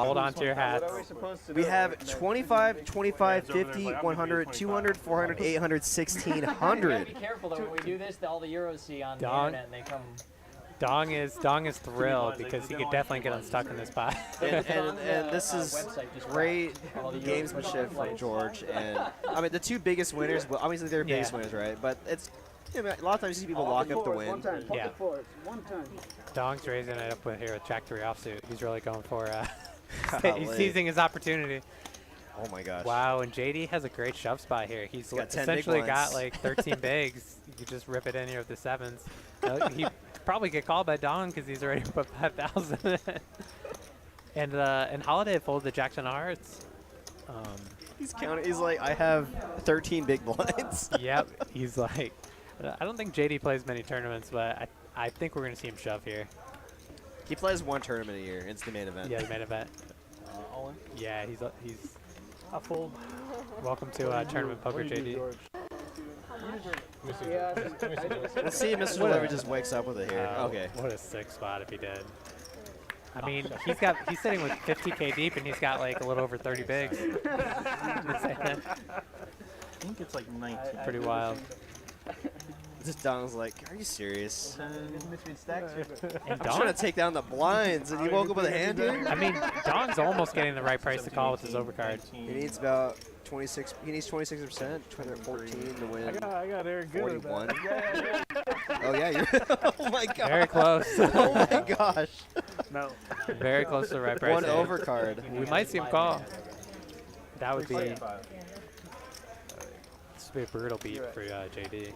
Hold on to your hats. We have 25, 25, 50, 100, 200, 400, 800, 1600. Be careful though when we do this. All the Euros see on the Dong. internet and they come. Dong is thrilled because he could definitely get unstuck in this spot. and this is great gamesmanship from George. And I mean, the two biggest winners, well, obviously they're biggest winners, right? But it's a lot of times you see people lock up the win. Yeah. Dong's raising it up with here with Jack 3 offsuit. He's really going for he's seizing his opportunity. Oh my gosh. Wow, and JD has a great shove spot here. He's got 10 essentially big got blinds. like 13 bigs. You could just rip it in here with the sevens. He probably get called by Dong because he's already put 5,000. And Holiday folded the Jack 10 of hearts. He's counting. He's like, I have 13 big blinds. Yep. He's like, I don't think JD plays many tournaments, but I think we're gonna see him shove here. He plays one tournament a year. It's the main event. Yeah, the main event. Yeah, he's I fold. welcome to tournament poker, JD. Let's see if Mr. Delivery just wakes up with it here. Okay. What a sick spot if he did. I mean, he's sitting with 50K deep and he's got like a little over 30 bigs. I think it's like 19. Pretty wild. This Dong's like, are you serious? And I'm Dong, trying to take down the blinds, and you woke up with a hand here? I mean, Dong's almost getting the right price to call with his overcard. He needs about 26. He needs 26%, 214 to win. I got Eric good at 41. that. Oh yeah, you. Oh my god. Very close. Oh my gosh. No. Very close to the right price. One overcard. We might see him call. That would be. This would be a brutal beat for JD.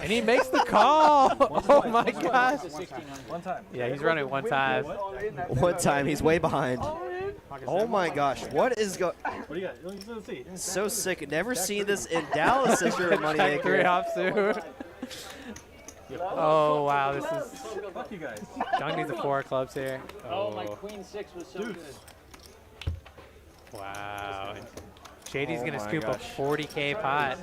And he makes the call. Oh my gosh. One time. Yeah, he's running one time. One time, he's way behind. Oh my gosh, what is going? What do you got? Let's see. So sick. Never seen this in Dallas since you're a Jack 3 moneymaker. offsuit. Oh wow, this is. Fuck you guys. Dong needs a 4 of clubs here. Oh, my queen 6 was so good. Wow. And JD's Oh gonna my scoop gosh. a 40K pot.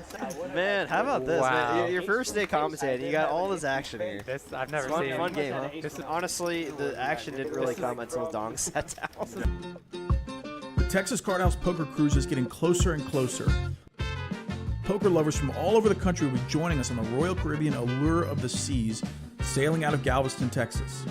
Man, how about this, Wow. man? Your first day commentating, you got all this action here. This I've never Fun, seen. fun game, huh? This is Honestly, the action didn't really come until Dong sat down. The Texas Card House Poker Cruise is getting closer and closer. Poker lovers from all over the country will be joining us on the Royal Caribbean Allure of the Seas, sailing out of Galveston, Texas.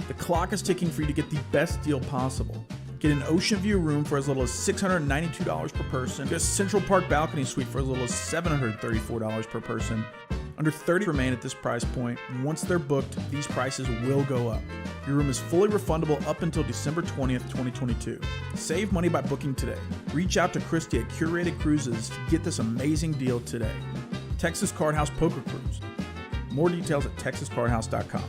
The clock is ticking for you to get the best deal possible. Get an ocean view room for as little as $692 per person. Get a Central Park balcony suite for as little as $734 per person. Under 30 remain at this price point. Once they're booked, these prices will go up. Your room is fully refundable up until December 20th, 2022. Save money by booking today. Reach out to Christy at Curated Cruises to get this amazing deal today. Texas Card House Poker Cruise. More details at texascardhouse.com.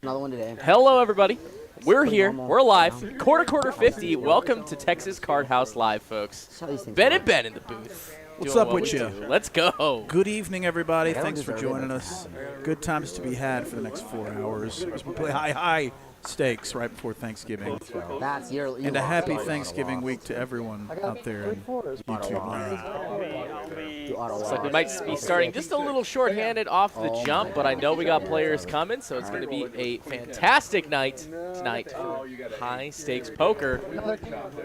Another one today. Hello, everybody. We're here. We're live. Quarter 50. Welcome to Texas Card House Live, folks. Ben and Ben in the booth. What's doing up what with we you? do. Let's go. Good evening, everybody. don't Thanks for deserve it. joining us. Good times to be had for the next 4 hours as we play high stakes right before Thanksgiving. That's your. And a happy Thanksgiving week to everyone out there in YouTube land. Looks like we might be starting just a little shorthanded off the jump, but I know we got players coming, so it's going to be a fantastic night tonight for high stakes poker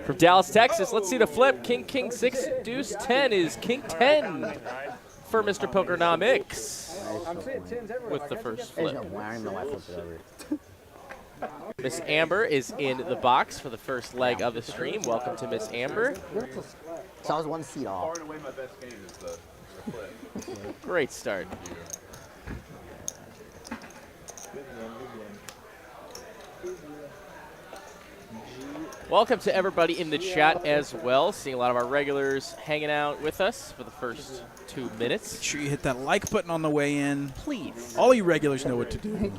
from Dallas, Texas. Let's see the flip. King, King, 6, Deuce, 10 is King 10 for Mr. Pokernomix with the first flip. Miss Amber is in the box for the first leg of the stream. Welcome to Miss Amber. So I was one seat off. Great start. Welcome to everybody in the chat as well. Seeing a lot of our regulars hanging out with us for the first 2 minutes. Make sure you hit that like button on the way in. Please. All you regulars know what to do.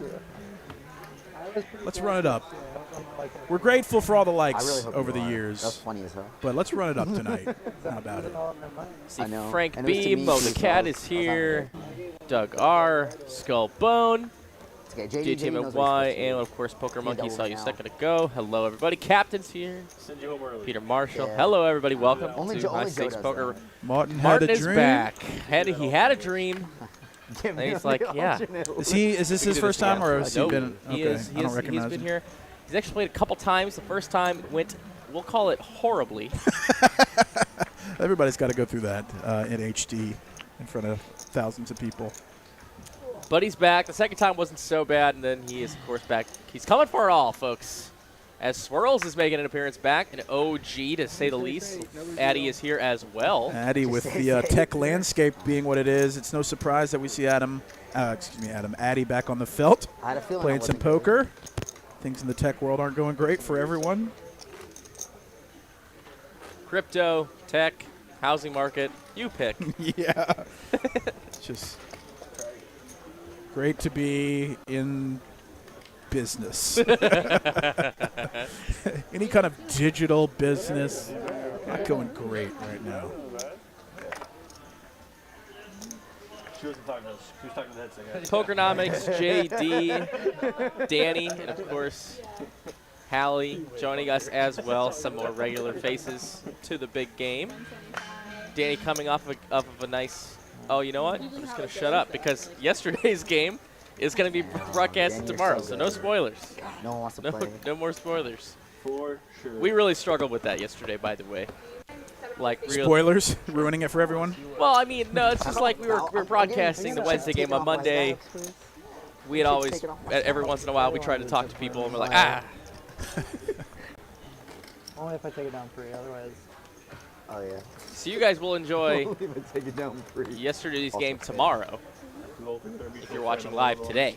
Let's run it up. We're grateful for all the likes over the That's years, funny as hell. but let's run it up tonight. How about it? See I know. Frank And it was to B, me Mo too, the so Cat I is was here. Doug R, Skull Bone, It's okay. JT JD knows what Y, he's supposed to and do. of course Poker Yeah, Monkey double saw you a now. second ago. Hello everybody. Captain's here. Send you home early. Peter Marshall. Yeah. Hello everybody. Welcome Only to Joe- High only Joe Stakes does Poker. that. Martin had Martin a is dream. back. He had a dream. And he's like, yeah. Is this his first time, or has he been? Okay, I don't recognize he's been him. here. He's actually played a couple times. The first time went, we'll call it horribly. Everybody's got to go through that in HD in front of thousands of people. But he's back. The second time wasn't so bad, and then he is, of course, back. He's coming for it all, folks. As Swirlz is making an appearance back, an OG to say the least. Addy is here as well. Addy with the tech landscape being what it is. It's no surprise that we see Addy back on the felt, I had a feeling playing some poker. Things in the tech world aren't going great for everyone. Crypto, tech, housing market, you pick. Yeah. It's just great to be in business. Any kind of digital business, not going great right now. She wasn't talking to us. She was talking to the headset. Pokernomix, JD, Danny, and of course, Hally joining us as well. Some more regular faces to the big game. Danny coming off of a nice. Oh, you know what? I'm just gonna shut up because yesterday's game is gonna be broadcasted tomorrow, so no spoilers. No one wants to play. No more spoilers. For sure. We really struggled with that yesterday, by the way. Like real Spoilers, ruining it for everyone. Well, I mean, no, it's just like we were broadcasting the Wednesday game on Monday. We had always, every once in a while, we try to talk to people, and we're like, ah. Only if I take it down free, otherwise. Oh yeah. So you guys will enjoy Only if I take it down free. yesterday's game tomorrow. If you're watching live today.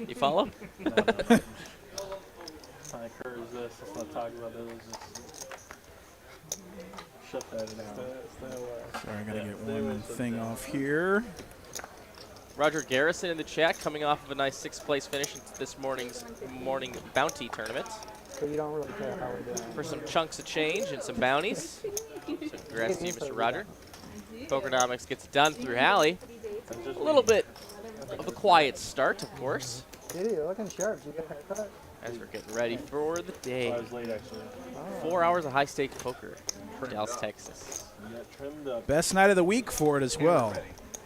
You follow? Kind of curves this. Let's not talk about this. Shut that down. Sorry, I gotta get one thing off here. Roger Garrison in the chat, coming off of a nice 6th place finish in this morning's bounty tournament. So you don't really care how we're doing. For some chunks of change and some bounties. So congrats to you, Mr. Roger. Pokernomix gets done through Hally. A little bit of a quiet start, of course, Dude, you're looking sharp. Did you get a haircut? as we're getting ready for the day. I was late, actually. 4 hours of high-stakes poker, Dallas, Texas. Yeah, trimmed up. Best night of the week for it as well.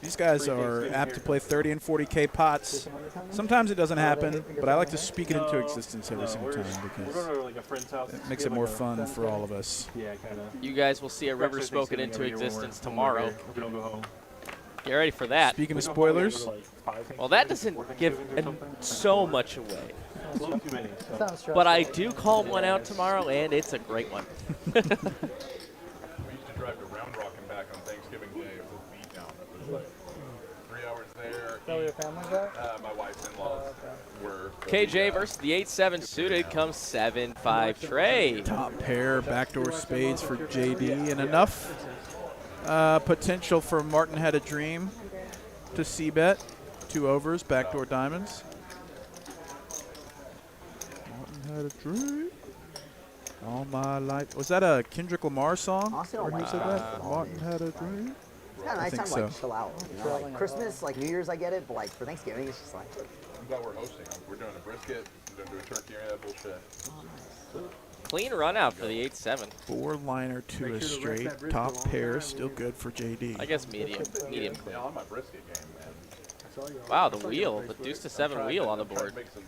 These guys are apt to play 30 and 40K pots. Sometimes it doesn't happen, but I like to speak it into existence every single time We're because going to like a friend's house. it makes it more fun for all of us. Yeah, kind of. You guys will see a river spoken into existence tomorrow. We don't go home. Get ready for that. Speaking of spoilers, Well, that doesn't give so much away. A little too many. So. Sounds stressful. But I do call one out tomorrow, and it's a great one. We used to drive to Round Rock and back on Thanksgiving Day. It was a beat down. It was like 3 hours there. So your family's at? My wife's in-laws were. KJ versus the 8-7 suited comes 7-5 Trey. top pair, backdoor spades for JD, and enough potential for Martin Had a Dream to c-bet. 2 overs, backdoor diamonds. Martin had a dream all my life. Was that a Kendrick Lamar song? Honestly, I don't Where he like said that. that? Martin had a dream. It's kind of nice think time to like so. chill out. You know? Like Christmas, like New Year's, I get it, but like for Thanksgiving, it's just like. I'm glad we're hosting. We're doing a brisket. We're going to do a turkey or that bullshit. Clean run out for the 8-7. 4-liner to a straight. Top pair, still good for JD. I guess medium clean. Yeah, on my brisket game, man. Wow, the wheel, the deuce to 7 wheel on the I'm trying board. to make some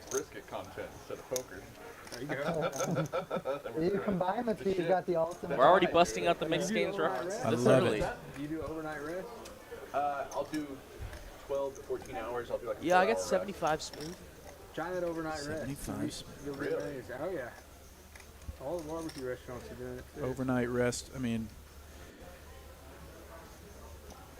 brisket content instead of poker. You combine the two, you've got the ultimate. We're already busting out the mixed games reference. I This love early. it. Do you do overnight rest? I'll do 12 to 14 hours. I'll do like a Yeah, I 12-hour got rest. 75 smooth. Try that overnight rest. 75. You'll be amazed. Oh yeah. All the barbecue restaurants are doing it too. Overnight rest. I mean,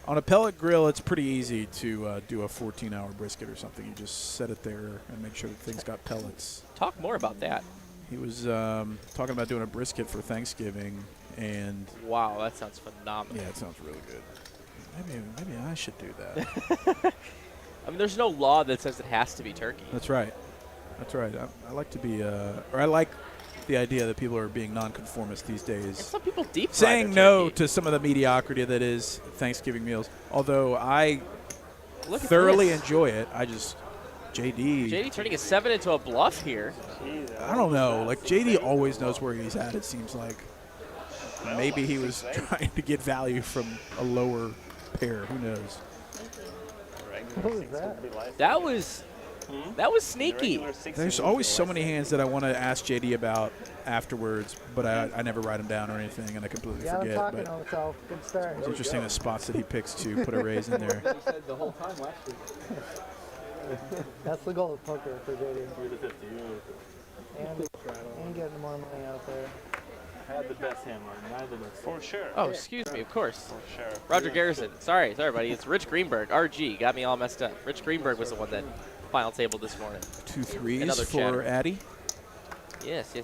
on a pellet grill, it's pretty easy to do a 14-hour brisket or something. You just set it there and make sure that things got pellets. Talk more about that. He was talking about doing a brisket for Thanksgiving, and Wow, that sounds phenomenal. yeah, it sounds really good. Maybe I should do that. I mean, there's no law that says it has to be turkey. That's right. That's right. I like to be, or I like the idea that people are being nonconformist these And days. some people deep fry Saying their no turkey. to some of the mediocrity that is Thanksgiving meals. Although I Look at thoroughly this. enjoy it. I just, JD, JD turning a 7 into a bluff here. I don't know. Like, JD always knows where he's at, it seems like. Maybe he was trying to get value from a lower pair. Who knows? What was that? That was sneaky. There's always so many hands that I want to ask JD about afterwards, but I never write them down or anything, and I completely Yeah, I'm forget. talking But to himself. Good start. it's interesting the spots that he picks to put a raise in there. said the whole time last week. That's the goal of poker for JD. You're the 50. And getting more money out there. I had the best hand, Martin. I had the best. For sure. Oh, excuse me, of course. For sure. Roger Garrison. Sorry, buddy. It's Rich Greenberg. RG got me all messed up. Rich Greenberg was the one that final table this morning. 2 threes Another for chatter. Addy. Yes.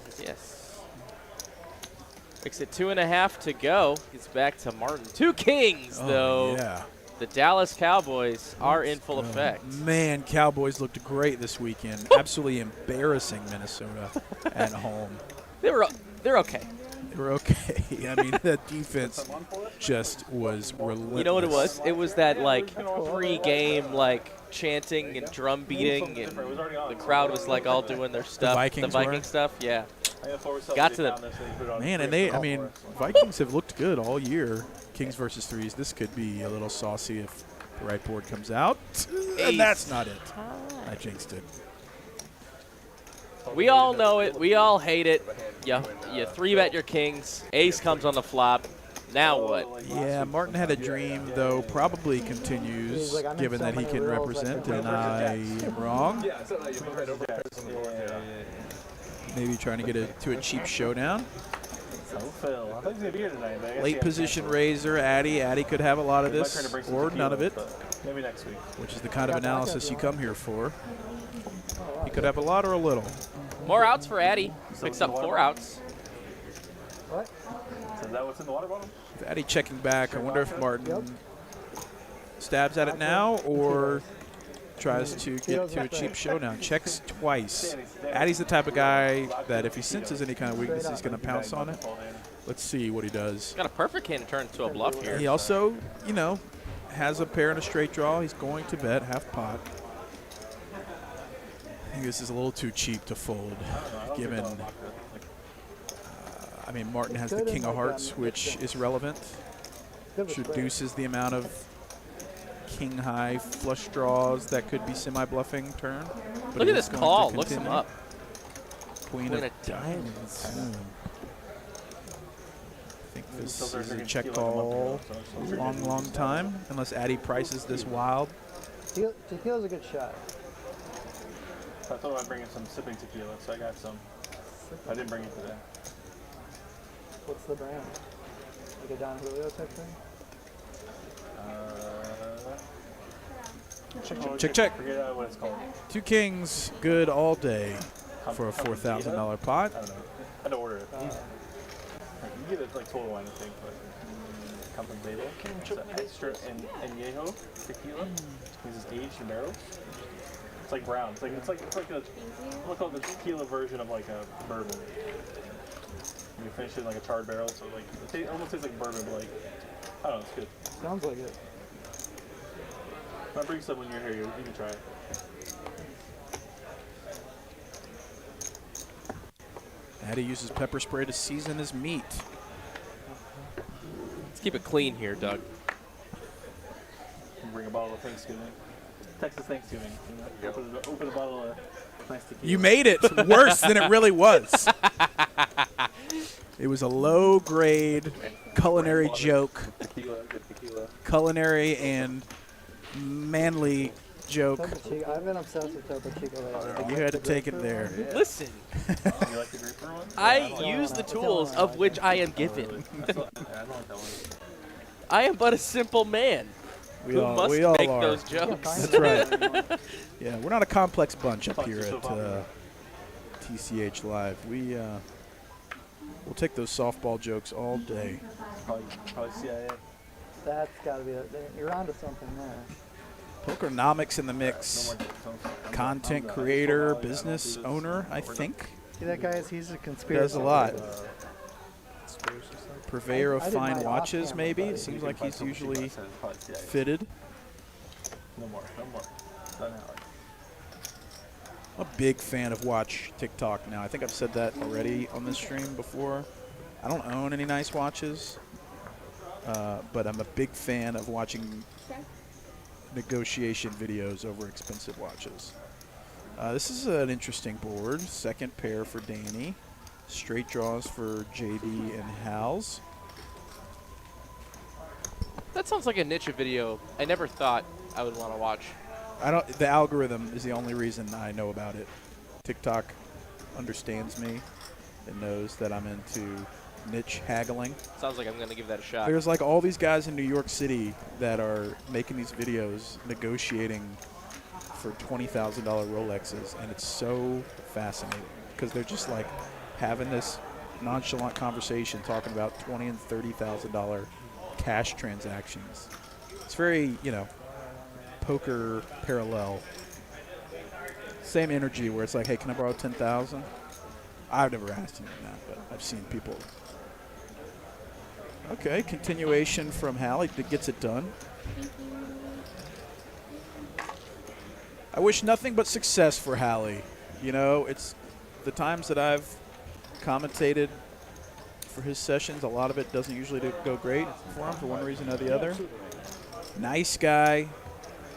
Makes it 2.5 to go. Gets back to Martin. 2 kings, though. Yeah. The Dallas Cowboys are in full effect. Man, Cowboys looked great this weekend. Absolutely embarrassing Minnesota at home. They're okay. They were okay. I mean, the defense just was relentless. You know what it was? It was that like pre-game like chanting and drum beating, and the crowd was like all doing their stuff. Vikings the Viking were? stuff, yeah. Got to them. Man, and I mean, Vikings have looked good all year. Kings versus threes. This could be a little saucy if the right board comes out. And that's not it. I jinxed it. We all know it. We all hate it. You 3-bet your kings. Ace comes on the flop. Now what? Yeah, Martin had a dream, though. Probably continues, given that he can represent, and I am wrong. Maybe trying to get to a cheap showdown. Late position raiser, Addy. Addy could have a lot of this, or none of it. Maybe next week. Which is the kind of analysis you come here for. He could have a lot or a little. More outs for Addy. Picks up 4 outs. What? So is that what's in the water bottle? With Addy checking back, I wonder if Martin stabs at it now or tries to get to a cheap showdown. Checks twice. Addy's the type of guy that if he senses any kind of weakness, he's going to pounce on it. Let's see what he does. Got a perfect hand to turn into a bluff here. He also, you know, has a pair and a straight draw. He's going to bet half pot. I think this is a little too cheap to fold, given, I mean, Martin has the king of hearts, which is relevant, which reduces the amount of king high flush draws that could be semi-bluffing turn. Look at this call. Looks him up. Queen of diamonds. I think this is a check call a long, long time, unless Addy prices this wild. Tequila's a good shot. I thought I'd bring in some sipping tequila, so I got some. I didn't bring it today. What's the brand? Like a Don Julio type thing? Check. Forget what it's called. 2 kings, good all day for a $4,000 pot. I don't know. I had to order it. You get it like total wine, I think. But Commentators. It's extra añejo tequila. This is aged in barrels. It's like brown. It's like a look like the tequila version of like a bourbon. And you finish it in like a charred barrel, so like it almost tastes like bourbon, but like I don't know, it's good. Sounds like it. If I bring some when you're here, you can try it. Addy uses pepper spray to season his meat. Let's keep it clean here, Doug. And bring a bottle of Thanksgiving. Texas Thanksgiving. You know? Open a bottle of nice tequila. You made it worse than it really was. It was a low-grade culinary joke. Tequila, good tequila. Culinary and manly joke. I've been obsessed with Topo Chico lately. You had to take it there. Listen, You like the grapefruit one? I use the tools of which I am given. I don't like that one. I am but a simple man who must we all make are. those jokes. That's right. Yeah, we're not a complex bunch up here at TCH Live. We'll take those softball jokes all day. Probably CIA. That's got to be it. You're onto something there. Pokernomix in the mix. Content creator, business owner, I think. See that guy? He's a conspiracy. Does a lot. Purveyor of fine watches, maybe. It seems like he's usually fitted. No more. Done Hally. I'm a big fan of watch TikTok now. I think I've said that already on this stream before. I don't own any nice watches, but I'm a big fan of watching negotiation videos over expensive watches. This is an interesting board. Second pair for Danny. Straight draws for JD and Hal's. That sounds like a niche video I never thought I would want to watch. The algorithm is the only reason I know about it. TikTok understands me and knows that I'm into niche haggling. Sounds like I'm going to give that a shot. There's like all these guys in New York City that are making these videos negotiating for $20,000 Rolexes, and it's so fascinating because they're just like having this nonchalant conversation talking about $20,000 and $30,000 cash transactions. It's very, you know, poker parallel. Same energy where it's like, hey, can I borrow 10,000? I've never asked him that, but I've seen people. Okay, continuation from Hally that gets it done. I wish nothing but success for Hally. You know, it's the times that I've commentated for his sessions, a lot of it doesn't usually go great for him for one reason or the other. Nice guy.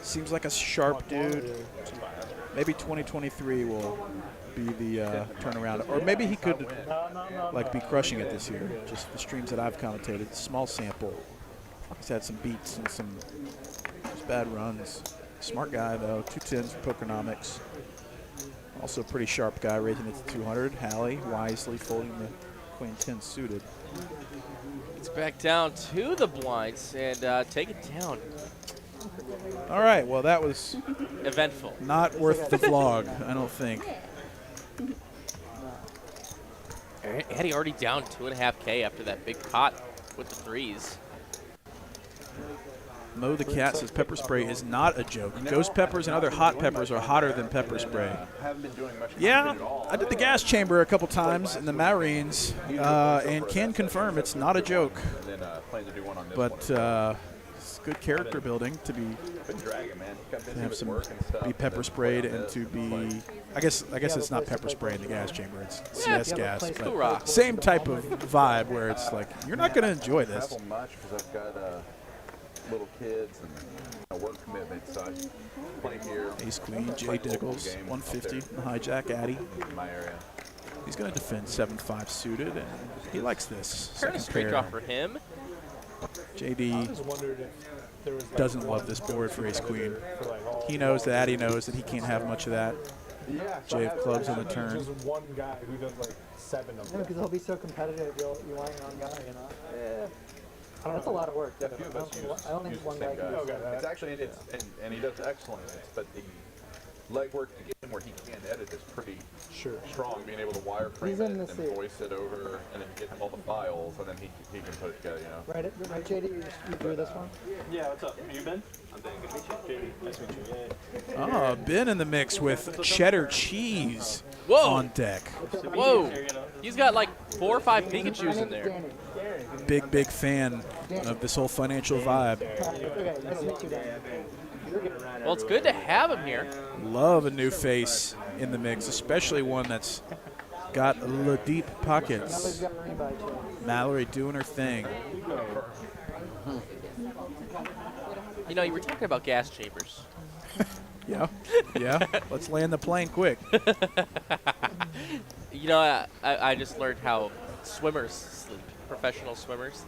Seems like a sharp dude. Maybe 2023 will be the turnaround. Or maybe he could like be crushing it this year. Just the streams that I've commentated. Small sample. He's had some beats and some just bad runs. Smart guy, though. 210s for Pokernomix. Also a pretty sharp guy, raising it to 200. Hally wisely folding the Queen 10 suited. It's back down to the blinds and take it down. All right, well, that was eventful. Not worth the vlog, I don't think. Addy already down 2.5K after that big pot with the threes. Mo the Cat says pepper spray is not a joke. Ghost peppers and other hot peppers are hotter than pepper spray. Yeah, I did the gas chamber a couple times in the Marines and can confirm it's not a joke. But it's good character building to have some be pepper sprayed and to be. I guess it's not pepper spray in the gas chamber. It's CS gas. But same type of vibe where it's like you're not going to enjoy this. Little kids and work commitments, so I play here. Ace Queen, J Diggles, 150, the hijack Addy. In my area. He's going to defend 7-5 suited, and he likes this. Second straight draw for him. JD doesn't love this board for Ace Queen. He knows that Addy knows that he can't have much of that. J of clubs on the turn. Just one guy who does like 7 of them. Because he'll be so competitive, you want one guy, you know? Yeah. That's a lot of work. I don't think one guy can do that. It's actually, and he does excellent. But the legwork to get him where he can edit is pretty strong. Being able to wireframe it and voice it over, and then get him all the files, and then he can put it together. You know. Right, JD, you drew this one. Yeah, what's up? Are you Ben? I'm Ben. Good to meet you. JD, nice to meet you. Oh, Ben in the mix with cheddar cheese on deck. Whoa, he's got like 4 or 5 Pikachus in there. Big fan of this whole financial vibe. Well, it's good to have him here. Love a new face in the mix, especially one that's got deep pockets. Mallory doing her thing. You know, you were talking about gas chambers. Yeah. Let's land the plane quick. You know, I just learned how swimmers sleep. Professional swimmers,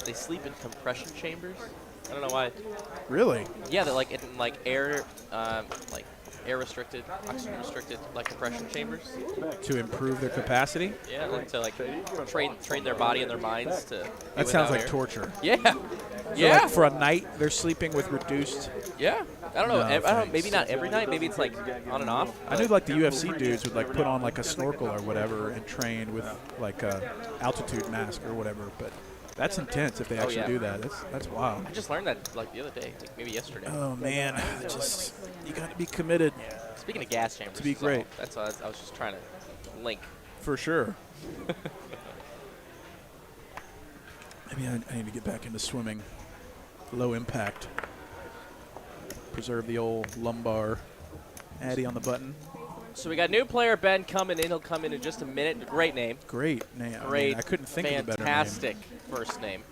they sleep in compression chambers. I don't know why. Really? Yeah, they're like in air restricted, oxygen restricted, like compression chambers. To improve their capacity? Yeah, like to train their body and their minds to. That sounds like torture. Yeah. So yeah. Like for a night, they're sleeping with reduced. Yeah. I don't know. I don't know. Maybe not every night. Maybe it's like on and off. I knew like the UFC dudes would like put on like a snorkel or whatever and train with like a altitude mask or whatever. But that's intense if they actually do that. That's wild. I just learned that like the other day, like maybe yesterday. Oh man, just you got to be committed. Speaking of gas chambers, to be great. That's what I was just trying to link. For sure. Maybe I need to get back into swimming. Low impact. Preserve the old lumbar. Addy on the button. So we got new player Ben coming in. He'll come in just a minute. Great name. Great name. Great. I couldn't think of a better name. Fantastic first name.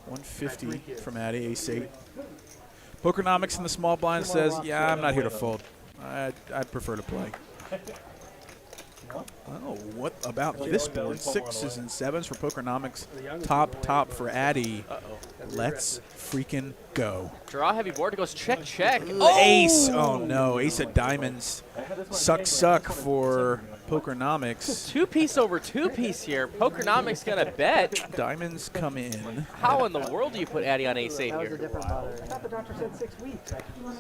150 from Addy, ace 8. Pokernomix in the small blind says, yeah, I'm not here to fold. I'd prefer to play. Oh, what about this board? 6s and 7s for Pokernomix. Top for Addy. Let's freaking go. Draw heavy board. It goes check, check. Ace. Oh, no. Ace of diamonds. Suck for Pokernomix. Two-piece over two-piece here. Pokernomix going to bet. Diamonds come in. How in the world do you put Addy on ace 8 here? I thought the doctor said 6 weeks.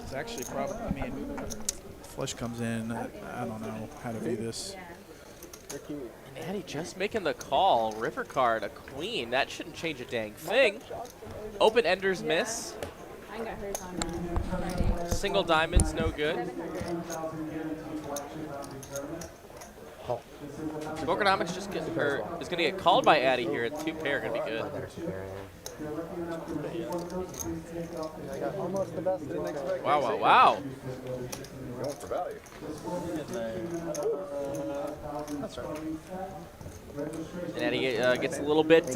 It's actually probably, I mean, flush comes in. I don't know how to view this. And Addy just making the call. River card, a queen. That shouldn't change a dang thing. Open enders miss. I got hers on Single diamonds, no good. Pokernomix just is going to get called by Addy here. 2 pair going to be good. Almost the best. Wow, wow, wow. Going for value. That's right. And Addy gets a little bit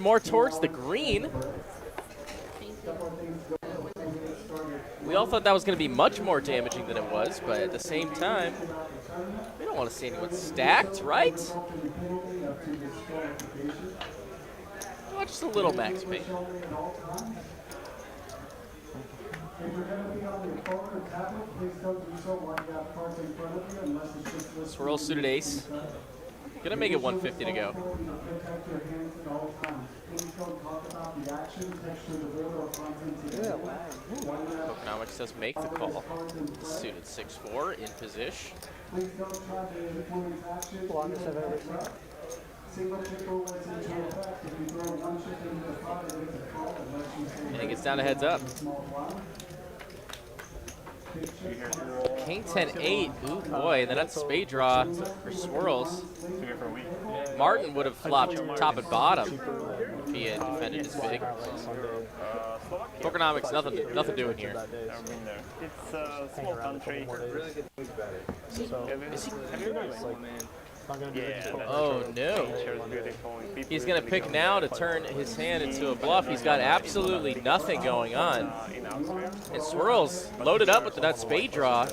more towards the green. We all thought that was going to be much more damaging than it was, but at the same time, we don't want to see anyone stacked, right? Oh, just a little max pay. Swirlz suited ace. Gonna make it 150 to go. Pokernomix does make the call. Suited 6-4 in position. Longest I've ever seen. And it gets down to heads up. King 10-8. Ooh boy, and then that's spade draw for Swirlz. Martin would have flopped top and bottom if he had defended his big. Pokernomix, nothing doing here. It's a small country. Oh no. He's going to pick now to turn his hand into a bluff. He's got absolutely nothing going on. And Swirlz loaded up with the nut spade draw.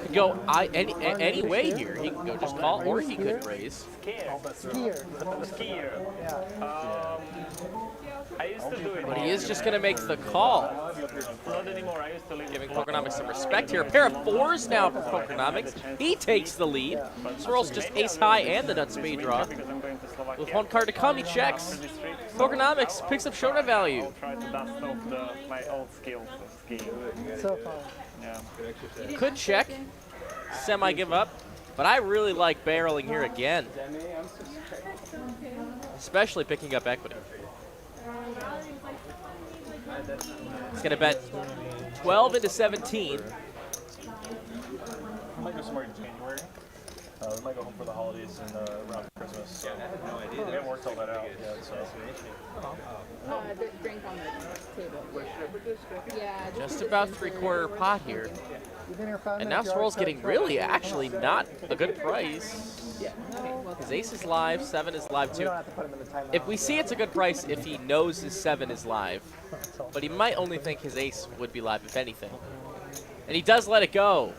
Could go any way here. He can go just call, or he could raise. Skier. I used to do it. But he is just going to make the call. Not anymore. I used to leave. Giving Pokernomix some respect here. A pair of 4s now for Pokernomix. He takes the lead. Swirlz just ace high and the nut spade draw. With 1 card to come, he checks. Pokernomix picks up showdown value. I'll try to dust off my old skills of skiing. So fun. Yeah. Could check. Semi give up. But I really like barreling here again. Especially picking up equity. He's going to bet 12 into 17. I might go somewhere in January. We might go home for the holidays and around Christmas. So no idea. We haven't worked all that out yet. So. Drink on the table. Yeah. Just about 3/4 pot here. And now Swirlz getting really actually not a good price. Yeah. Okay, well, His ace is live, 7 is live too. If we see it's a good price if he knows his 7 is live. But he might only think his ace would be live if anything. And he does let it go.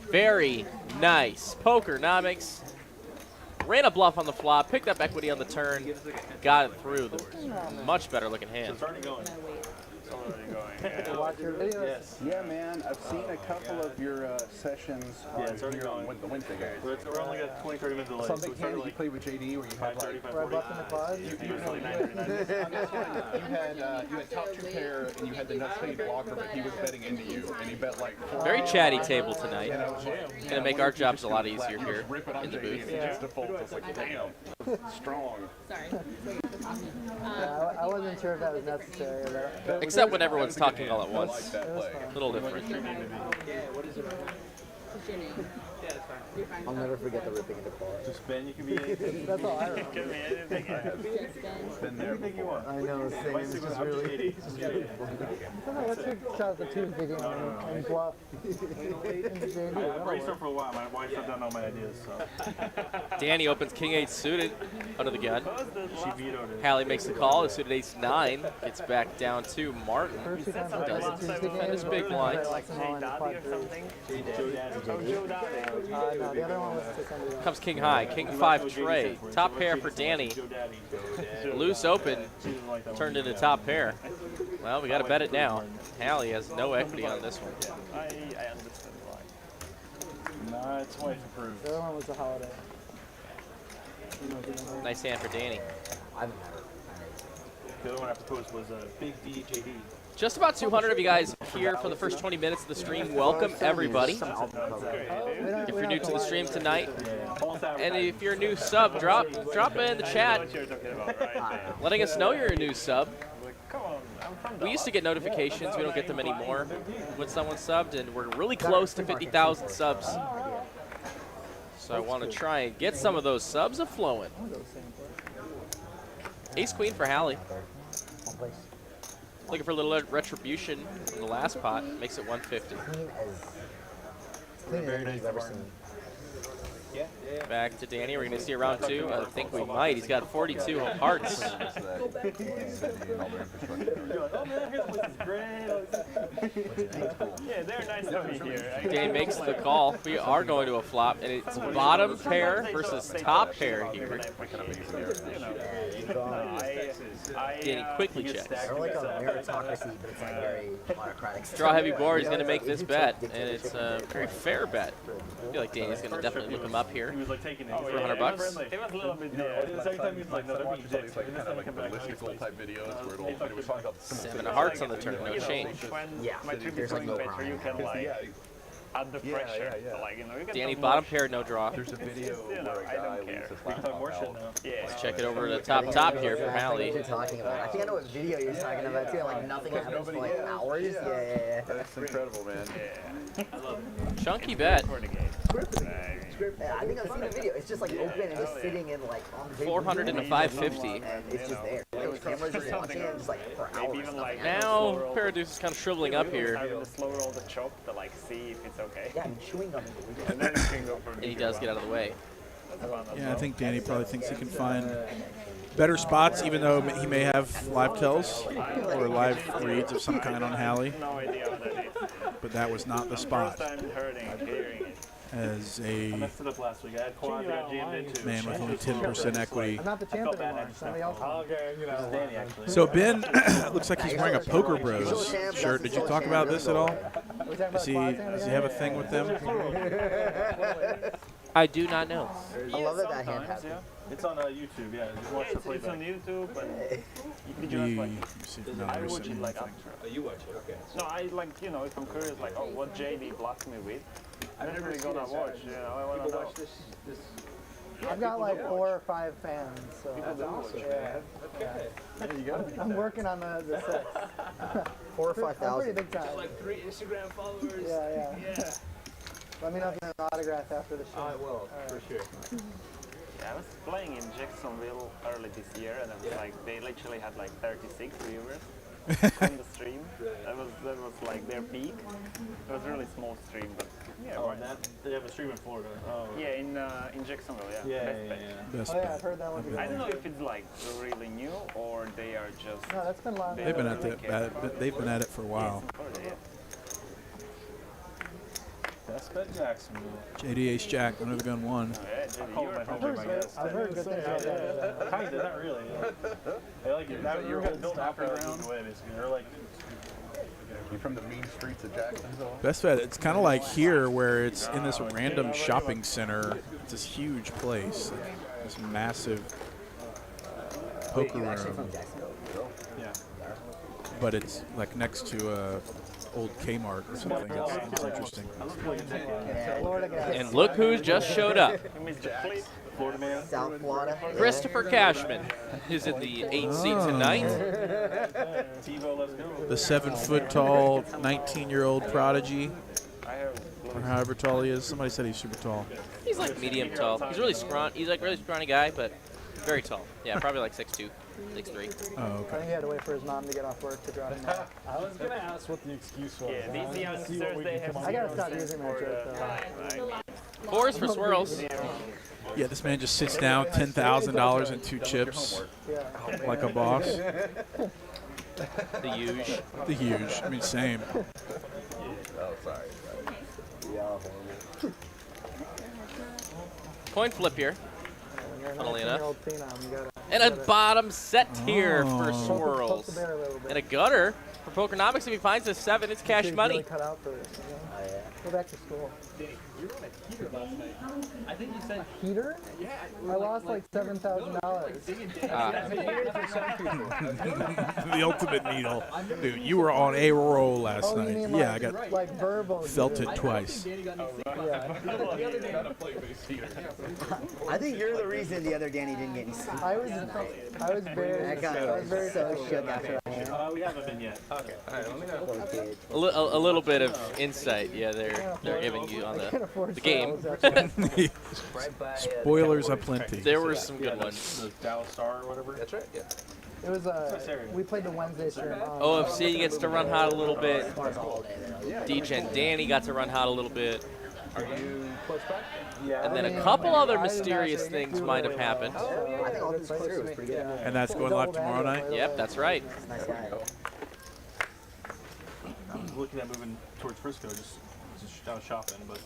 Very nice. Pokernomix ran a bluff on the flop, picked up equity on the turn, got it through. Much better looking hand. It's already going. It's already going. Watch your videos. Yes. Yeah, man. I've seen a couple of your sessions The Wednesday game. We're only got 20-30 minutes delay. Some big hand that you played with JD where you had like... Where I buffed in the quad. You had top 2 pair and you had the nut spade blocker, but he was betting into you, and he bet like 4. Very chatty table tonight. Gonna make our jobs a lot easier here in the booth. Just default. It's like, damn. Strong. sorry. I wasn't sure if that was necessary. Except when everyone's talking all at once. A little different. What's your name? Yeah, that's fine. You're fine. I'll never forget the ripping into claws. Just Ben, you can be anything. That's all I remember. You can be anything. Just Ben. Been there Anything you want. I know, same. It's Bicycle just up to really. 80. Just get it. Let's check out the two video and bluff. I braced for a while. My wife shut down all my ideas. So. Danny opens king 8 suited under the gun. She vetoed it. Hally makes the call. The suited ace 9 gets back down to Martin. First two times I Doesn't played defend his big blind. like Holland quad three. No, the other one was to somebody else. Comes king high, king 5 tray. Top pair for Danny. Loose open, turned into top pair. Well, we got to bet it now. Hally has no equity on this one. I understand why. Nah, it's wife approved. The other one was the holiday. Nice hand for Danny. The other one I proposed was a big DJD. Just about 200 of you guys here for the first 20 minutes of the stream. Welcome, everybody. If you're new to the stream tonight, and if you're a new sub, drop in the chat, letting us know you're a new sub. We used to get notifications. We don't get them anymore when someone's subbed, and we're really close to 50,000 subs. So I want to try and get some of those subs a-flowing. Ace-queen for Hally. Looking for a little retribution in the last pot. Makes it 150. Back to Danny. We're going to see round 2. I think we might. He's got 42 hearts. Yeah, they're nice to be here. Danny makes the call. We are going to a flop, and it's bottom pair versus top pair here. Danny quickly checks. They're like a meritocracy, but it's like very autocratic. Draw heavy board. He's going to make this bet, and it's a very fair bet. I feel like Danny's going to definitely look him up here He was like taking it for 100 bucks. It was a little bit. Every time he was like, no, they're being dicks. Like kind of like listicle type videos where it'll we talk about the 7 of hearts on the turn, no change. Yeah, there's like no crime. You can like under pressure. Like, you know, you can Danny do bottom much. pair, no draw. There's a video You know, where a I guy don't care. leaves his laptop out. Yeah. Let's check it over to the top here for I know Hally. what you're talking about. I think I know what video you're talking about too. Like nothing happens for like hours. Yeah. That's incredible, man. Chunky bet. Yeah, I think I've seen the video. It's just like open and just sitting in like on the table. 400 and a 550. And it's just there. Like, the camera's just watching it just like for hours. Even like Now Paradox is kind of shriveling up here. having to slow roll the chop to like see if it's okay. Yeah, I'm chewing on it. And then you can go for And he does get out of the way. Yeah, I think Danny probably thinks he can find better spots, even though he may have live tells or live reads of some kind on Hally. no idea what that is. But that was not the spot. First time hearing it. As I a messed it up last week. I had quads I got jammed into. man with only 10% equity. I'm not the champ anymore. Somebody else. Okay, you know. Danny, actually. So Ben looks like he's wearing a Poker Bros shirt. Did you talk about this at all? Does he have a thing with them? I do not know. I love that hand happened. It's on YouTube, yeah. Just watch the It's playback. on YouTube, but did you The, not like? see, I no, watch it like after. You watch it, okay. No, I like, you know, if I'm curious, like, oh, what JD blocked me with. I'm never gonna watch, you know, I wanna know. I've got like 4 or 5 fans. So That's awesome. Yeah. There you go. I'm working on the 6. 4 or I'm pretty 5,000. big time. Like 3 Instagram followers. Yeah. Yeah. Let me know if you have an autograph after the show. I will, for sure. Yeah, I was playing in Jacksonville early this year, and it was like they literally had like 36 viewers on the stream. That was like their peak. It was a really small stream, but yeah. Oh, and that, they have a stream in Florida. Oh. Yeah, in Jacksonville, yeah. Yeah, Best Bet. Best Oh yeah, bet. I've heard that one. I don't know if it's like really new or they are just. No, that's been long. They've been at they've been at it for a while. Florida, yeah. Best Bet Jacksonville. JD Ace Jack under the gun 1. Oh, yeah, JD, Oh, you're my from home, I guess. I've heard good things about that. Kinda, not really. I like it. That you're built after ground way, basically. Or like. You're from the mean streets of Jacksonville. Best bet. It's kind of like here where it's in this random shopping center. It's this huge place, like this massive poker Actually from room, Jacksonville. Yeah. but it's like next to a old Kmart or something. It's interesting. Florida guys. And look who's just showed up. You missed the flip. Florida man. South Florida. Christopher Cashman is in the 8 seat tonight. TiVo, let's go. The 7-foot tall, 19-year-old prodigy. I have Or however tall he is. Somebody said he's super tall. He's like medium tall. He's really scrawny. He's like really scrawny guy, but very tall. Yeah, probably like 6'2", 6'3". Oh, I think okay. he had to wait for his mom to get off work to drop him off. I was gonna ask what the excuse was. Yeah, these youngsters, they have I gotta stop using that joke though. 4s for Swirlz. Yeah, this man just sits down, $10,000 in 2 chips, like a boss. The huge. The huge. I mean, same. Oh, sorry. Coin flip here. When you're a Funnily enough. 19-year-old phenom, you gotta. And a bottom set tier for Poke the Swirlz. bear a little bit. And a gutter for Pokernomix. If he finds a 7, it's cash He's money. really cut out for this. You know? Oh, yeah. Go back to school. You were on a heater last night. I think you said Heater? yeah. I lost like $7,000. The ultimate needle. Dude, you were on a roll last Oh, you night. mean Yeah, like, I got like verbal felt heater. it twice. I think you're the reason the other Danny didn't get any sleep. I was very, That guy I was very so shook shook after that. we haven't been yet. Okay. A little bit of insight. Yeah, they're giving you on the game. Spoilers aplenty. There were some good ones. The Dallas Star or whatever. That's right. Yeah. It was we played the Wednesday stream. OFC gets to run hot a little bit. DJ and Danny got to run hot a little bit. Are you close back? Yeah. And then a couple other mysterious things might have happened. I think all this clear was pretty good. And that's going live tomorrow night? Yep, that's right. Nice guy. I'm looking at moving towards Frisco, just down shopping, but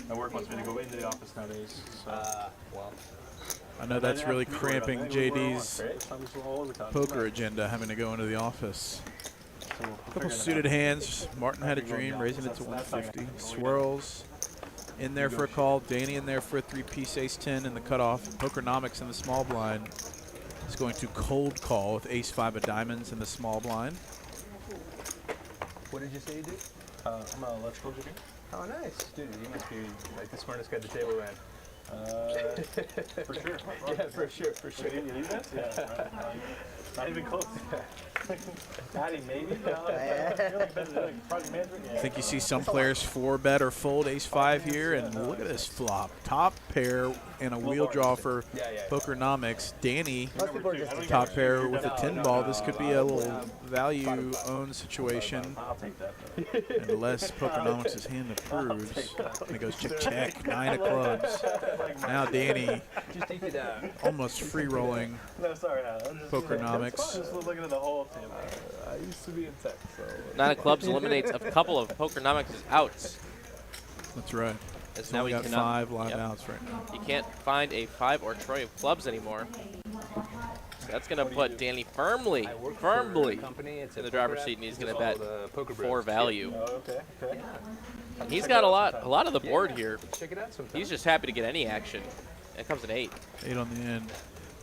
my work wants me to go into the office nowadays. So, I know that's really cramping JD's all overtime. poker agenda, having to go into the office. So A couple suited hands. Martin had a dream, raising it to 150. Swirlz in there for a call. Danny in there for a 3-piece ace-10 in the cutoff. Pokernomix in the small blind is going to cold call with ace-5 of diamonds in the small blind. What did you say you do? I'm an electrical engineer. Oh, nice. Dude, you must be like the smartest guy at the table, man. For sure. Yeah, for sure, for sure. You leave that? Yeah. Not even close. Addy, maybe? I think you see some players 4-bet or fold ace-5 here, and look at this flop. Top pair and a wheel draw for Pokernomix. Danny, top pair with a 10 ball. This could be a little value-owned situation. I'll take that. Unless Pokernomix's hand approves. And it goes check, 9 of clubs. Now Danny almost free-rolling No, sorry. Pokernomix. Just looking at the whole thing. I used to be in tech, so. 9 of clubs eliminates a couple of Pokernomix's outs. That's right. As So now we he got cannot, 5 live outs right now. He can't find a 5 or tray of clubs anymore. So that's going to put Danny firmly in the driver's seat, and he's going to bet 4 value. Oh, okay. And he's got a lot of the board here. Check it out sometime. He's just happy to get any action. It comes an 8. 8 on the end.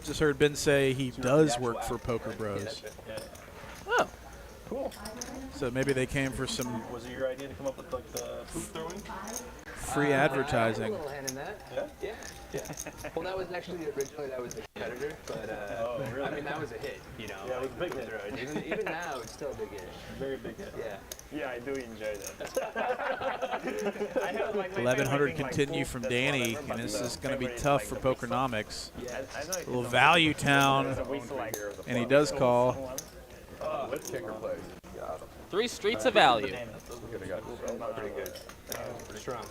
Just heard Ben say he does work for Poker Bros. Oh. Cool. So maybe they came for some Was it your idea to come up with like the poop throwing? free advertising. I had a little hand in that. Yeah. Well, that was actually originally that was the competitor, but really? I mean that was a hit, you know. Yeah, it was a big hit. Even now, it's still a big hit. Very big hit. Yeah. Yeah, I do enjoy that. 1100 continue from Danny, and this is going to be tough for Pokernomix. A little value town, and he does call. Kicker play. 3 streets of value. Pretty good. Strong.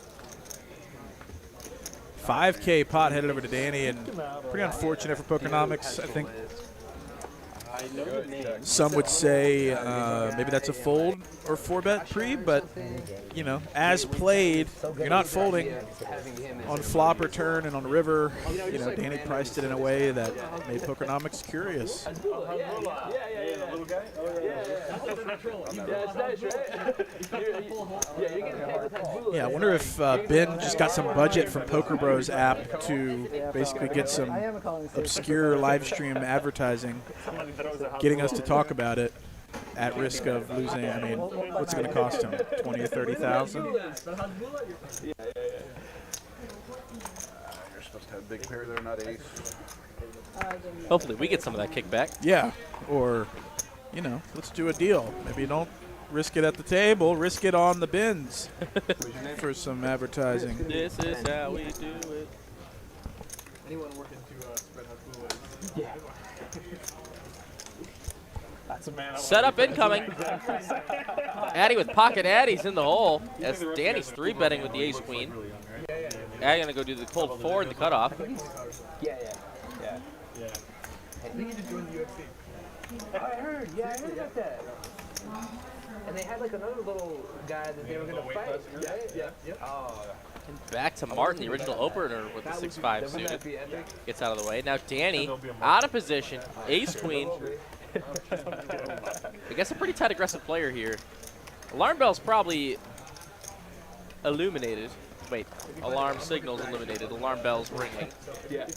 5K pot headed over to Danny, and pretty unfortunate for Pokernomix. I think some would say maybe that's a fold or 4-bet pre, but you know, as played, you're not folding on flop or turn and on river. You know, Danny priced it in a way that made Pokernomix curious. Yeah, I wonder if Ben just got some budget from Poker Bros app to basically get some obscure live stream advertising, getting us to talk about it at risk of losing. I mean, what's it going to cost him? 20 or 30,000? You're supposed to have a big pair there, not ace. Hopefully we get some of that kickback. Yeah, or, you know, let's do a deal. Maybe don't Risk it at the table. Risk it on the bins for some advertising. This is how we do it. Anyone working to spread how cool it is? Yeah. That's a man. Setup incoming. Addy with pocket Addies in the hole. As Danny's 3-betting with the ace queen. Addy gonna go do the cold 4 in the cutoff. Yeah. I think he just joined the UFC. I heard about that. And they had like another little guy that they were gonna fight, right? Yeah. Oh. Back to Martin, the original opener with the 6-5 Wouldn't that suited. be epic? Gets out of the way. Now Danny out of position. Ace queen. I guess a pretty tight aggressive player here. Alarm bell's probably illuminated. Wait, alarm signal's illuminated. Alarm bell's ringing. Yeah.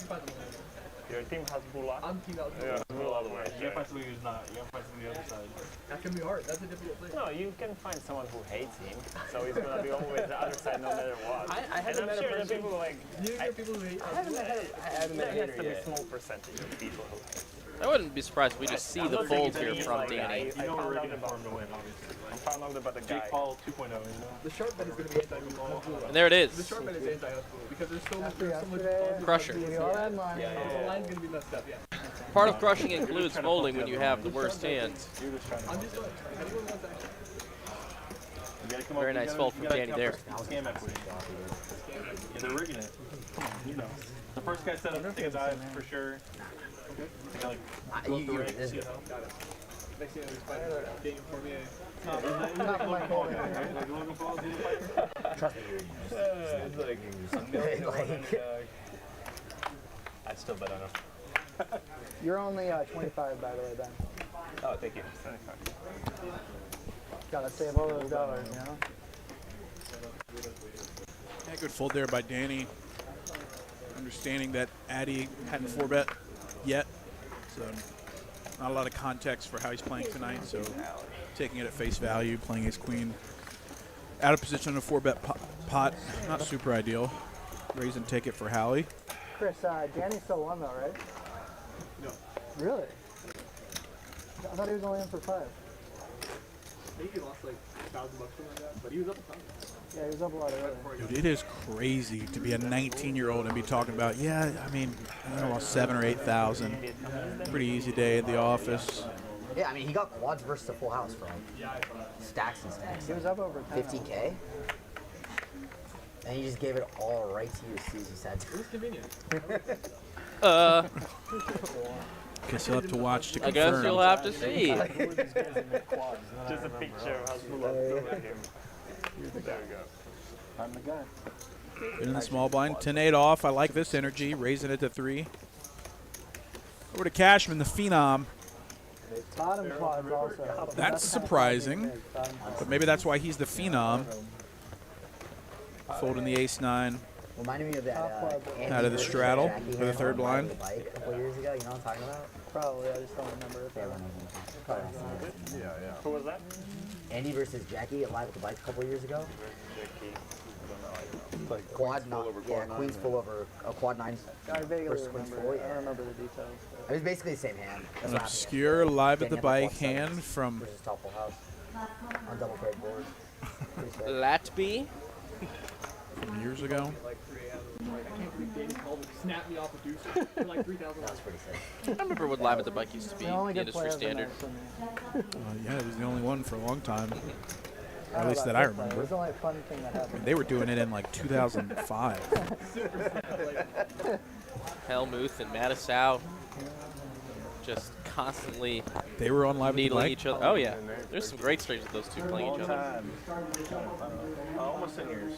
Your team has Bula. I'm team out. Yeah, Bula. You gotta find somebody who's not. You gotta find somebody on the other side. That can be hard. That's a difficult thing. No, you can find someone who hates him, so he's gonna be always the other side no matter what. I haven't met a sure person. that people like. You get people who hate. I haven't met There a has to hater be a yet. small percentage of people who hate. I wouldn't be surprised if we just see I'm the not saying fold it's here easy, from like, Danny. I You know we're found out rooting about for him to win, obviously. I found out about the guy. Jake Paul 2.0, you know? The short bet is going to be anti-Husbula. And there it The is. short bet is anti-Husbula because there's so much. Crusher. The line's going to be messed up. Yeah. Part of crushing includes folding when you have the worst hands. You're just trying to. I'm just like, anyone wants action? Very nice fold from Danny there. Scam equity. Yeah, they're rigging it. Come on, you know. The first guy set up his eyes for sure. Okay. Like, go up the ranks, you know. Got it. Next thing you know, he's fighting Daniel Cormier. Not my Paul guy, right? Like Logan Paul's the fighter. Trust me. It's like, I still bet on him. You're only 25, by the way, Ben. Oh, thank you. Gotta save all those dollars, you know? Yeah, good fold there by Danny. Understanding that Addy hadn't 4-bet yet, so not a lot of context for how he's playing tonight. So taking it at face value, playing ace queen, out of position on a 4-bet pot, not super ideal. Raise and take it for Hally. Chris, Danny still won, though, right? No. Really? I thought he was only in for 5. I think he lost like $1,000 something like that, but he was up a ton. Yeah, he was up a lot earlier. Dude, it is crazy to be a 19-year-old and be talking about, yeah, I mean, I lost 7,000 or 8,000. Pretty easy day at the office. Yeah, I mean, he got quads versus a full house for like stacks and stacks. He was up over 10. 50K. And he just gave it all right to you as soon as he said. It was convenient. Guess you'll have to watch to I confirm. guess you'll have to see. Just a picture of Hasbulla over him. There we go. I'm the guy. In the small blind, 10-8 off. I like this energy, raising it to 3. Over to Cashman, the phenom. Bottom quads also. That's surprising, but maybe that's why he's the phenom. Folding the ace-9. Reminded me of that Out of the straddle for the third blind. A couple years ago, you know what I'm talking about? Probably, I just don't remember it. Who was that? Andy versus Jackie at Live at the Bike a couple years ago. Quad 9, yeah, queen's full over a quad 9 I vaguely versus queen's remember full. it. I don't remember the details. It was basically the same hand. That's An what happened. obscure live at the Didn't have bike plus sevens hand from versus top full house on double paired board. Pretty sick. Latby. from years ago. Snap me off a deuce for like $3,000. That's pretty sick. I remember what live at the bike used to be, the industry standard. Yeah, it was the only one for a long time. Or at least that I It remember. was the only fun thing that happened. They were doing it in like 2005. Helmuth and Mattisau just constantly They were on live at the needling bike? each other. Oh yeah, there's some great streams with those two playing each other. Almost 10 years.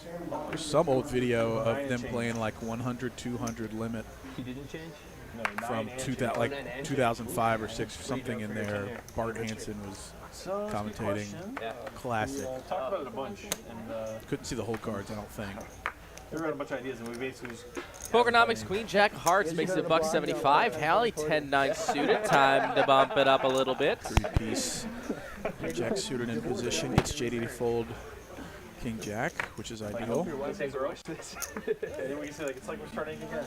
There's some old video of them playing like 100, 200 limit He didn't change? from 2005 or 6 or something in there. Bart Hansen was commentating. Classic. Talked about it a bunch, and Couldn't see the whole cards, I don't think. we wrote a bunch of ideas, and we basically just Pokernomix Queen Jack of Hearts makes it $1.75. Hally 10-9 suited. Time to bump it up a little bit. 3-piece. Jack suited in position. It's JD to fold King Jack, which is ideal. Wednesdays are always this. And then we can say like it's like we're starting again.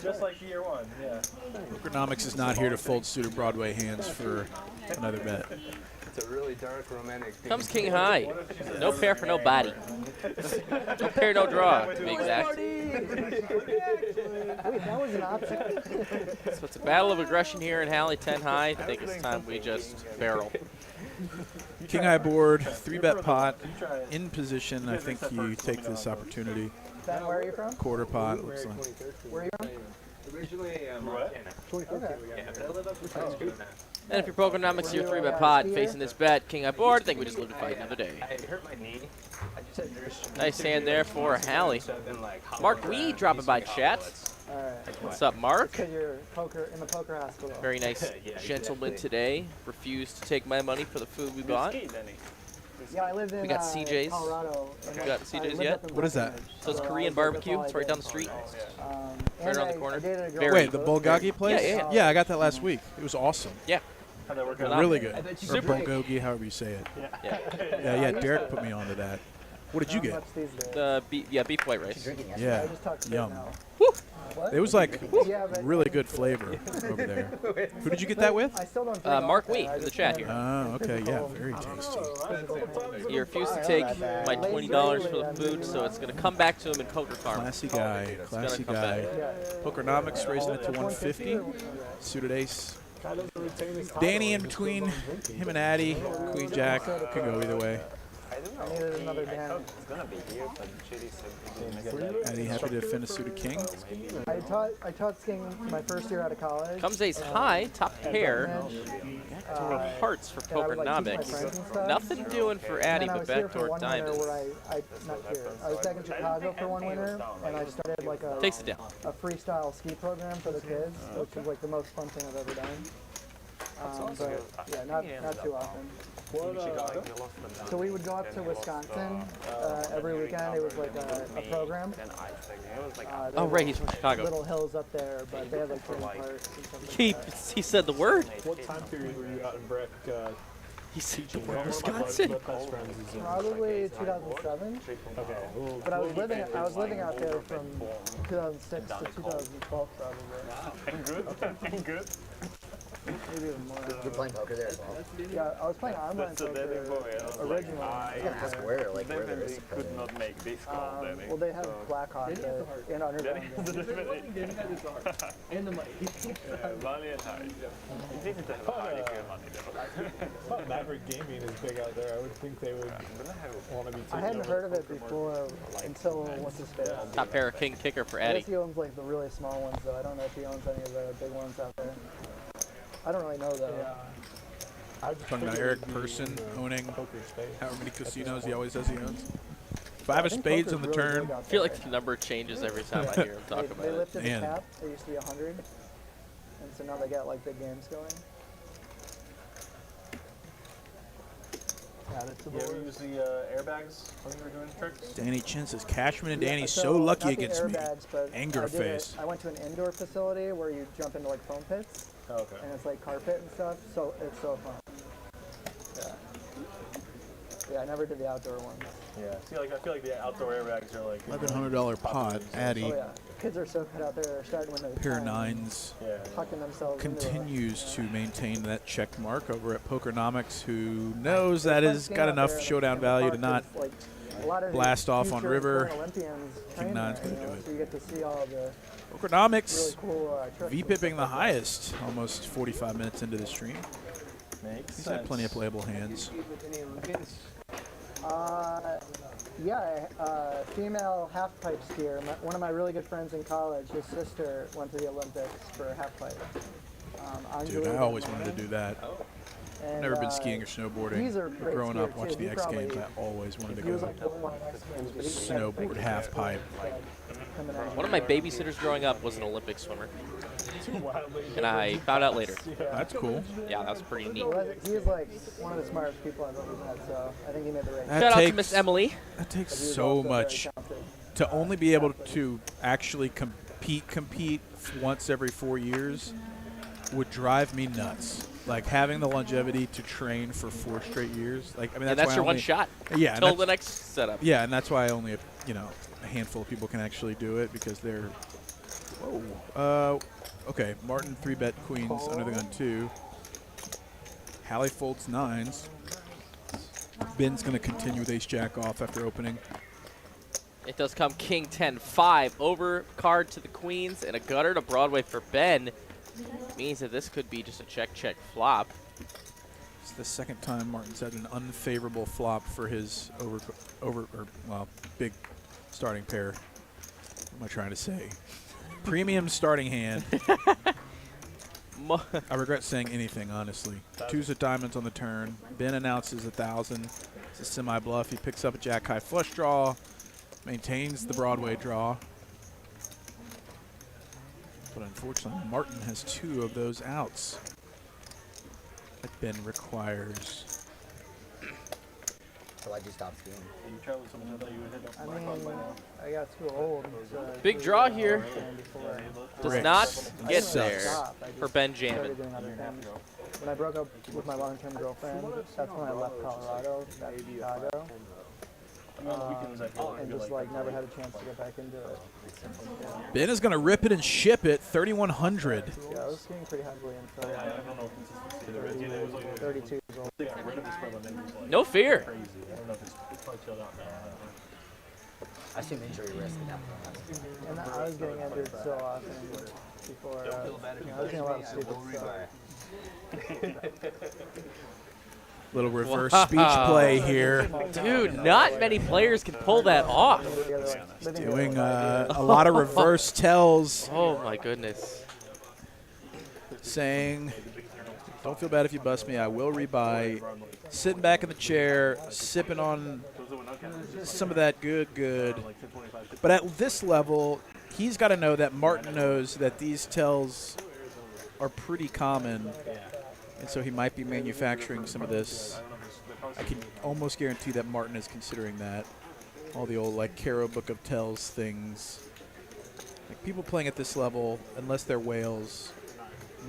Just like year one. Yeah. Pokernomix is not here to fold suited Broadway hands for another bet. It's a really dark romantic thing. Comes king high. No pair for no body. No pair, no draw, to be exact. Wait, that was an option. So it's a battle of aggression here in Hally 10 high. I think it's time we just barrel. King high board, 3-bet pot, in position. I think you take this opportunity. Ben, where are you from? Quarter pot, looks like. Where are you from? Originally, And if you're Pokernomix, your 3-bet pot facing this bet, king high board, I think we just live to fight another day. I hurt my knee. Nice hand there for Hally. Mark Wee dropping by chat. Alright. What's up, Mark? Because you're in the poker hospital. Very nice gentleman today. Refused to take my money for the food we bought. Yeah, I lived in We got CJ's. Colorado. We got CJ's yet? What is that? So it's Korean barbecue. It's right down the street. Right around the corner. Wait, the bulgogi place? Yeah. Yeah, I got that last week. It was awesome. Yeah. Really good. Or bulgogi, however you say it. Yeah. Derek put me onto that. What did you get? The beef white rice. Yeah, yum. It was like really good flavor over there. Who did you get that with? Mark Wee in the chat here. Oh, okay, yeah, very tasty. He refused to take my $20 for the food, so it's going to come back to him in Poker Farm. Classy guy, classy guy. Pokernomix raising it to 150. Suited ace. Danny in between him and Addy. Queen Jack could go either way. I needed another Dan. Addy happy to defend a suited king. I taught skiing my first year out of college. Comes ace high, top pair. Backdoor hearts for Pokernomix. Nothing doing for Addy, but backdoor diamonds. I was back in Chicago for one winter, and I started like a freestyle ski program for the kids, which was like the most fun thing I've ever done. But yeah, not too often. So we would go up to Wisconsin every weekend. It was like a program. Oh, right, he's from Chicago. Little hills up there, but they had like pretty parks and stuff like he said the word. What time period were you out in Breck? He said the word Wisconsin. Probably 2007. Okay. But I was living out there from 2006 to 2012 probably. And good. Maybe even more. You're playing poker there as well? Yeah, I was playing online poker originally. I gotta ask where there is. Could not make this call. Well, they have Blackhawk in Underground. And the money. Money and hard. It's easy to have hard if you have money though. Maverick Gaming is big out there. I would think they would want to be taking I hadn't heard of it before until what's his face. Top pair king kicker for I Addy. guess he owns like the really small ones though. I don't know if he owns any of the big ones out there. I don't really know though. Talking about Eric Person owning however many casinos he always says he owns. 5 of spades on the turn. I feel like the number changes every time I hear him talk about They it. lifted the cap. It used to be 100, and so now they got like big games going. Yeah, we use the airbags when we were doing tricks. Danny Chin says Cashman and Danny's so lucky against me. Anger face. I went to an indoor facility where you jump into like foam pits. Oh, okay. And it's like carpet and stuff, so it's so fun. Yeah, I never did the outdoor ones. Yeah, I feel like the outdoor airbags are like $1,100 pot, Addy. Oh yeah, kids are so good out there. They're starting when they're Pair of nines. Tucking themselves Continues to maintain that check mark over at Pokernomix, who knows that has got enough showdown value to not blast off on river. King nine's going to do it. So you get to see all the Pokernomix really cool V-pipping the highest almost 45 minutes into the stream. He's had plenty of playable hands. Female half-pipe skier. One of my really good friends in college, his sister went to the Olympics for half-pipe. Dude, I always wanted to do that. And, Never been skiing or snowboarding. He's a great Growing skier up, watching too. the X Games, I always wanted to He was go like one of the X Games, but he was snowboard half pipe. One of my babysitters growing up was an Olympic swimmer. And I found out later. That's cool. Yeah, that was pretty neat. Well, he's like one of the smartest people I've ever met, so I think he made the right Shout out to Miss Emily. That takes so much to only be able to actually compete once every 4 years would drive me nuts. Like having the longevity to train for 4 straight years. Like I mean, that's your one shot. Yeah, until the next setup. Yeah, and that's why only a handful of people can actually do it because they're. Whoa. Okay, Martin 3-bet queens under the gun 2. Hally folds 9s. Ben's going to continue with ace-jack off after opening. It does come king 10-5. Over card to the queens and a gutter to Broadway for Ben. Means that this could be just a check flop. It's the second time Martin's had an unfavorable flop for his big starting pair. What am I trying to say? Premium starting hand. I regret saying anything, honestly. Twos of diamonds on the turn. Ben announces 1,000. It's a semi-bluff. He picks up a jack-high flush draw. Maintains the Broadway draw. But unfortunately, Martin has 2 of those outs that Ben requires. So I just stopped skiing. I mean, I got too old. Big draw here. Does not get there for Ben jamming. When I broke up with my long-term girlfriend, that's when I left Colorado, back to Chicago. And just like never had a chance to get back into it. Ben is going to rip it and ship it, 3,100. Yeah, I was skiing pretty heavily until 32 years old. No fear. I assume injury risk at that point. And I was getting injured so often before. I was doing a lot of stupid stuff. Little reverse speech play here. Dude, not many players can pull that off. Doing a lot of reverse tells. Oh my goodness. Saying, don't feel bad if you bust me, I will rebuy. Sitting back in the chair, sipping on some of that good. But at this level, he's got to know that Martin knows that these tells are pretty common. And so he might be manufacturing some of this. I can almost guarantee that Martin is considering that. All the old, like, Caro Book of Tells things. Like, people playing at this level, unless they're whales,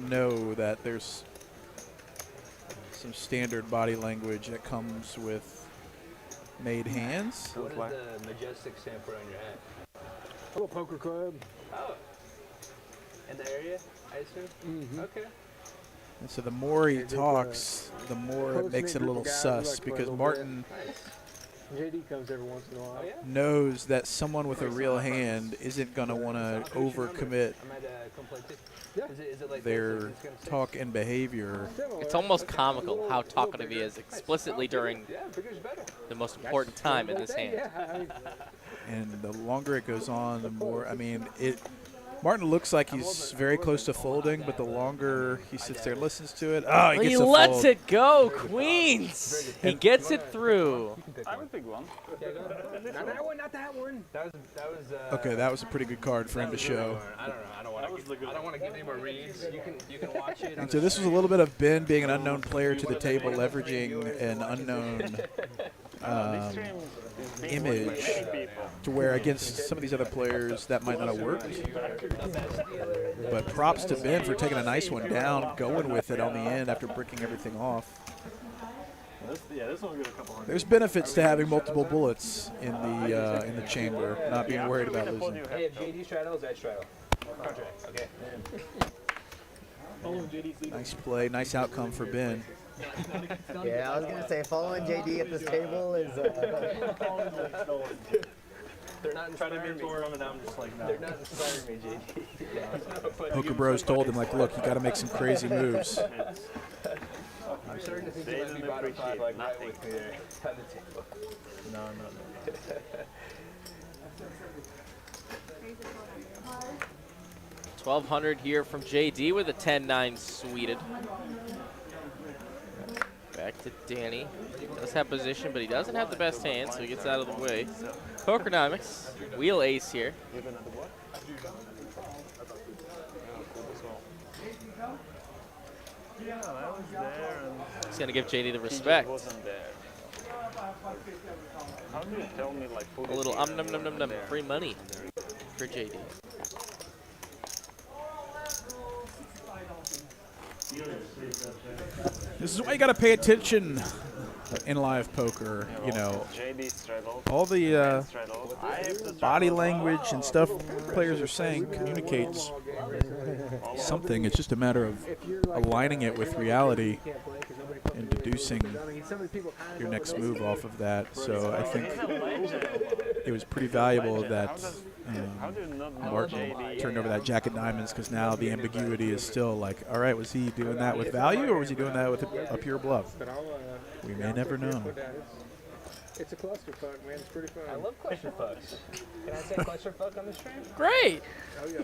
know that there's some standard body language that comes with made hands. What is the majestic stamp put on your hat? Hello, poker club. Oh. In the area, I assume? Mm-hmm. Okay. And so the more he talks, the more it makes it a little sus, because Martin JD comes every once in a while. knows that someone with a real hand isn't going to want to overcommit their talk and behavior. It's almost comical how talkative he is explicitly during the most important time in this hand. And the longer it goes on, the more, I mean, Martin looks like he's very close to folding, but the longer he sits there and listens to it, he gets lets it go, queens. He gets it through. I have a big one. Not that one, not that one. That was okay, that was a pretty good card for him to show. I don't know. I don't want to give any more reads. You can watch it. And so this was a little bit of Ben being an unknown player to the table, leveraging an unknown image to where against some of these other players that might not have worked. But props to Ben for taking a nice one down, going with it on the end after breaking everything off. There's benefits to having multiple bullets in the chamber, not being worried about losing. Hey, if JD straddles, I straddle. Contract, okay. Nice play, nice outcome for Ben. Yeah, I was going to say, following JD at this table is... They're not trying to mentor him, and I'm just like, no. They're not inspiring me, JD. Poker Bros told him, like, look, you got to make some crazy moves. I'm starting to think you might be bottom five, like, right with me there on the table. No. 1,200 here from JD with a 10-9 suited. Back to Danny. He does have position, but he doesn't have the best hand, so he gets out of the way. Pokernomix, wheel ace here. Yeah, I was there. He's going to give JD the respect. Wasn't there. How do you tell me like A little num free money for JD. This is why you got to pay attention in live poker, you know. All the body language and stuff players are saying communicates something. It's just a matter of aligning it with reality. and deducing your next move off of that. So I think it was pretty valuable that Martin turned over that jack of diamonds, because now the ambiguity is still like, all right, was he doing that with value or was he doing that with a pure bluff? We may never know. It's a clusterfuck, man. It's pretty fun. I love clusterfucks. Can I say clusterfuck on the stream? Great. Oh yeah,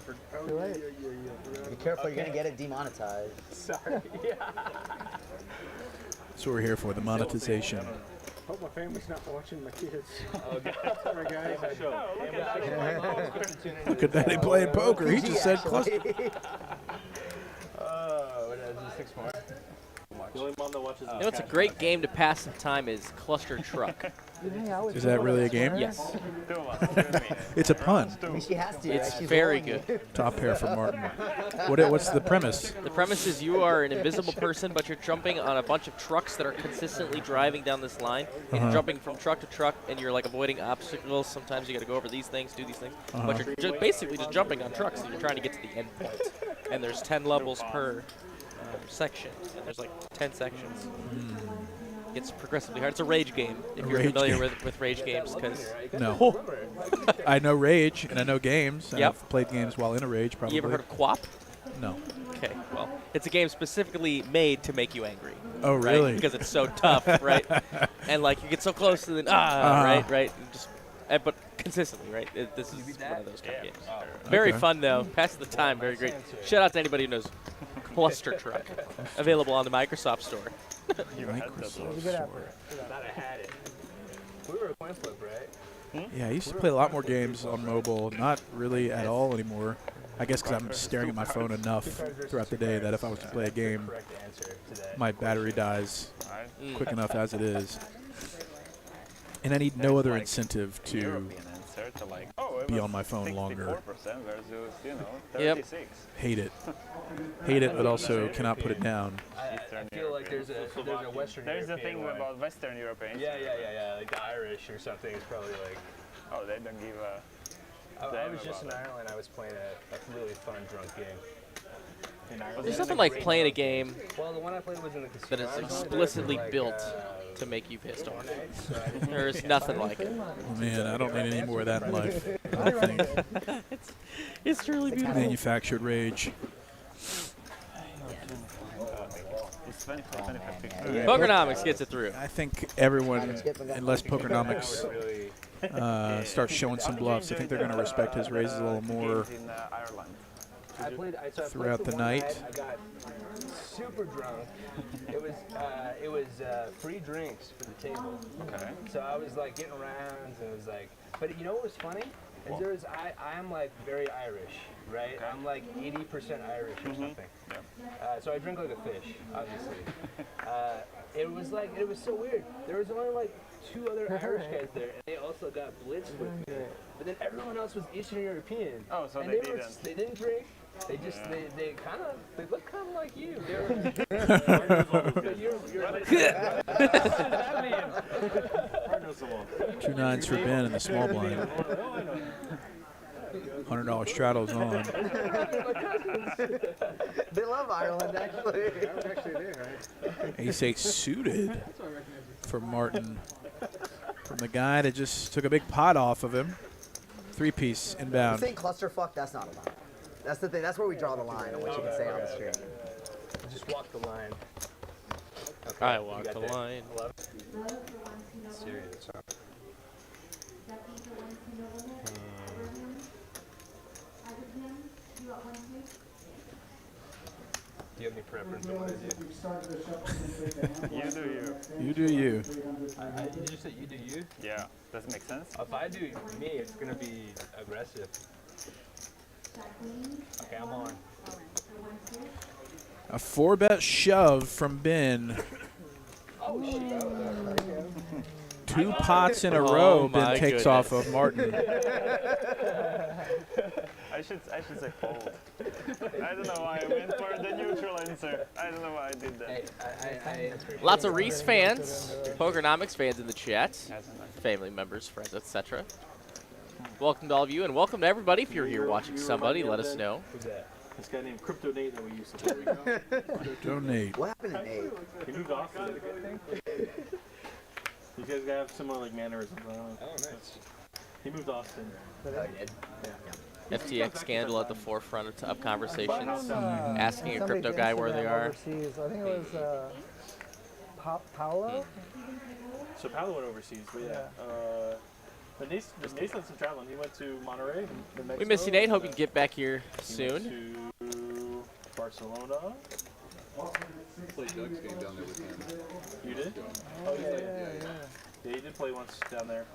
Be careful, you're gonna get it demonetized. Sorry. Yeah. That's what we're here for, the monetization. Hope my family's not watching my kids. Oh, God. Sorry, guys. Look at that, he playing poker. He just said cluster. What is this, 6 more? The only mom that watches. You know, it's a great game to pass some time is Cluster Truck. Is that really a game? Yes. It's a pun. I mean, she has to. It's She's very rolling good. Top pair for Martin. What's the premise? The premise is you are an invisible person, but you're jumping on a bunch of trucks that are consistently driving down this line. And you're jumping from truck to truck, and you're like avoiding obstacles. Sometimes you got to go over these things, do these things. But you're basically just jumping on trucks, and you're trying to get to the end point. And there's 10 levels per section. And there's like 10 sections. It's progressively hard. It's a rage game, if you're familiar with rage games. Cause No. I know rage, and I know games. Yep. I've played games while in a rage, probably. You ever heard of QWOP? No. Okay, well, it's a game specifically made to make you angry. Oh, really? Right? Because it's so tough, right? And like you get so close and then right, and just, but consistently, right? This is one of those kind of games. Very fun though. Passes the time. Very great. Shout out to anybody who knows Cluster Truck. Available on the Microsoft Store. Microsoft Store. Thought I had it. We were a coin flip, right? Yeah, I used to play a lot more games on mobile. Not really at all anymore. I guess because I'm staring at my phone enough throughout the day that if I was to play a game, my battery dies quick enough as it is. And I need no other incentive to be on my phone longer. Yep. Hate it. Hate it, but also cannot put it down. I feel like there's a Western There's the thing European about Western Europeans. Yeah. Like the Irish or something is probably like. Oh, they don't give a. I was just in Ireland. I was playing a really fun drunk game. There's nothing like playing a game Well, the one I played was in the casino. that is explicitly built to make you pissed off. There's nothing like it. Oh, man, I don't need any more of that in life. I don't think. It's truly beautiful. Manufactured rage. Pokernomix gets it through. I think everyone, unless Pokernomix starts showing some bluffs, I think they're going to respect his raises a little more throughout the night. I got super drunk. It was free drinks for the table. Okay. So I was like getting rounds, and it was like, but you know what was funny? Is I'm like very Irish, right? Okay. I'm like 80% Irish or something. Yeah. So I drink like a fish, obviously. It was so weird. There was only like 2 other Irish guys there, and they also got blitzed with me. But then everyone else was Eastern European. Oh, so and they they didn't drink. They just they look kind of like you. They were Two nines for Ben in the small blind. $100 straddles on. They love Ireland, actually. Ace-8 suited for Martin. From the guy that just took a big pot off of him. 3-piece inbound. Saying clusterfuck, that's not allowed. That's the thing. That's where we draw the line on what you can say on the stream. Just walk the line. Okay, I walk the line. Serious, huh? Do you have any preference on what I do? You do you. You do you. Did you say you do you? Yeah. Does it make sense? If I do me, it's going to be aggressive. Okay, I'm on. A 4-bet shove from Ben. Oh, shit. 2 pots in a row Ben my takes goodness. off of Martin. I should say fold. I don't know why I went for the neutral answer. I don't know why I did that. Lots of Reese fans, Pokernomix fans in the chat, family members, friends, etc. Welcome to all of you, and welcome to everybody. If you're here watching somebody, let us know. This guy named Crypto Nate that we used to play. Donate. What happened to Nate? He moved off. I think. These guys have similar like mannerisms. I don't know. Oh, nice. He moved Austin. Oh, he did? Yeah. FTX scandal at the forefront of conversations. Asking a somebody crypto guy where Instagram they are. Overseas. I think it was Paolo. So Paolo went overseas, but yeah. But Nate's done some traveling. He went to Monterey, Mexico. We miss you, Nate. Hope you can get back here soon. He went to Barcelona. Played Doug's game down there with him. You did? Oh, yeah, he did play once down there.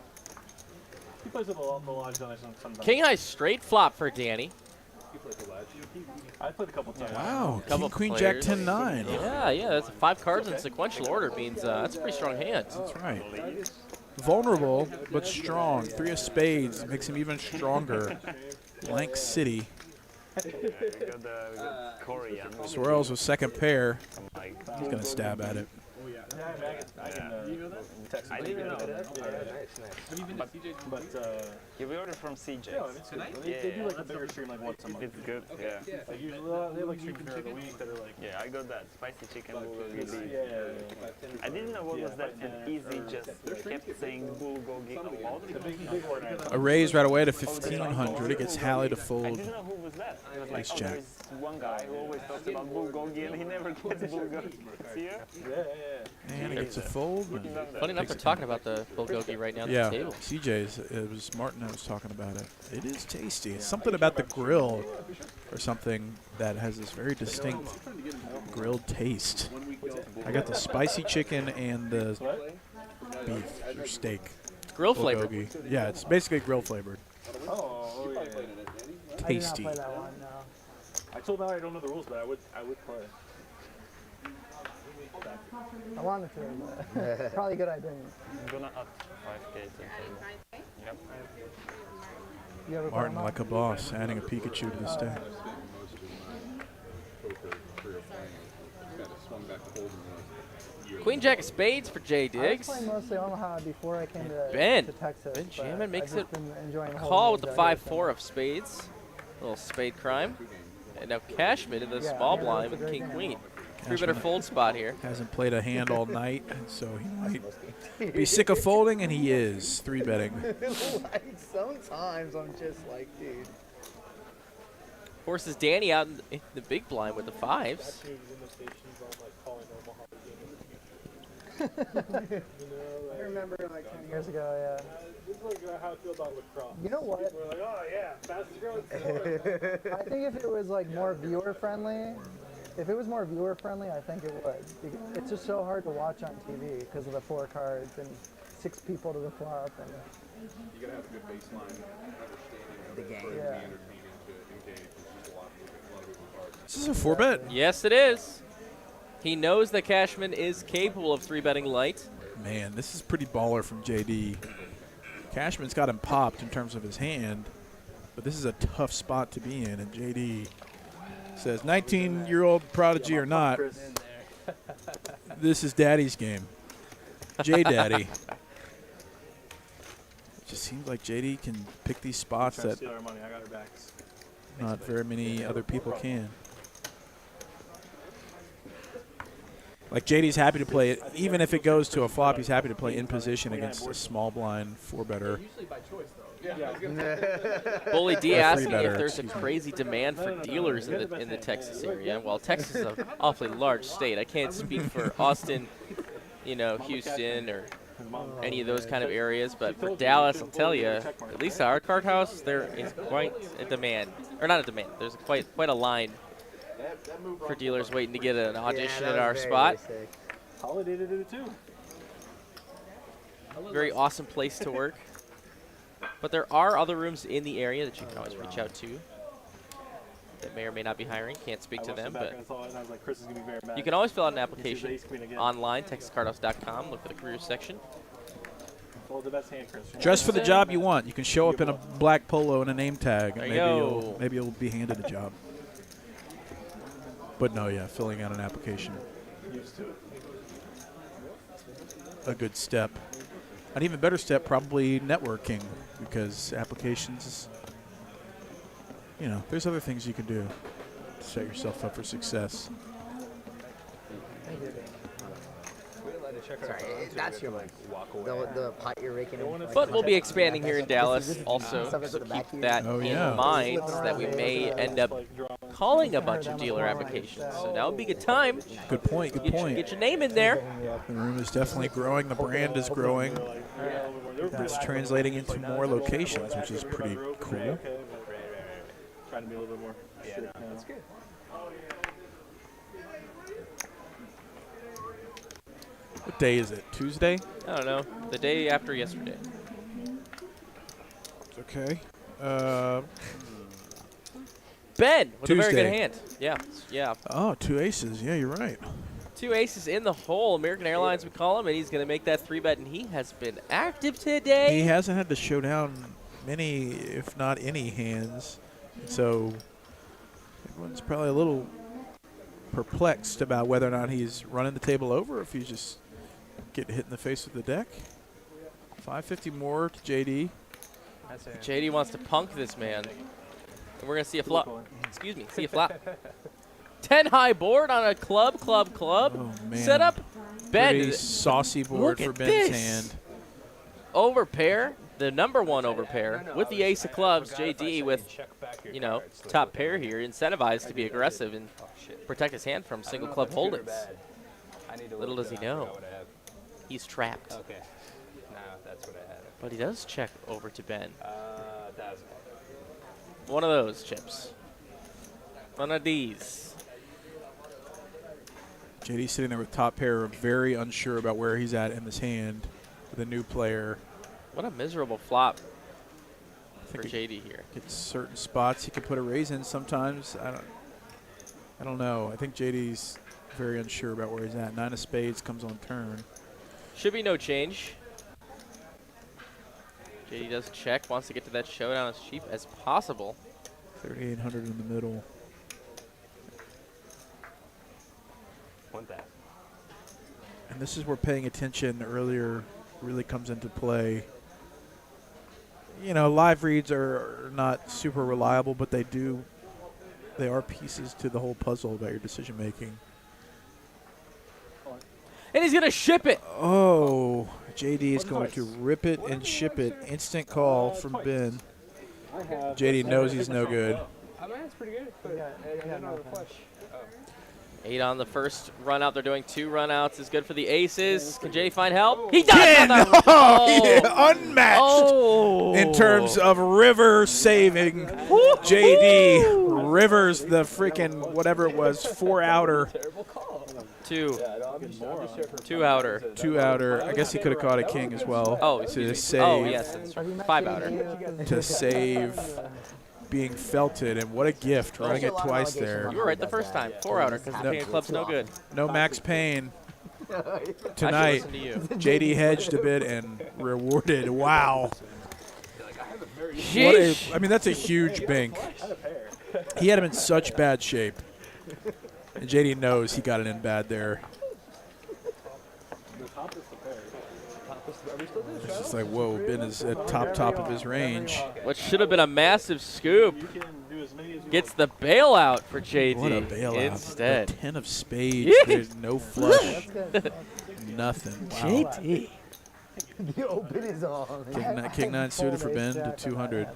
He plays with the lodge down there sometimes. King high straight flop for Danny. You played the lodge. I played a couple times. Wow, Couple King, Queen, players. Jack, 10-9. Yeah, that's 5 cards in sequential order. Means that's a pretty strong hand. That's right. Vulnerable, but strong. 3 of spades makes him even stronger. Blank City. Swirlz with second pair. He's going to stab at it. I didn't know that. But yeah, we ordered from CJ. Yeah, it's good. They do like a bigger stream like once a month. It's good, yeah. Like usually they have like stream of the week that are like. Yeah, I got that spicy chicken bulgogi. Yeah. I didn't know what was that an easy just kept saying bulgogi a lot. A raise right away to 1,500. It gets Hally to I fold. didn't know who was that. I was like, Ace oh, Jack. there's one guy who always talks about bulgogi and he never gets bulgogi. See ya? And he gets a fold. Funny enough, they're talking about the bulgogi right now at the table. CJ's. It was Martin that was talking about it. It is tasty. It's something about the grill or something that has this very distinct grilled taste. I got the spicy chicken and the beef or steak. Grill flavored. Yeah, it's basically grill flavored. Oh, yeah. Tasty. I did not play that one, no. I told Mallory I don't know the rules, but I would play. I wanted to, but probably good I didn't. I'm gonna up 5k to Yep. You ever Martin like a boss, adding a Pikachu to the stack. Queen Jack of spades for Jay I was Diggs. playing mostly Omaha before I came to Texas. Ben but Jamin makes I've it just been enjoying the whole call with the Ninja 5-4 of spades. A little spade crime. And now Cashman in the small blind with King Queen. 3-better fold spot here. Hasn't played a hand all night, so he might be sick of folding, and he is 3-betting. Like, sometimes I'm just like, dude. Forces Danny out in the big blind with the 5s. I remember like 10 years ago, yeah. This is like how I feel about lacrosse. You know what? We're like, oh yeah, fastest growing sport. I think if it was like more viewer friendly, I think it would. Because it's just so hard to watch on TV because of the 4 cards and 6 people to the flop. And You gotta have a good baseline understanding of The game. where Yeah. to be entertaining to engage. There's just a lot of moving parts. This is a 4-bet. Yes, it is. He knows that Cashman is capable of 3-betting light. Man, this is pretty baller from JD. Cashman's got him popped in terms of his hand, but this is a tough spot to be in, and JD says, 19-year-old prodigy or not, this is Daddy's game. J-Daddy. It just seems like JD can pick these spots that not very many other people can. Like JD's happy to play it, even if it goes to a flop, he's happy to play in position against a small blind 4-better. Usually by choice though. Bully D Or asking 3-better, if there's a excuse me. crazy demand for dealers in the Texas area. Well, Texas is an awfully large state. I can't speak for Austin, Houston, or any of those kind of areas, but for Dallas, I'll tell you, at least at our card house, there is quite a demand, or not a demand. There's quite a line for dealers waiting to get an audition at our spot. Hally did it too. Very awesome place to work. But there are other rooms in the area that you can always reach out to that may or may not be hiring. Can't speak to them, but you can always fill out an application online, texascardhouse.com. Look for the careers section. Dress for the job you want. You can show up in a black polo and a name tag, and There maybe you'll be handed a job. But no, yeah, filling out an application. A good step. An even better step, probably networking, because applications, there's other things you can do. set yourself up for success. Sorry, that's your mic. The pot you're raking in. But we'll be expanding here in Dallas also, so keep that in mind that we may end up calling a bunch of dealer applications. So now would be a good time. Good point, good point. Get your name in there. The room is definitely growing. The brand is growing. It's translating into more locations, which is pretty cool. Trying to be a little bit more. Yeah, no, that's good. What day is it? Tuesday? I don't know. The day after yesterday. Okay. Ben with Tuesday. a very good hand. Yeah, yeah. Oh, 2 aces. Yeah, you're right. 2 aces in the hole. American Airlines we call him, and he's going to make that 3-bet, and he has been active today. He hasn't had to show down many, if not any, hands. So everyone's probably a little perplexed about whether or not he's running the table over or if he's just getting hit in the face with the deck. 550 more to JD. JD wants to punk this man. And we're going to see a flop. Excuse me, see a flop. 10 high board on a club. Oh, man. Setup. Ben. Pretty saucy board for Ben's hand. Over pair, the number 1 over pair with the ace of clubs. JD with, you know, top pair here, incentivized to be aggressive and protect his hand from single club holdings. Little does he know, he's trapped. Okay. No, that's what I had. But he does check over to Ben. One of those chips. One of these. JD's sitting there with top pair, very unsure about where he's at in this hand with a new player. What a miserable flop for JD here. It's certain spots he can put a raise in sometimes. I don't know. I think JD's very unsure about where he's at. 9 of spades comes on turn. Should be no change. JD does check, wants to get to that showdown as cheap as possible. 3,800 in the middle. 1,000. And this is where paying attention earlier really comes into play. You know, live reads are not super reliable, but they are pieces to the whole puzzle about your decision making. And he's going to ship it. Oh, JD is going to rip it and ship it. Instant call from Ben. JD knows he's no good. I mean, that's pretty good. But another flush. 8 on the first run out. They're doing 2 run outs. Is good for the aces. Can JD find help? He does. Yeah, unmatched in terms of river saving. JD rivers the freaking whatever it was, 4 outer. 2 outer. 2 outer. I guess he could have caught a king as well. Oh, to save. Oh, yes. 5 outer. To save being felted, and what a gift, running it twice there. You were right the first time. 4 outer, because the king of club's no good. No Max Payne tonight. JD hedged a bit and rewarded. Wow. Sheesh. I mean, that's a huge bank. He had him in such bad shape. And JD knows he got it in bad there. It's just like, whoa, Ben is at top of his range. What should have been a massive scoop gets the bailout for JD. What a bailout. Instead. The 10 of spades. There's no flush. Nothing. Wow. JD. The open is on. King 9 suited for Ben to 200. I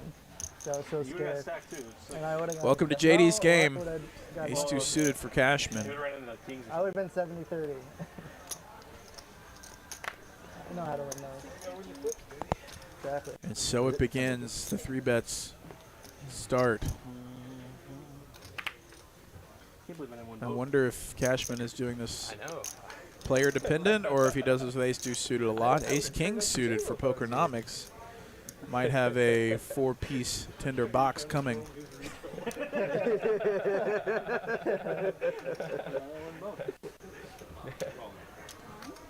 was so scared. Welcome to JD's game. Ace 2 suited for Cashman. I would have been 70-30. I know how to win those. Exactly. And so it begins. The 3 bets start. I wonder if Cashman is doing this player dependent or if he does this with Ace 2 suited a lot. Ace King suited for Pokernomix. Might have a 4-piece tinder box coming.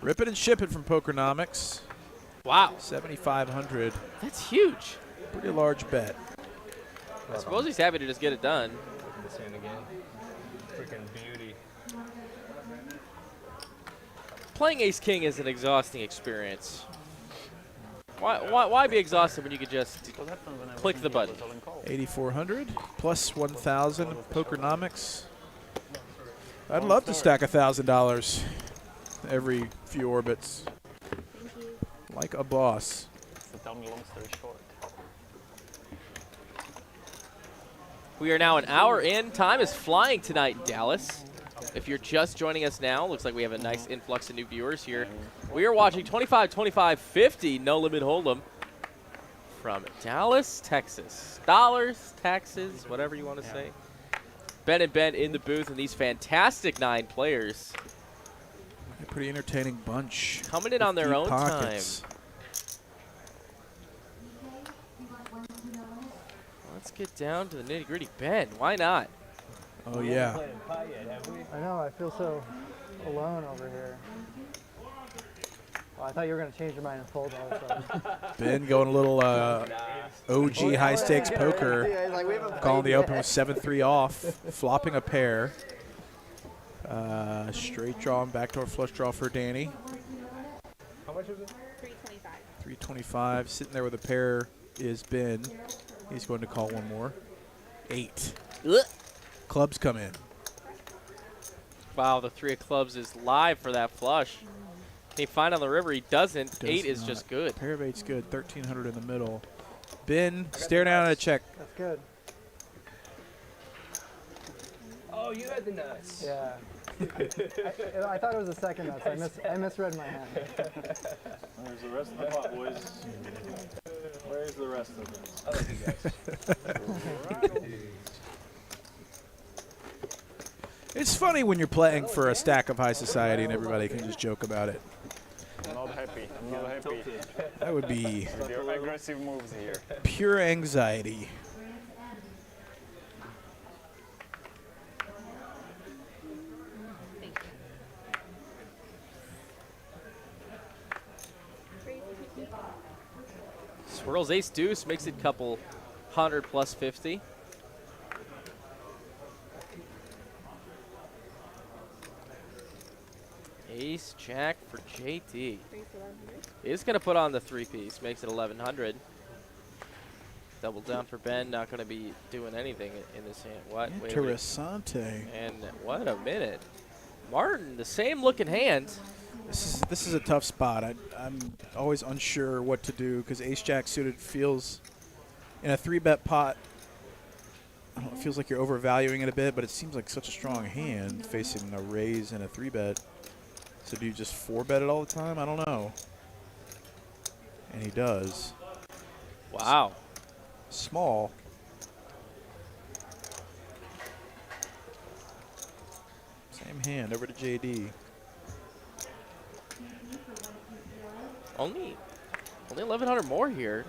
Rip it and ship it from Pokernomix. Wow. 7,500. That's huge. Pretty large bet. I suppose he's happy to just get it done. This hand again. Freaking beauty. Playing Ace King is an exhausting experience. Why be exhausted when you could just click the button? 8,400 plus 1,000 Pokernomix. I'd love to stack $1,000 every few orbits. Like a boss. So tell me long story short. We are now an hour in. Time is flying tonight in Dallas. If you're just joining us now, looks like we have a nice influx of new viewers here. We are watching 25-25-50 No Limit Hold'em from Dallas, Texas. Dollars, taxes, whatever you want to say. Ben and Ben in the booth, and these fantastic 9 players. A pretty entertaining bunch. Coming in on their own pockets. time. Let's get down to the nitty-gritty. Ben, why not? Oh, yeah. I know, I feel so alone over here. Well, I thought you were going to change your mind and fold all of a sudden. Ben going a little OG high-stakes poker. Calling the open with 7-3 off. Flopping a pair. Straight draw and backdoor flush draw for Danny. How much is it? 325. 325. Sitting there with a pair is Ben. He's going to call one more. 8. Clubs come in. Wow, the 3 of clubs is live for that flush. Can he find on the river? He doesn't. 8 is just good. Pair of 8's good. 1,300 in the middle. Ben, stare down at a check. That's good. Oh, you had the nuts. Yeah. I thought it was the second nuts. I misread my hand. There's the rest of the pot, boys. Where's the rest of them? I like you guys. It's funny when you're playing for a stack of high society and everybody can just joke about it. I'm not happy. I'm not happy. That would be With your aggressive moves here. pure anxiety. Swirlz ace deuce makes it couple 100 plus 50. Ace jack for JT. Is going to put on the 3-piece, makes it 1,100. Double down for Ben, not going to be doing anything in this hand. What? Interessante. And what a minute. Martin, the same looking hand. This is a tough spot. I'm always unsure what to do because ace-jack suited feels, in a 3-bet pot, I don't know, it feels like you're overvaluing it a bit, but it seems like such a strong hand facing a raise and a 3-bet. So do you just 4-bet it all the time? I don't know. And he does. Wow. Small. Same hand, over to JD. Only 1,100 more here.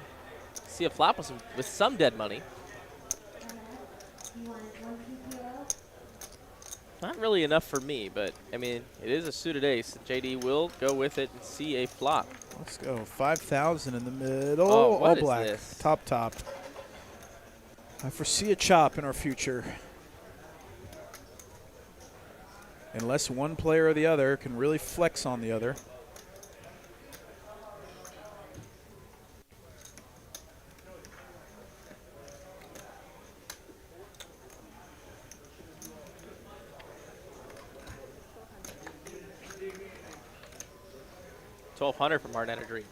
See a flop with some dead money. Not really enough for me, but I mean, it is a suited ace. JD will go with it and see a flop. Let's go. 5,000 in the middle. Oh, what all is black. this? Top. I foresee a chop in our future. Unless one player or the other can really flex on the other. $1,200 from Martin Energy.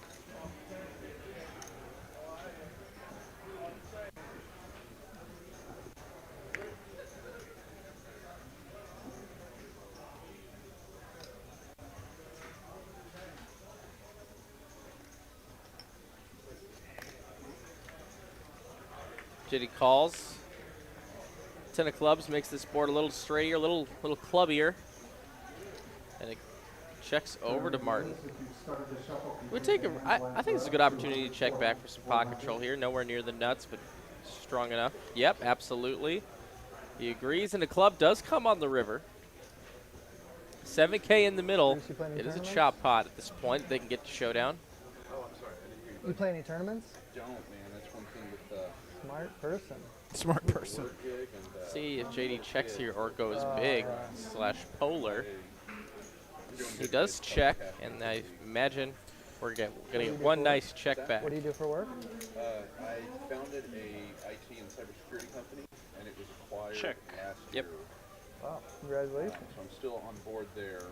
JD calls. 10 of clubs makes this board a little straighter, a little clubbier. And it checks over to Martin. We take I think it's a good opportunity to check back for some pot control here. Nowhere near the nuts, but strong enough. Yep, absolutely. He agrees, and the club does come on the river. 7K in the middle. It is a chop pot at this point. They can get to showdown. Oh, I'm sorry. I didn't hear you. You play any tournaments? Don't, man. That's one thing with Smart person. Smart person. See if JD checks here or goes big / polar. He does check, and I imagine We're gonna get one nice check back. What do you do for work? I founded a IT and cybersecurity company, and it was acquired last year. Wow, congratulations. So I'm still on board there.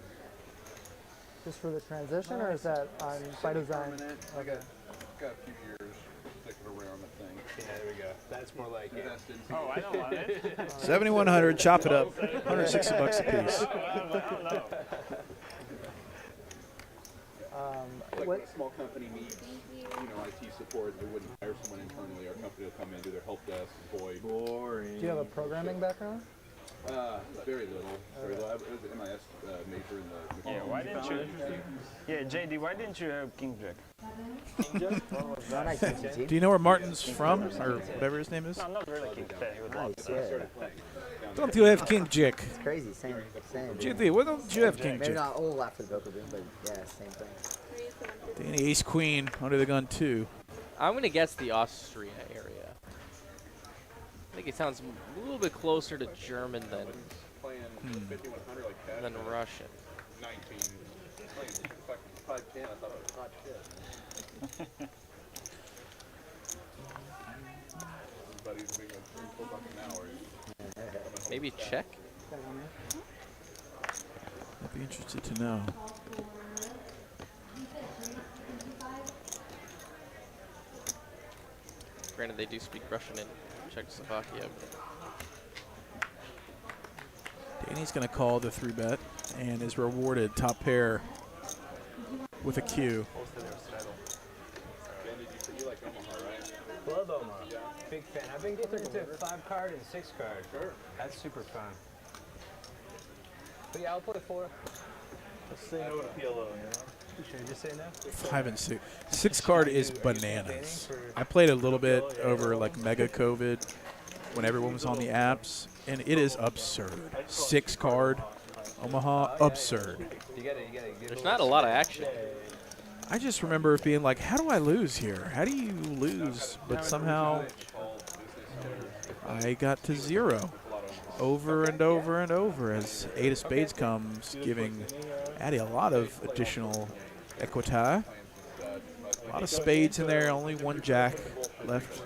Just for the transition, or is that on by design? Okay. Got a few years sticking around the thing. Yeah, there we go. That's more like it. Oh, I don't want it. 7,100. Chop it up. 160 bucks a piece. Like when a small company needs, IT support, they wouldn't hire someone internally. Our company will come in and do their help desk, void. Boring. Do you have a programming background? Very little. Very little. I was an MIS major in the. Yeah, why didn't you? Yeah, JD, why didn't you have King Jack? Do you know where Martin's from, or whatever his name is? No, not really King Jack. He would like it. Don't you have King Jack? It's crazy, same. JD, why don't you have King Maybe Jack? not all after the poker boom, but yeah, same thing. Danny Ace Queen under the gun 2. I'm gonna guess the Austria area. I think it sounds a little bit closer to German than Russian. 19. Playing 5-10, I thought it was hot shit. Everybody's being like $3-4 an hour. Maybe Czech? I'd be interested to know. Granted, they do speak Russian in Czechoslovakia. Danny's going to call the 3-bet and is rewarded top pair with a Q. Love Omaha. Big fan. I've been getting into 5-card and 6-card. Sure. That's super fun. But yeah, I'll play 4. Let's say no to PLO, you know? Should I just say no? 5 and 6. 6-card is bananas. I played a little bit over like mega COVID when everyone was on the apps, and it is absurd. 6-card Omaha, absurd. There's not a lot of action. I just remember it being like, how do I lose here? How do you lose? But somehow I got to 0 over and over and over as 8 of spades comes, giving Addy a lot of additional equity. A lot of spades in there, only 1 jack left.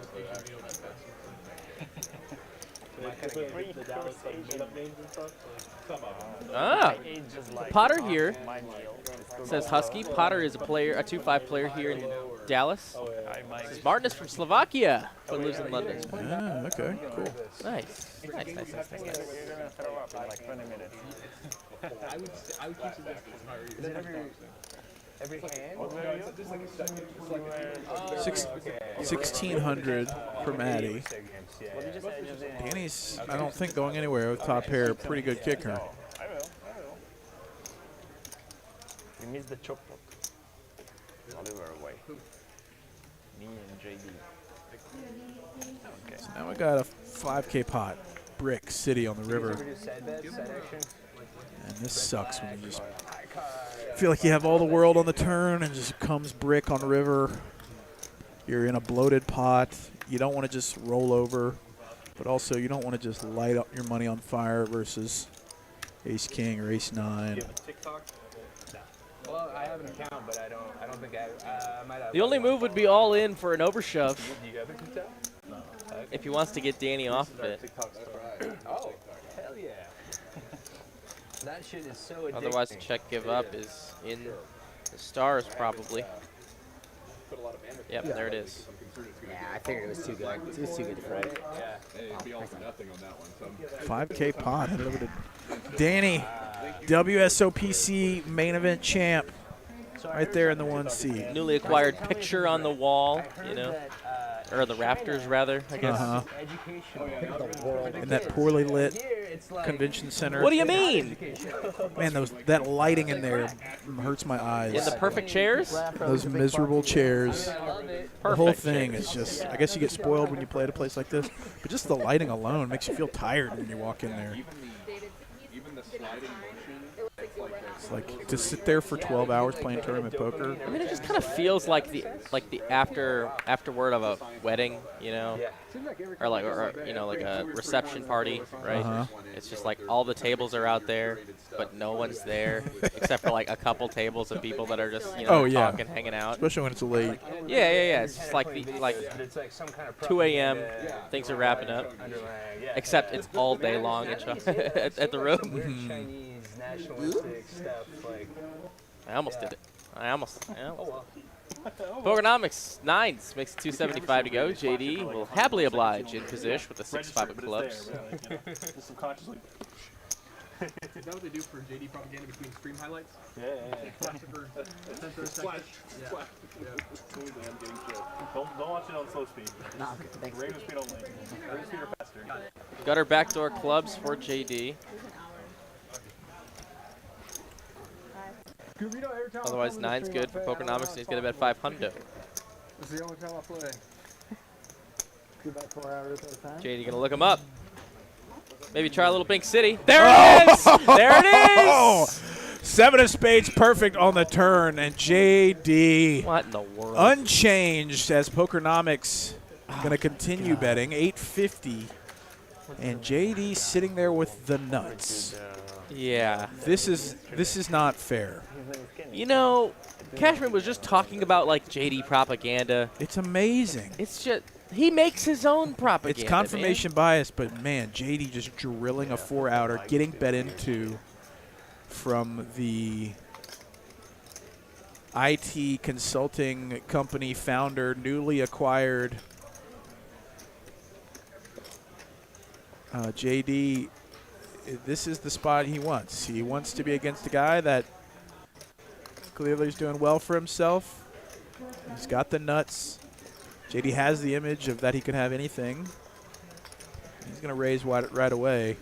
Potter here says Husky. Potter is a 2-5 player here in Dallas. This is Martin is from Slovakia, but lives in London. Ah, okay, cool. Nice. You're going to throw up in like 20 minutes. I would keep it. Is it every hand? 1,600 from Addy. Danny's, I don't think, going anywhere with top pair. Pretty good kicker. I will. We missed the chop pot. Oliver away. Me and JD. Okay. So now we got a 5K pot. Brick City on the river. And this sucks when you just feel like you have all the world on the turn and just comes brick on the river. You're in a bloated pot. You don't want to just roll over, but also you don't want to just light up your money on fire versus ace king or ace 9. Well, I have an account, but I don't think I might have. The only move would be all in for an overshove. Do you have a TikTok? No. If he wants to get Danny off of it. Oh, hell yeah. That shit is so addicting. Otherwise, the check give up is in the stars, probably. Yep, there it is. Yeah, I figured it was too good. It was too good to play. Yeah, it'd be all for nothing on that one. 5K pot. Head over to Danny, WSOPC main event champ, right there in the 1C. Newly acquired picture on the wall, you know, or the rafters rather, I guess. In that poorly lit convention center. What do you mean? Man, that lighting in there hurts my eyes. In the perfect chairs? Those miserable chairs. Perfect The whole thing is just, I guess you get spoiled when you play at a place like this, but just the lighting alone makes you feel tired when you walk in there. Even the sliding motion, it's like It's like to sit there for 12 hours playing tournament poker. I mean, it just kind of feels like the afterward of a wedding, you know, or you know, like a reception party, right? It's just like all the tables are out there, but no one's there except for like a couple tables of people that are just talking, hanging out. Especially when it's late. Yeah. It's just like 2 a.m. Things are wrapping up, except it's all day long at the room. Chinese nationalistic stuff, like. I almost did it. Pokernomix 9s makes it 275 to go. JD will happily oblige in position with the 6-5 of clubs. Just subconsciously. Is that what they do for JD propaganda between stream highlights? Yeah. Splash. Don't watch it on slow speed. No, thanks. Regular speed only. Regular speed or faster. Gutter backdoor clubs for JD. Otherwise, 9's good for Pokernomix, and he's going to bet 500. This is the only time I play. Do about 4 hours at a time. JD going to look him up. Maybe try a little Pink City. There it is! There it is! 7 of spades perfect on the turn, and JD. What in the world? Unchanged as Pokernomix going to continue betting 850, and JD sitting there with the nuts. Yeah. This is not fair. You know, Cashman was just talking about like JD propaganda. It's amazing. It's just he makes his own propaganda. It's confirmation bias, but man, JD just drilling a 4-outer, getting bet into from the IT consulting company founder, newly acquired. JD, this is the spot he wants. He wants to be against a guy that clearly is doing well for himself. He's got the nuts. JD has the image of that he could have anything. He's going to raise right away.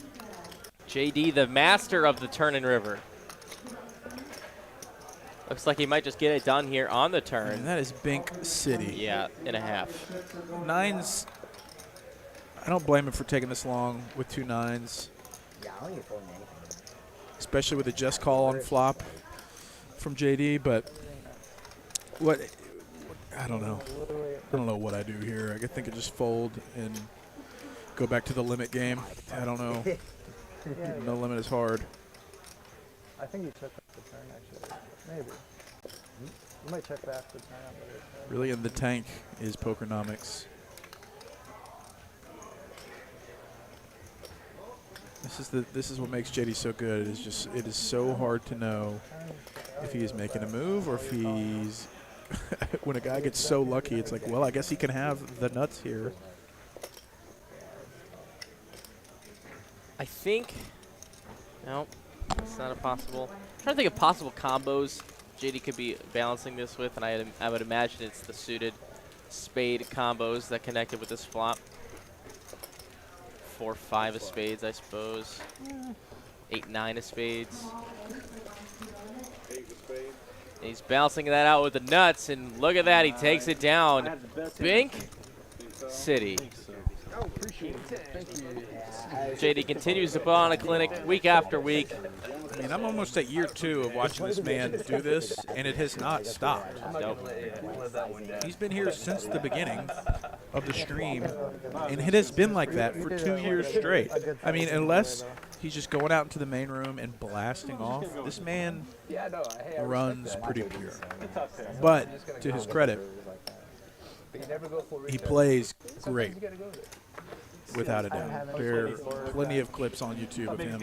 JD, the master of the turn and river. Looks like he might just get it done here on the turn. And that is Bink City. Yeah, and a half. 9s. I don't blame him for taking this long with 2 9s. Yeah, I don't think you're anything. Especially with a just call on flop from JD, but I don't know. I don't know what I do here. I think I just fold and go back to the limit game. I don't know. No limit is hard. I think you check back the turn, actually. Maybe. You might check back the turn. Really in the tank is Pokernomix. This is what makes JD so good. It is so hard to know if he is making a move or if he's when a guy gets so lucky, it's like, well, I guess he can have the nuts here. I think no, it's not a possible. I'm trying to think of possible combos JD could be balancing this with, and I would imagine it's the suited spade combos that connected with this flop. 4, 5 of spades, I suppose. 8, 9 of spades. And he's balancing that out with the nuts, and look at that, he takes it down. Bink City. JD continues to put on a clinic week after week. I mean, I'm almost at year 2 of watching this man do this, and it has not stopped. Nope. He's been here since the beginning of the stream, and it has been like that for 2 years straight. I mean, unless he's just going out into the main room and blasting off, this man runs pretty pure. But to his credit, he plays great. Without a doubt. There are plenty of clips on YouTube of him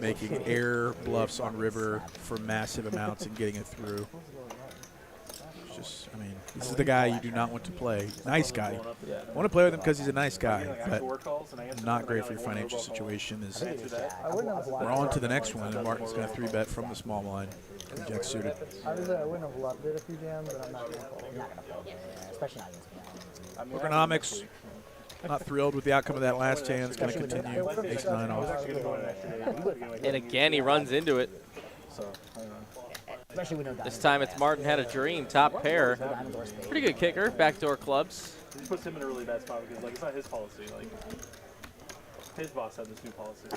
making air bluffs on river for massive amounts and getting it through. It's just, I mean, this is the guy you do not want to play. Nice guy. I want to play with him because he's a nice guy, but not great for your financial situation. We're on to the next one, and Martin's going to 3-bet from the small blind. Jack suited. I wouldn't have loved it if you jammed, but I'm not going to fold. Especially not against me. Pokernomix. Not thrilled with the outcome of that last hand. It's going to continue. Ace-9 off. And again, he runs into it. This time it's Martin had a dream, top pair. Pretty good kicker, backdoor clubs. This puts him in a really bad spot because like it's not his policy. Like his boss had this new policy, so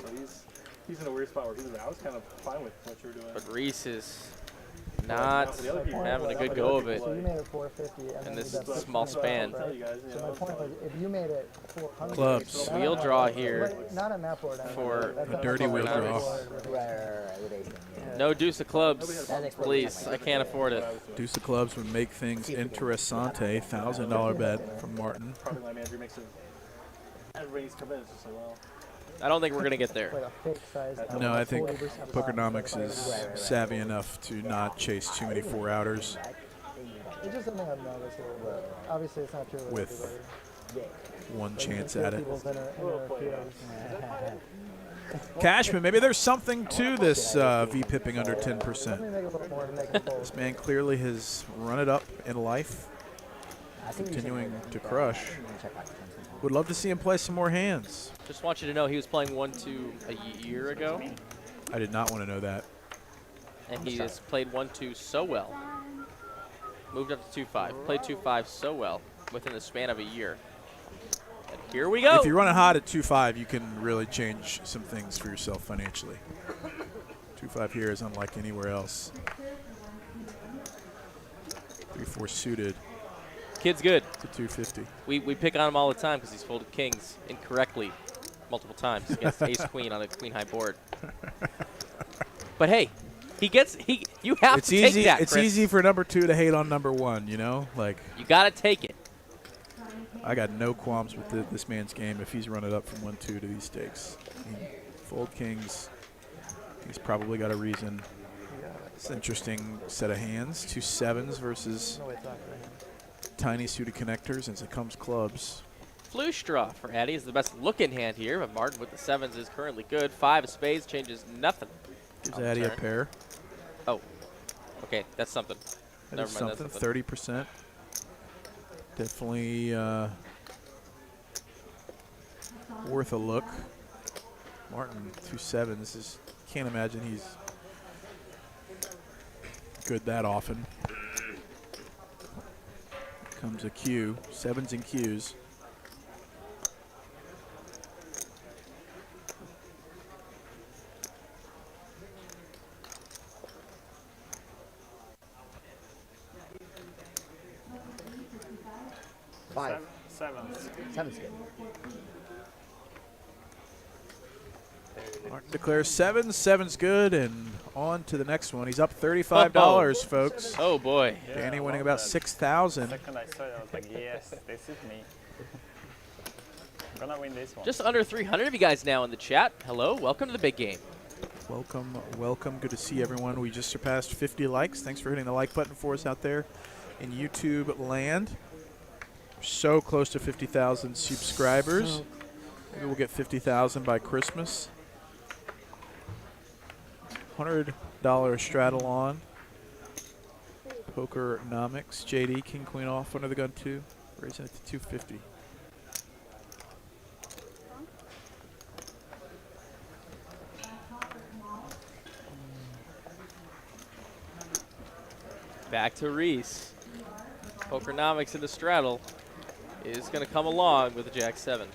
He's in a weird spot where I was kind of fine with what you were doing. But Reese is not having a good go of it So you made it 450 in and this then you did small span. So my point was, if you made it 400, Clubs. Wheel draw here not a map board. for a dirty wheel draw. No deuce of clubs, please. I can't afford it. Deuce of clubs would make things interessante. $1,000 bet from Martin. Probably my manager makes it. Everybody's come in, it's just like, well. I don't think we're going to get there. No, I think Pokernomix is savvy enough to not chase too many 4-outers. It's just something I've noticed a little bit. Obviously, it's not true with one chance at it. Cashman, maybe there's something to this V-pipping under 10%. This man clearly has run it up in life, continuing to crush. Would love to see him play some more hands. Just want you to know he was playing 1-2 a year ago. I did not want to know that. And he has played 1-2 so well. Moved up to 2-5. Played 2-5 so well within the span of a year. And here we go. If you're running hot at 2-5, you can really change some things for yourself financially. 2-5 here is unlike anywhere else. 3-4 suited. Kid's good. To 250. We pick on him all the time because he's folded kings incorrectly multiple times against ace-queen on a queen-high board. But hey, you have to take that, It's Chris. easy for number 2 to hate on number 1, you know? Like, you got to take it. I got no qualms with this man's game if he's run it up from 1-2 to these stakes. Fold kings. He's probably got a reason. It's an interesting set of hands. 2 7s versus tiny suited connectors, and it comes clubs. Flush draw for Addy is the best looking hand here, but Martin with the 7s is currently good. 5 of spades changes nothing. Gives Addy a pair. Oh, okay, that's something. That is something. 30%. Definitely worth a look. Martin 2 7s can't imagine he's good that often. Comes a Q, 7s and Qs. Sevens. Seven's good. Martin declares 7s. 7's good, and on to the next one. He's up $35, folks. Oh boy. Danny winning about 6,000. The second I saw it, I was like, yes, this is me. I'm gonna win this one. Just under 300 of you guys now in the chat. Hello, welcome to the big game. Welcome, welcome. Good to see everyone. We just surpassed 50 likes. Thanks for hitting the like button for us out there in YouTube land. We're so close to 50,000 subscribers. Maybe we'll get 50,000 by Christmas. $100 straddle on. Pokernomix. JD, king, queen off under the gun 2. Raising it to 250. Back to Reese. Pokernomix in the straddle is going to come along with the Jack-7.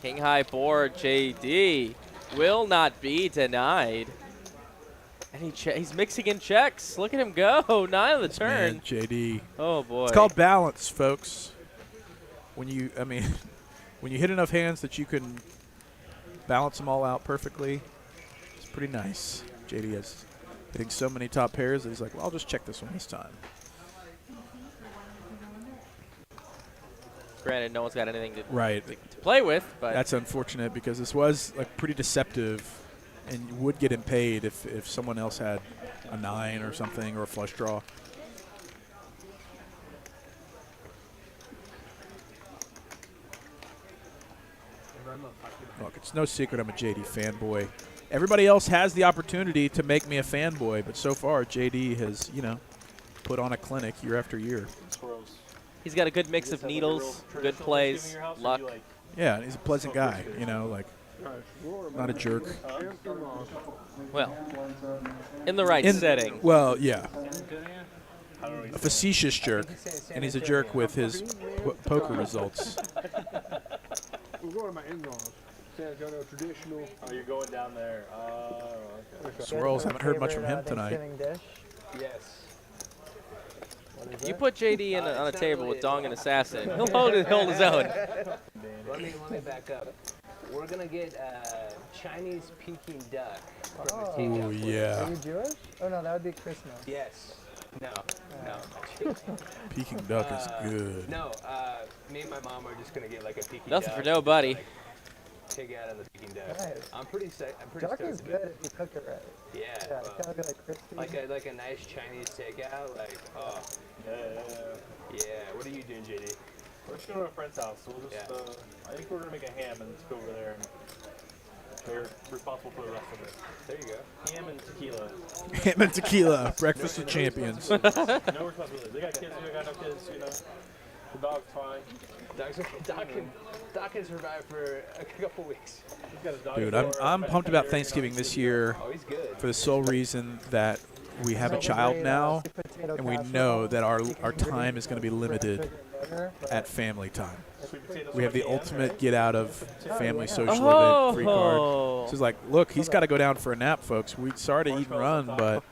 King high board, JD will not be denied. And he's mixing in checks. Look at him go. 9 on the turn. Man, JD. Oh boy. It's called balance, folks. When you when you hit enough hands that you can balance them all out perfectly, it's pretty nice. JD is hitting so many top pairs that he's like, well, I'll just check this one this time. Granted, no one's got anything to play with, but that's unfortunate because this was like pretty deceptive, and you would get him paid if someone else had a 9 or something or a flush draw. Look, it's no secret I'm a JD fanboy. Everybody else has the opportunity to make me a fanboy, but so far JD has, put on a clinic year after year. he's got a good mix of needles, good plays, luck. Yeah, he's a pleasant guy, not a jerk. Well, in the right setting. Well, yeah. A facetious jerk, and he's a jerk with his poker results. We're going to my in-laws. San Antonio traditional. Oh, you're going down there. Okay. Swirlz, haven't heard much from him tonight. Dish? Yes. You put JD on a table with Dong and Assassin, he'll hold his own. Let me back up. We're gonna get Chinese Peking duck. Oh yeah. Are you Jewish? Oh no, that would be Christmas. Yes. No. Peking duck is good. No. Me and my mom are just gonna get like a Peking duck. Nothing for nobody. Like, take out on the Peking duck. Nice. I'm pretty Duck stoked. is good if you cook it right. Yeah. Yeah, it's gotta be like crispy. Like a nice Chinese takeout. Like, oh. Yeah. What are you doing, JD? We're just going to a friend's house, so we'll just, I think we're going to make a ham and just go over there and they're responsible for the rest of it. There you go. Ham and tequila. Ham and tequila, breakfast of champions. No responsibility. They got kids, we got no kids, you know. The dog's fine. Doc can survive for a couple weeks. Dude, I'm pumped about Thanksgiving this year Oh, he's good. for the sole reason that we have a child now, and we know that our time is going to be limited at family time. We have the ultimate get out of family social event free card. So it's like, look, he's got to go down for a nap, folks. We sorry to eat and run, but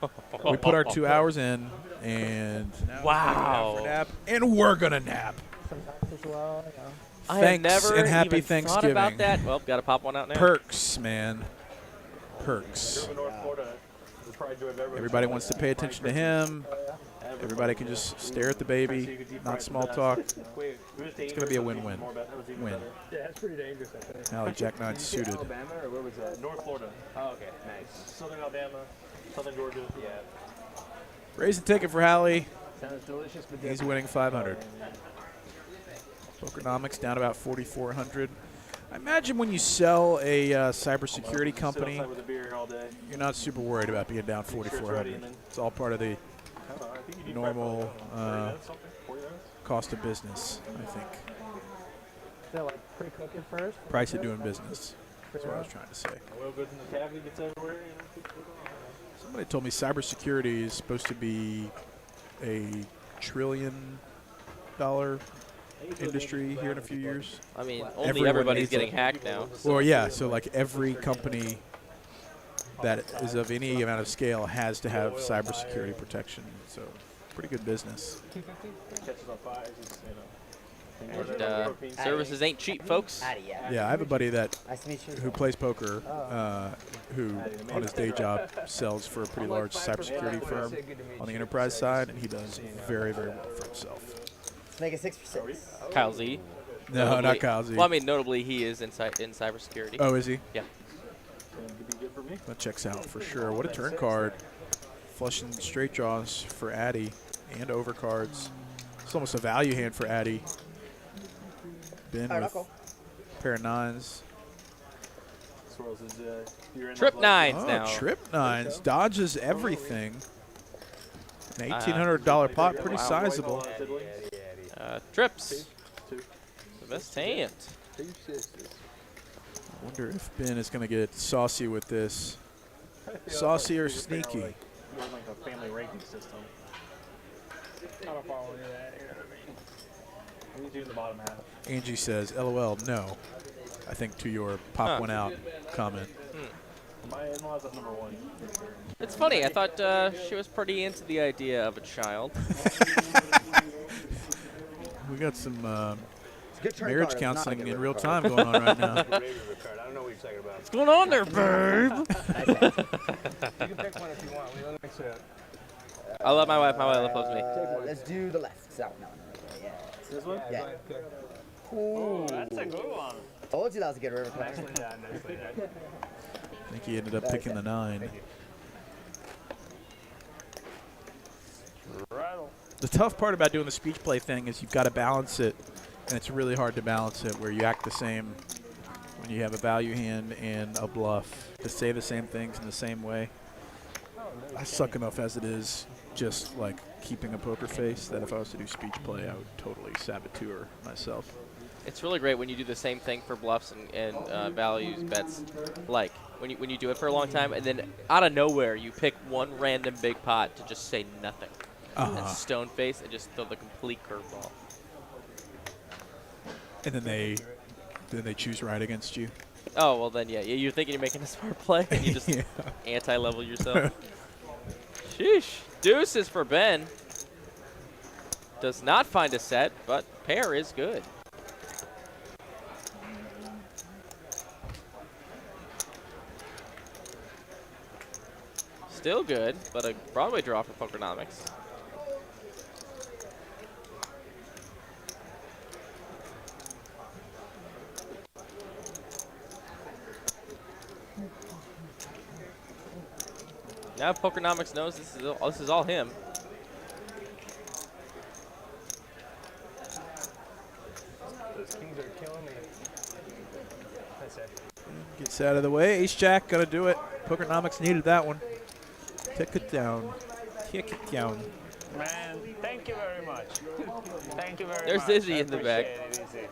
we put our 2 hours in, and now we're going down for a nap, and we're gonna nap. Sometimes as well, you know. I have Thanks never and happy even Thanksgiving. thought about that. Well, got to pop one out now. Perks, man. Perks. Everybody wants to pay attention to him. Everybody can just stare at the baby, not small talk. It's going to be a win-win. Win. Yeah, that's pretty dangerous, I think. Hally, Jack 9 suited. Alabama, or where was that? North Florida. Oh, okay. Nice. Southern Alabama, Southern Georgia. Yeah. Raise a ticket for Hally. Sounds delicious, but He's winning 500. Pokernomix down about 4,400. I imagine when you sell a cybersecurity company, you're not super worried about being down 4,400. It's all part of the normal cost of business, I think. Is that like pre-cook it first? Price of doing business. That's what I was trying to say. Oil goes in the cavity, gets everywhere. Somebody told me cybersecurity is supposed to be a $1 trillion industry here in a few years. I mean, only everybody's getting hacked now. So. Well, yeah, so like every company that is of any amount of scale has to have cybersecurity protection. So pretty good business. Catches on fire, just, you know. And services ain't cheap, folks. Yeah, I have a buddy that who plays poker, who on his day job sells for a pretty large cybersecurity firm on the enterprise side, and he does very, very well for himself. Make it 6 for 6. Kyle Z. No, notably, not Kyle Z. Well, I mean, notably, he is in cybersecurity. Oh, is he? Yeah. That checks out for sure. What a turn card. Flushing straight draws for Addy and overcards. It's almost a value hand for Addy. Ben with a pair of nines. Trip nines oh, now. Trip nines. Dodges everything. An $1,800 pot, pretty sizable. Trips. The best hand. I wonder if Ben is going to get saucy with this. Saucy or sneaky? Like a family ranking system. I don't follow any of that, you know what I mean? What do you do in the bottom half? Angie says, LOL, no. I think to your pop one out comment. My in-laws at number 1. It's funny. I thought she was pretty into the idea of a child. We got some marriage counseling in real time going on right now. I don't know what you're talking about. What's going on there, babe? You can pick one if you want. We let me mix it up. I'll let my wife loves me. Let's do the left. So, no. Yeah. This one? Yeah. Oh, that's a good one. Told you that was a good river card. Nicely done. Nicely done. I think he ended up picking the 9. The tough part about doing the speech play thing is you've got to balance it, and it's really hard to balance it where you act the same when you have a value hand and a bluff, to say the same things in the same way. I suck enough as it is, just like keeping a poker face, that if I was to do speech play, I would totally saboteur myself. It's really great when you do the same thing for bluffs and values bets. Like when you do it for a long time, and then out of nowhere you pick one random big pot to just say nothing, and stone face and just throw the complete curveball. And then they Then they choose right against you. Oh, well then, yeah. You're thinking you're making a smart play, and you just anti-level yourself. Sheesh. Deuces for Ben. Does not find a set, but pair is good. Still good, but a Broadway draw for Pokernomix. Now Pokernomix knows this is all him. Those kings are killing me. Nice set. Gets out of the way. Ace Jack, gotta do it. Pokernomix needed that one. Kick it down. Kick it down. Man, thank you very much. Thank you very There's much. Izzy in the back. Appreciate it, Izzy.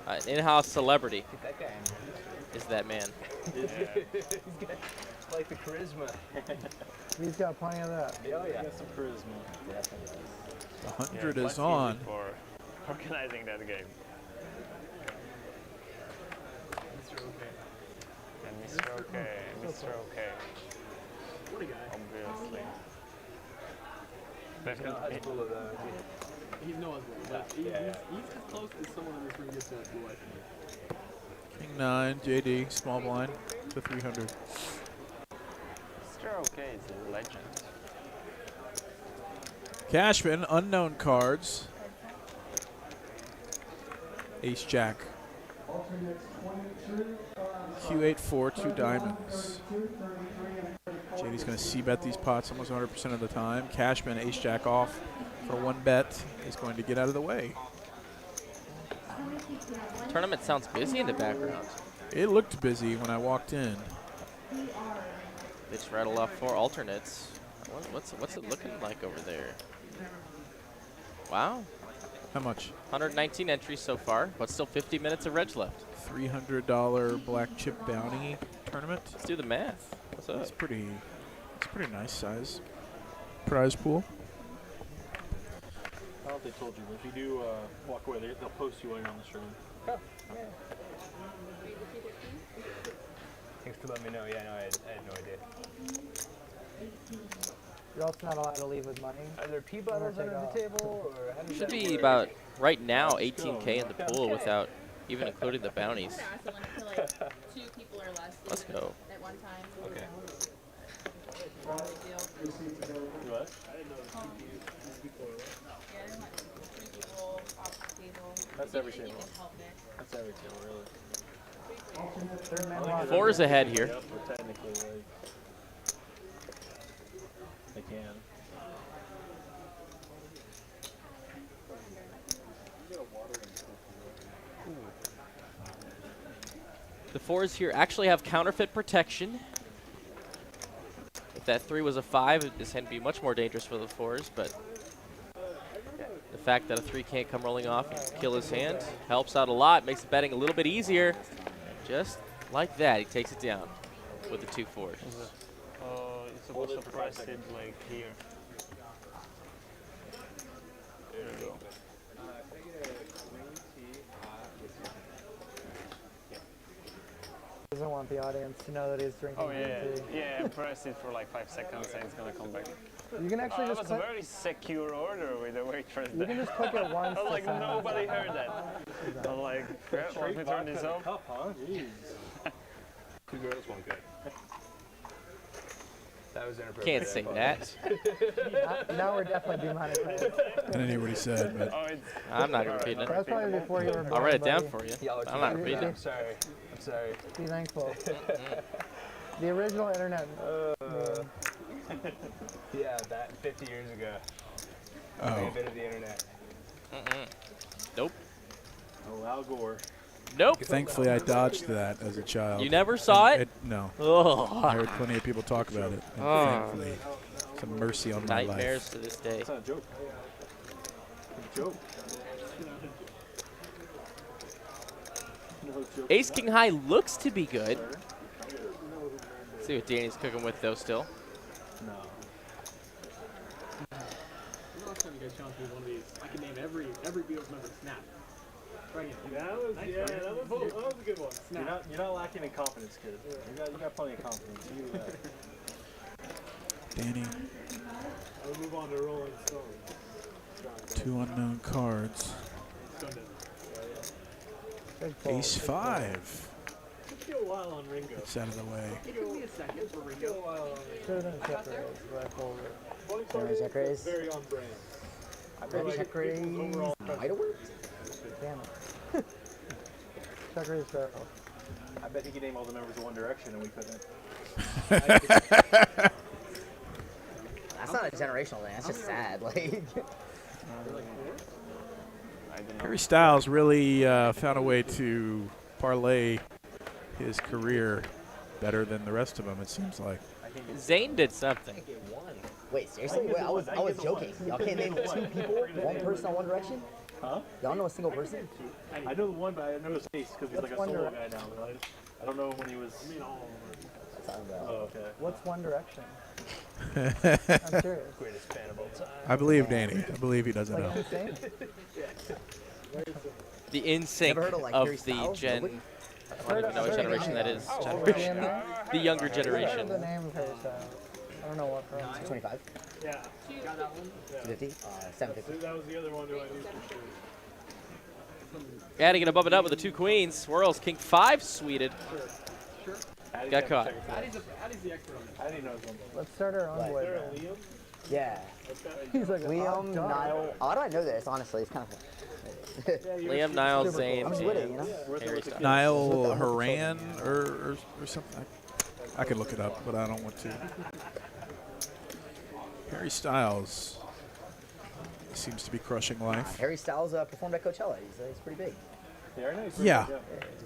An in-house celebrity Get that guy in. is that man. He's got like the charisma. He's got plenty of that. Oh yeah. Got some charisma. The 100 bless is you on. for organizing that game. And Mr. OK, Mr. OK. What a guy. Obviously. He's no Oswald, but he's as close as someone in this room gets to Oswald, I think. King 9, JD, small blind to 300. Mr. OK is a legend. Cashman, unknown cards. Ace Jack. Q8-4, 2 diamonds. JD's going to c-bet these pots almost 100% of the time. Cashman, Ace Jack off for 1 bet, is going to get out of the way. Tournament sounds busy in the background. It looked busy when I walked in. They just rattle off 4 alternates. What's it looking like over there? Wow. How much? 119 entries so far, but still 50 minutes of reg left. $300 black chip bounty tournament. Let's do the math. What's up? It's pretty nice size. Prize pool. I don't know if they told you, but if you do walk away, they'll post you while you're on the stream. Oh, yeah. Thanks for letting me know. Yeah, no, I had no idea. You're also not allowed to leave with money. Are there P buttons under the table, or how does Should that be work? about, right now, 18K in the pool without even including the bounties. Like 2 people or less. Let's go. At one time. Okay. No big deal. What? Yeah, there's like 3 people off the table. That's every You can table. help Nick. That's every table, really. 4's ahead here. Yep, but technically, like, they can. The 4s here actually have counterfeit protection. If that 3 was a 5, this hand would be much more dangerous for the 4s, but the fact that a 3 can't come rolling off and kill his hand helps out a lot, makes the betting a little bit easier. Just like that, he takes it down with the 2 4s. It's supposed to press it like here. There you go. Doesn't want the audience to know that he's drinking Oh yeah, green tea. yeah. Press it for like 5 seconds and it's gonna come back. You can actually that just was a click. very secure order with the waitress You there. can just click it once. I was to like, send nobody it. heard that. I'm like, yeah, let me turn this off. Cup, huh? Jeez. 2 girls, 1 good. That was inappropriate. Can't say that. Now we're definitely demonetized. I didn't hear what he said, but I'm not going to repeat it. That's probably before you were born. I'll write it down buddy. for you. Y'all are I'm not too repeating I'm it. sorry. I'm sorry. Be thankful. The original internet. Yeah, that 50 years ago. Oh. I invented the internet. Nope. Oh, Al Gore. Nope. thankfully I dodged that as a child. You never saw it? No. Oh. I heard plenty of people talk about it. And thankfully, some mercy on my life. Nightmares to this day. It's not a joke. It's a joke. Ace King High looks to be good. Let's see what Danny's cooking with though still. No. The last time you guys challenged me with one of these, I can name every Beatles member Snap. That was a good one. You're not lacking in confidence, kid. You got plenty of confidence. You do that. Danny. I'll move on to Rolling Stone. 2 unknown cards. Ace 5. Took you a while on Ringo. Gets out of the way. It took me a second for Ringo. Check raise. Very on brand. I bet check raise might have worked. Damn it. Check raise barrel. I bet he could name all the members of One Direction and we couldn't. That's not a generational thing. That's just sad. Like. Harry Styles really found a way to parlay his career better than the rest of them, it seems like. Zane did something. Wait, seriously? Wait, I was joking. Y'all can't name 2 people, 1 person on One Direction? Huh? Y'all know a single person? I know the one, but I know his face because he's like a solo guy now. I don't know when he was. Oh, okay. What's One Direction? I'm serious. Greatest band of all time. I believe Danny. I believe he doesn't know. The NSYNC of the gen. I don't even know what generation that is. The younger generation. The name of Harry Styles. I don't know what from. 225? Yeah. Got that one? 250? 750. That was the other one who I knew for sure. Addy gonna bump it up with the 2 queens. Swirlz, king 5 suited. Sure. Got caught. Addy's the expert on that. Addy knows one. Let's start our own boy. Liam? Yeah. He's like Liam, Niall. How do I know this? Honestly, it's kind of. Liam, Niall, Zane, I'm just with it, you know? Harry Styles. Niall Horan or something. I could look it up, but I don't want to. Harry Styles seems to be crushing life. Harry Styles performed at Coachella. He's pretty big. Yeah,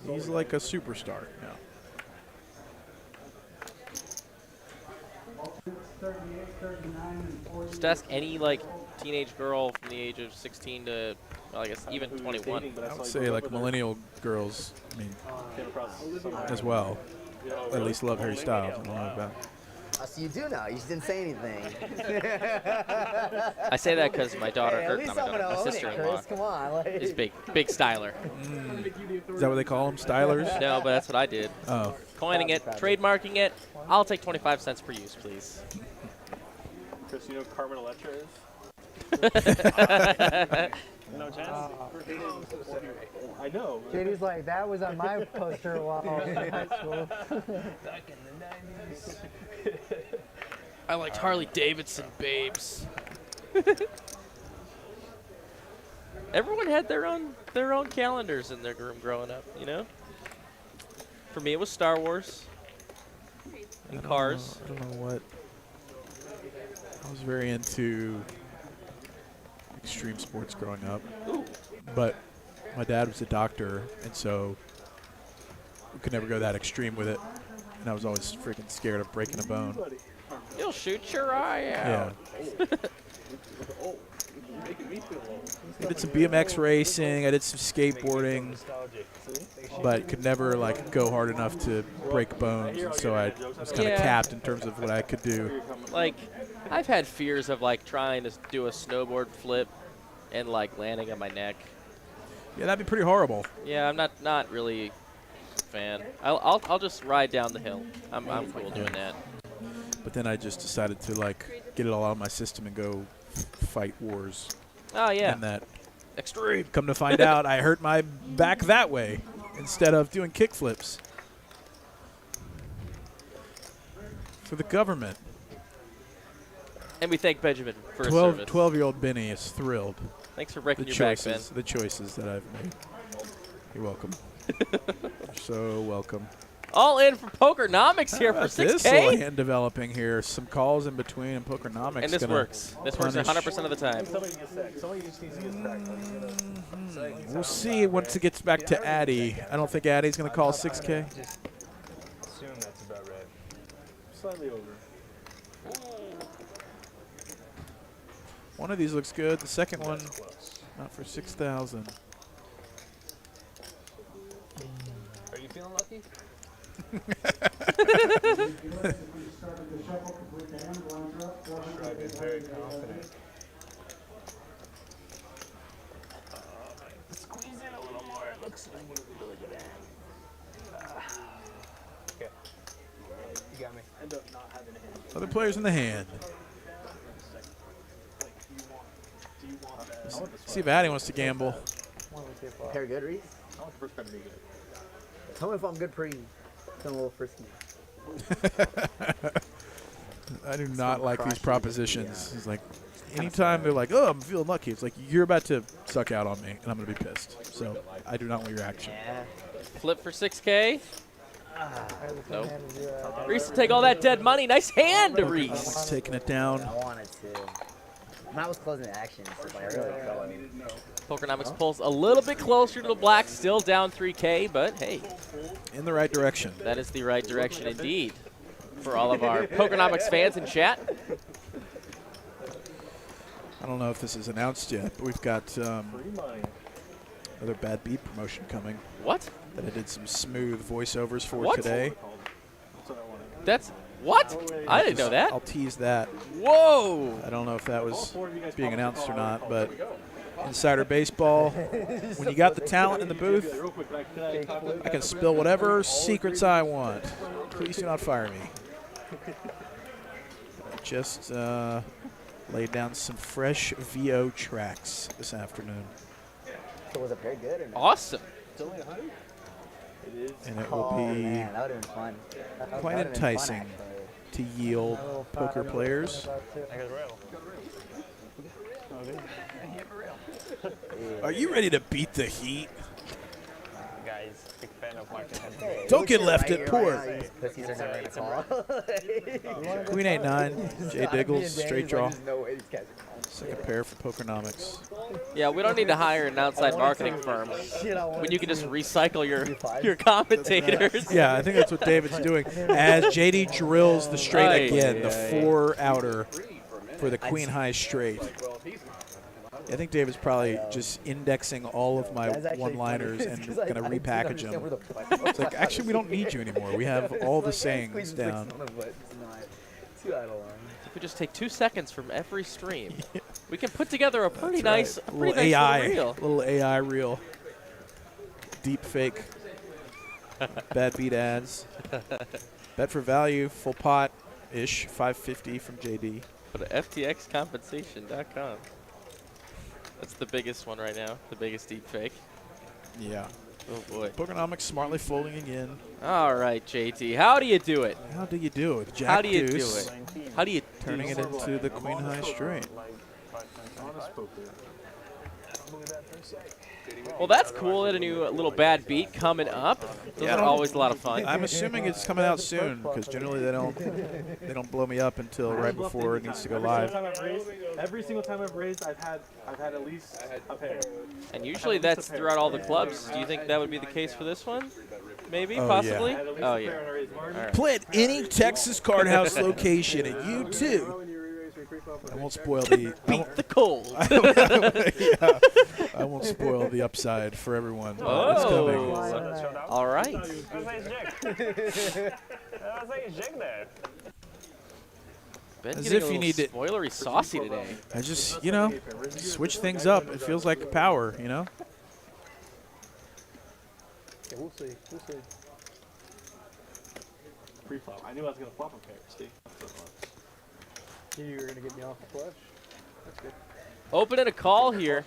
he's like a superstar. Yeah. Just ask any like teenage girl from the age of 16 to, well, I guess even 21. I would say like millennial girls, I mean, as well. At least love Harry Styles. I don't know about. So you do know. You just didn't say anything. I say that because my daughter, Hey, or at least not my I'm daughter, gonna my own it, sister-in-law Chris. Come on, like. is big styler. Is that what they call them, stylers? No, but that's what I did. Oh. Coining it, trademarking it. I'll take 25 cents per use, please. Chris, you know who Carmen Electra is? No chance? I know. JD's like, that was on my poster while I was in high school. Back in the 90s. I liked Harley Davidson babes. Everyone had their own calendars in their room growing up, you know? For me, it was Star Wars and Cars. I don't know what. I was very into extreme sports growing up. Ooh. But my dad was a doctor, and so we could never go that extreme with it. And I was always freaking scared of breaking a bone. You'll shoot your eye out. Yeah. I did some BMX racing. I did some skateboarding, but could never like go hard enough to break bones. And so I was kind of capped in terms of what I could do. Like, I've had fears of like trying to do a snowboard flip and like landing on my neck. Yeah, that'd be pretty horrible. Yeah, I'm not really a fan. I'll just ride down the hill. I'm cool doing that. But then I just decided to like get it all out of my system and go fight wars. Oh yeah. And that extreme. Come to find out, I hurt my back that way instead of doing kick flips for the government. And we thank Benjamin for his service. 12-year-old Benny is thrilled. Thanks for breaking your back, Ben. The choices that I've made. You're welcome. You're so welcome. All in for Pokernomix here for 6K. This little hand developing here. Some calls in between, and Pokernomix. And this works. This works 100% of the time. We'll see once it gets back to Addy. I don't think Addy's going to call 6K. Just assume that's about right. Slightly over. One of these looks good. The second one, not for 6,000. Are you feeling lucky? I've been very confident. Squeeze it a little Okay. You got me. End up not having a hand. Other players in the hand. See if Addy wants to gamble. Pair good, Reese? I want the first pair to be good. Tell me if I'm good pre. I'm a little frisky. I do not like these propositions. It's like, anytime they're like, oh, I'm feeling lucky, it's like, you're about to suck out on me, and I'm going to be pissed. So I do not want your action. Flip for 6K. Nope. Reese will take all that dead money. Nice hand to Reese. Taking it down. I wanted to. When I was closing the action, so I really felt it. Pokernomix pulls a little bit closer to the black, still down 3K, but hey. In the right direction. That is the right direction indeed for all of our Pokernomix fans in chat. I don't know if this is announced yet, but we've got another bad beat promotion coming. What? That I did some smooth voiceovers for What? today. That's what? I didn't know that. I'll tease that. Whoa! I don't know if that was being announced or not, but Insider Baseball, when you got the talent in the booth, I can spill whatever secrets I want. Please do not fire me. Just laid down some fresh VO tracks this afternoon. So was it very good or no? Awesome. It's only 100? It is. And it will be man, that would have been fun. quite enticing to yield poker players. Are you ready to beat the heat? Guys, big fan of Martin. Don't get left at port. Pussies are never gonna call. Queen 8-9, Jay Diggles, straight draw. Second pair for Pokernomix. Yeah, we don't need to hire an outside marketing firm when you can just recycle your commentators. Yeah, I think that's what David's doing. As JD drills the straight again, the 4 outer for the Queen High straight. I think David's probably just indexing all of my one-liners and going to repackage them. It's like, actually, we don't need you anymore. We have all the sayings down. If we just take 2 seconds from every stream, we can put together a pretty nice, a little AI reel. Deep fake. Bad beat ads. Bet for value, full pot-ish, 550 from JD. But FTXcompensation.com. That's the biggest one right now, the biggest deep fake. Yeah. Oh boy. Pokernomix smartly folding again. All right, JT. How do you do it? How do you do it? Jack How do you deuce, do it? How do you turning it into the Queen High straight? Well, that's cool. That a new little bad beat coming up. Those are always a lot of fun. I'm assuming it's coming out soon because generally they don't blow me up until right before it needs to go live. Every single time I've raised, I've had at least a pair. And usually that's throughout all the clubs. Do you think that would be the case for this one? Maybe, Oh, possibly. yeah. Oh yeah. All right. Play at any Texas card house location, and you too. I won't spoil the beat the cold. I won't spoil the upside for everyone. Oh, it's coming. All right. That was like a jig there. Ben As getting if a you little need it. spoilery saucy today. I just, switch things up. It feels like power, Yeah, we'll see. We'll see. Pre-flop. I knew I was going to flop a pair, Steve. You were going to get me off the flush. That's good. Opening a call here.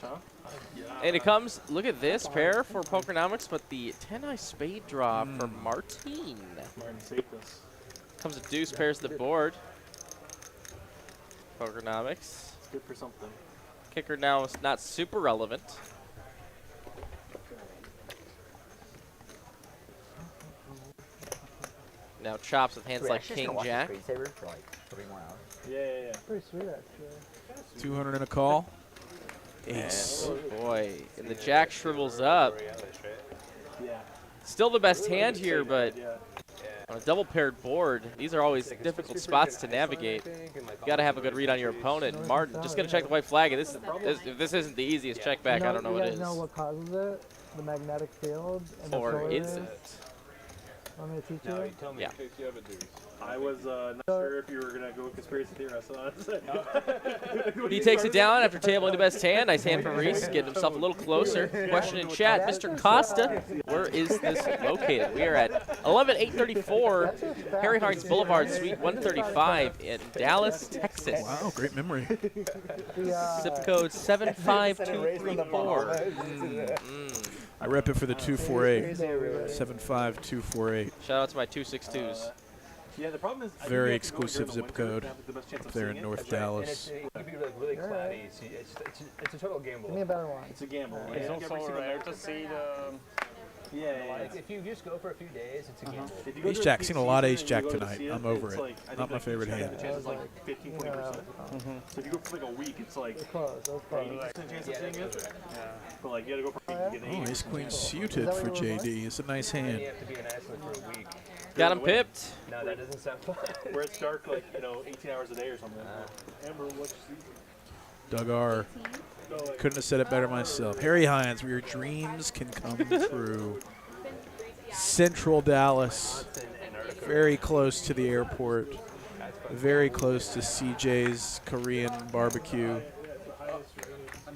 And it comes, look at this pair for Pokernomix, but the 10-eye spade draw for Martine. Martin saved this. Comes a deuce, pairs the board. Pokernomix. Good for something. Kicker now is not super relevant. Now chops with hands like King Jack. For like 3 more hours. Yeah. Pretty sweet, actually. 200 and a call. Ace. Oh boy, and the Jack shrivels up. Yeah. Still the best hand here, but on a double paired board, these are always difficult spots to navigate. You got to have a good read on your opponent. Martin, just gonna check the white flag, and if this isn't the easiest check back, I don't know what is. You guys know what causes it? The magnetic field. And Or the is it? Want me to teach No, you? you tell me Yeah. in case you have a deuce. I was not sure if you were gonna go conspiracy theorist on us. He takes it down after tabling the best hand. Nice hand from Reese, getting himself a little closer. Question in chat, Mr. Costa, where is this located? We are at 11834 Harry Hines Boulevard, Suite 135 in Dallas, Texas. Wow, great memory. Zip code 75234. I rep it for the 248. 75248. Shout out to my 262s. Yeah, the problem is Very exclusive zip code up there in North Dallas. It can be really cloudy. It's a total gamble. Give me a better one. It's a gamble. It's also rare to see the. Like, if you just go for a few days, it's a gamble. Ace Jack. Seen a lot of Ace Jack tonight. I'm over it. Not my favorite hand. The chance is like 15-20%. So if you go for like a week, it's like Close. That was close. 80% chance of seeing it. But like you gotta go for a week to get Oh, an Ace Queen suited for JD. It's a nice hand. You have to be in Iceland for a week. Got him pipped. No, that doesn't sound fun. Where it's dark, like 18 hours a day or something. Amber, what's season? Doug R. Couldn't have said it better myself. Harry Hines, where your dreams can come true. Central Dallas, very close to the airport, very close to CJ's Korean barbecue.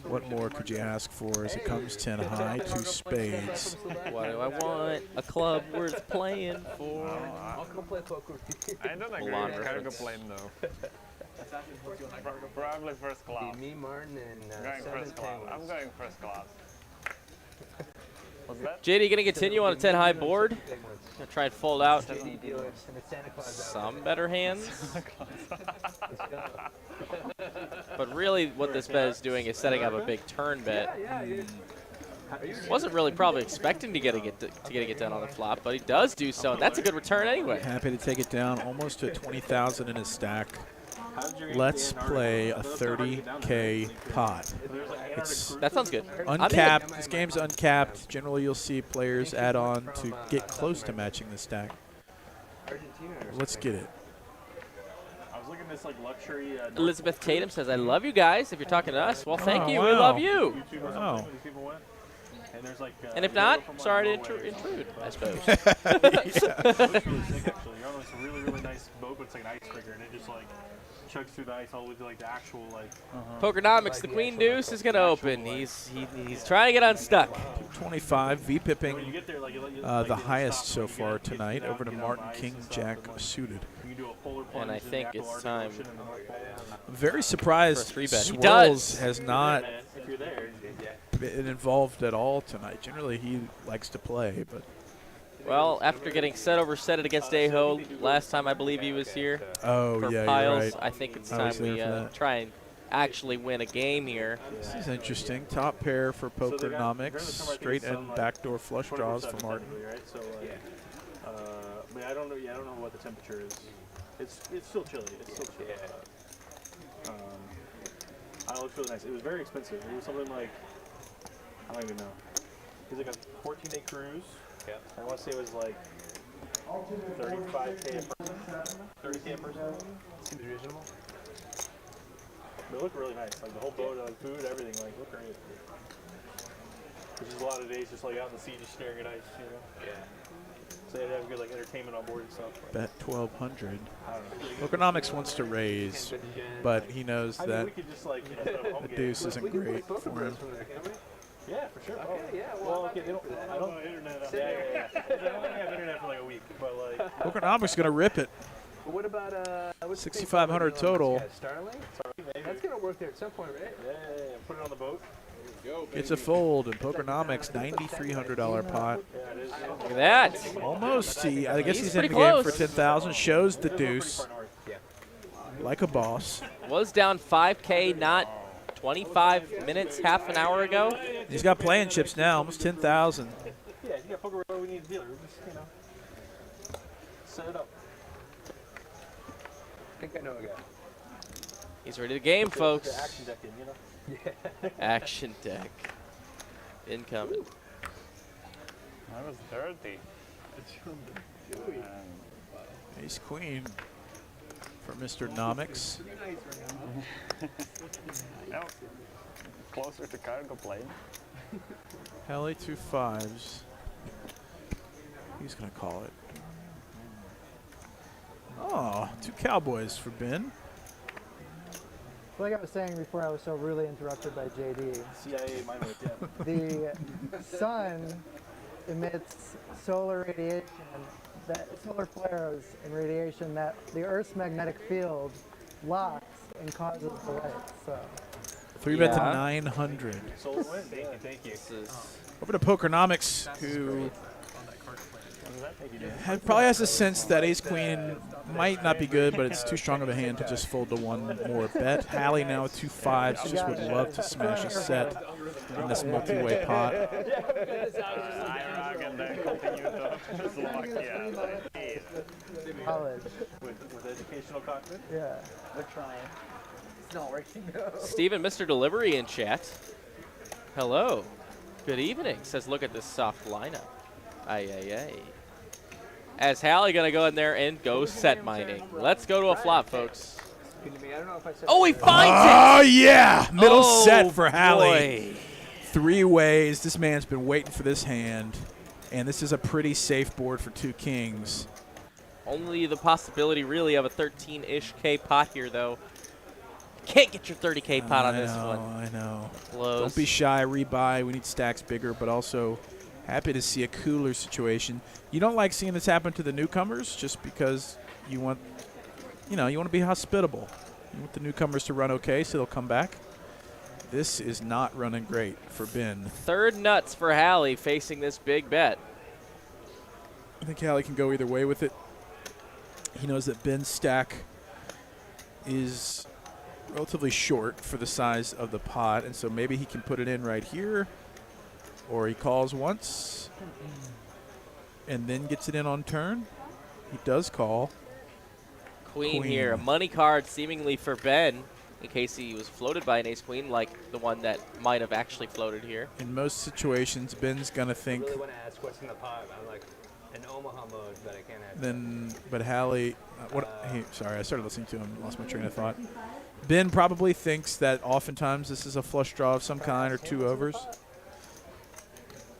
What more could you ask for as it comes 10 high, 2 spades. What do I want? A club worth playing for. I'll come play poker with you. I don't agree Milan with cargo reference. plane though. Probably first class. Me, Martin, and I'm going first class. I'm going first class. What's that? JD gonna continue on a 10 high board. Gonna try and fold out some better hands. But really what this bet is doing is setting up a big turn bet. Wasn't really probably expecting to get it done on the flop, but he does do so, and that's a good return anyway. Happy to take it down almost to 20,000 in his stack. Let's play a 30K pot. That sounds good. Uncapped. This game's uncapped. Generally, you'll see players add on to get close to matching the stack. Let's get it. I was looking at this like luxury. Elizabeth Tatum says, I love you guys. If you're talking to us, well, thank you. wow. We love you. YouTube or Wow. something, these people went. And there's like. And if not, sorry to intrude, I suppose. It's really sick, actually. You're on this really, really nice boat, but it's like an icebreaker, and it just like chugs through the ice all the way to like the actual like. Pokernomix, the queen deuce is going to open. He's trying to get unstuck. 225, V-pipping the highest so far tonight over to Martin King Jack suited. And I think it's time. I'm very surprised For a 3-bet. He Swirlz does. has not been involved at all tonight. Generally, he likes to play, but. Well, after getting set over set it against Aho last time I believe he was here Oh, for yeah, piles, you're right. I think it's I time was there we for that. try and actually win a game here. This is interesting. Top pair for Pokernomix. Straight and backdoor flush draws for Martin. Right? So, but I don't know. Yeah, I don't know what the temperature is. It's still chilly. It's still chilly. I know it looks really nice. It was very expensive. It was something like I don't even know. It was like a 14-day cruise. Yeah. I want to say it was like 35K a person. 30K a person. Seems reasonable. But it looked really nice. Like the whole boat, like food, everything, like looked great. There's just a lot of days just like out in the sea, just staring at ice, you know. Yeah. So they have good like entertainment on board and stuff. Bet 1,200. I don't know. Pokernomix wants to raise, but he knows I mean, that we could just like home the game. deuce isn't great for him. Yeah, for sure. Okay, yeah. Well, okay, they don't. I don't. Internet. Yeah. They only have internet for like a week, but like. Pokernomix gonna rip it. But what about 6,500 total. Starling? That's gonna work there at some point, right? Yeah. Put it on the boat. It's a fold, and Pokernomix $9,300 pot. Look at that. Almost. I guess he's in the pretty game for close. 10,000. Shows the deuce. Like a boss. Was down 5K not 25 minutes, half an hour ago. He's got playing chips now, almost 10,000. Yeah, you got poker. We need a dealer. Just set it up. I think I know a guy. He's ready to game, folks. Action deck in, you know. Yeah. Action deck. Incoming. I was dirty. Ace Queen for Mr. Nomix. No. Closer to cargo plane. Hally 2 5s. He's gonna call it. Oh, 2 cowboys for Ben. Like I was saying before, I was so rudely interrupted by JD. CIA, mine was dead. The sun emits solar radiation, that solar flares and radiation that the Earth's magnetic field locks and causes the light. So 3-bet to 900. Solar win. Thank you. Over to Pokernomix, who probably has a sense that ace queen might not be good, but it's too strong of a hand to just fold to one more bet. Hally now with 2 5s, just would love to smash a set in this multi-way pot. college. With educational content? Yeah. We're trying. It's not working though. Steven, Mr. Delivery in chat. Hello. Good evening. Says, look at this soft lineup. Aye, aye, aye. As Hally going to go in there and go set mining. Let's go to a flop, folks. Oh, he finds it! Oh, yeah! Middle set for Hally. Boy. 3 ways. This man's been waiting for this hand. And this is a pretty safe board for 2 kings. Only the possibility, really, of a 13-ish K pot here, though. Can't get your 30K pot on this one. I know. Close. Don't be shy. Rebuy. We need stacks bigger, but also happy to see a cooler situation. You don't like seeing this happen to the newcomers just because you want, you want to be hospitable. You want the newcomers to run okay so they'll come back. This is not running great for Ben. Third nuts for Hally facing this big bet. I think Hally can go either way with it. He knows that Ben's stack is relatively short for the size of the pot, and so maybe he can put it in right here, or he calls once and then gets it in on turn. He does call. Queen here, a money card seemingly for Ben, in case he was floated by an ace-queen like the one that might have actually floated here. In most situations, Ben's going to think. I really want to ask what's in the pot. I'm like in Omaha mode, but I can't ask. But Hally, sorry, I started listening to him, lost my train of thought. Ben probably thinks that oftentimes this is a flush draw of some kind or 2 overs.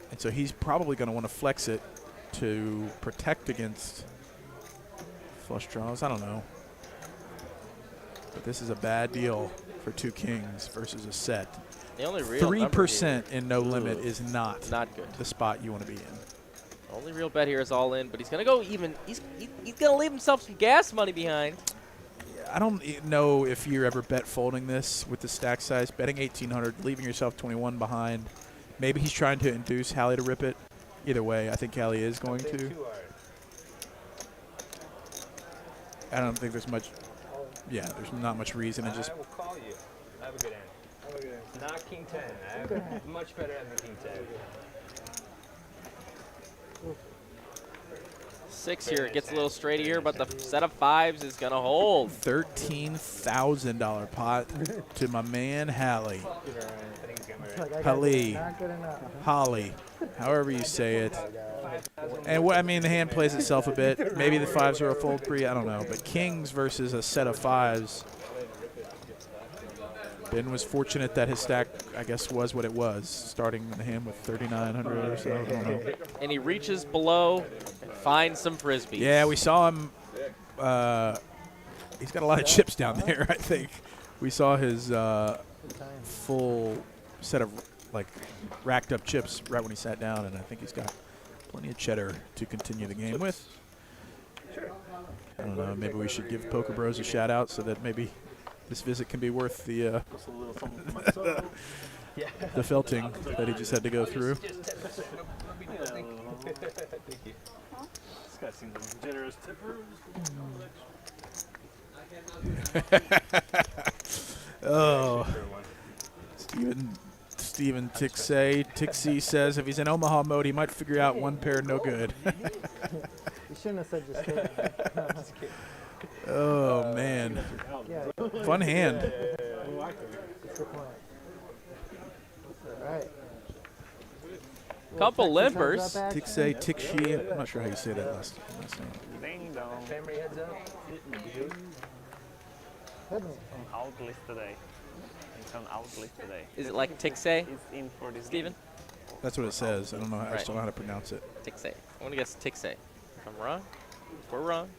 And so he's probably going to want to flex it to protect against flush draws. I don't know. But this is a bad deal for 2 kings versus a set. The only real 3% in no limit is not good. The spot you want to be in. Only real bet here is all in, but he's going to go even. He's going to leave himself some gas money behind. I don't know if you're ever bet folding this with the stack size. Betting 1,800, leaving yourself 21 behind. Maybe he's trying to induce Hally to rip it. Either way, I think Hally is going to. I don't think there's much. Yeah, there's not much reason to just. I will call you. I have a good hand. Not king 10. I have much better hand than king 10. 6 here. It gets a little straight here, but the set of 5s is going to hold. $13,000 pot to my man Hally. Hally, however you say it. And I mean, the hand plays itself a bit. Maybe the 5s are a fold pre, I don't know. But kings versus a set of 5s. Ben was fortunate that his stack, I guess, was what it was, starting the hand with 3,900 or so. I don't know. And he reaches below and finds some frisbees. Yeah, we saw him. He's got a lot of chips down there, I think. We saw his full set of racked up chips right when he sat down, and I think he's got plenty of cheddar to continue the game with. I don't know. Maybe we should give Poker Bros a shout out so that maybe this visit can be worth the the felting that he just had to go through. Thank you. This guy seems like a generous tipper. Oh, Steven Tixie says if he's in Omaha mode, he might figure out one pair no good. You shouldn't have said just kidding. Oh, man. Fun hand. Couple limpers. Tixie. I'm not sure how you say that last name. Ding dong. Family heads up. On out list today. It's on out list today. Is it like Tixe? It's in for this Steven? That's what it says. I don't know. I still don't know how to pronounce it. Tixe. I want to guess Tixe. If I'm wrong, if we're wrong.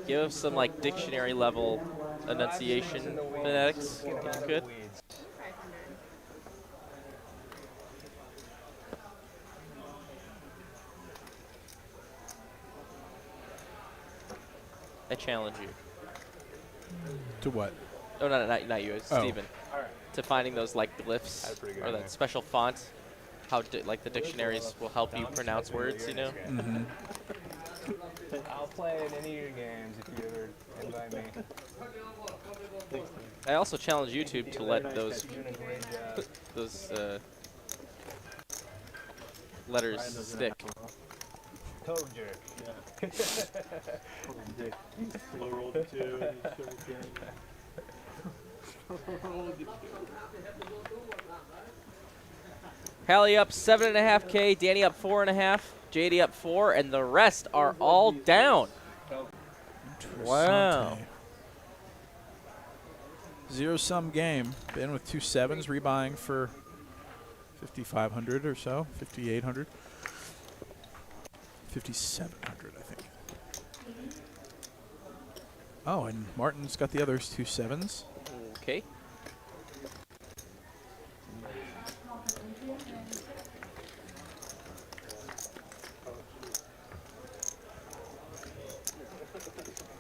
Give us some like dictionary level enunciation phonetics, if you could. I challenge you. To what? Oh, no, not you, it's Oh. Steven. To finding those like glyphs or that special font. How like the dictionaries will help you pronounce words, you know? Mm-hmm. I'll play in any of your games if you ever invite me. I also challenge YouTube to let those letters stick. Toe jerk. Slow roll the 2 and Hally up 7.5K, Danny up 4.5, JD up 4, and the rest are all down. Wow. Zero-sum game. Ben with 2 sevens, rebuying for 5,500 or so, 5,800. 5,700, I think. Oh, and Martin's got the others 2 sevens. Okay.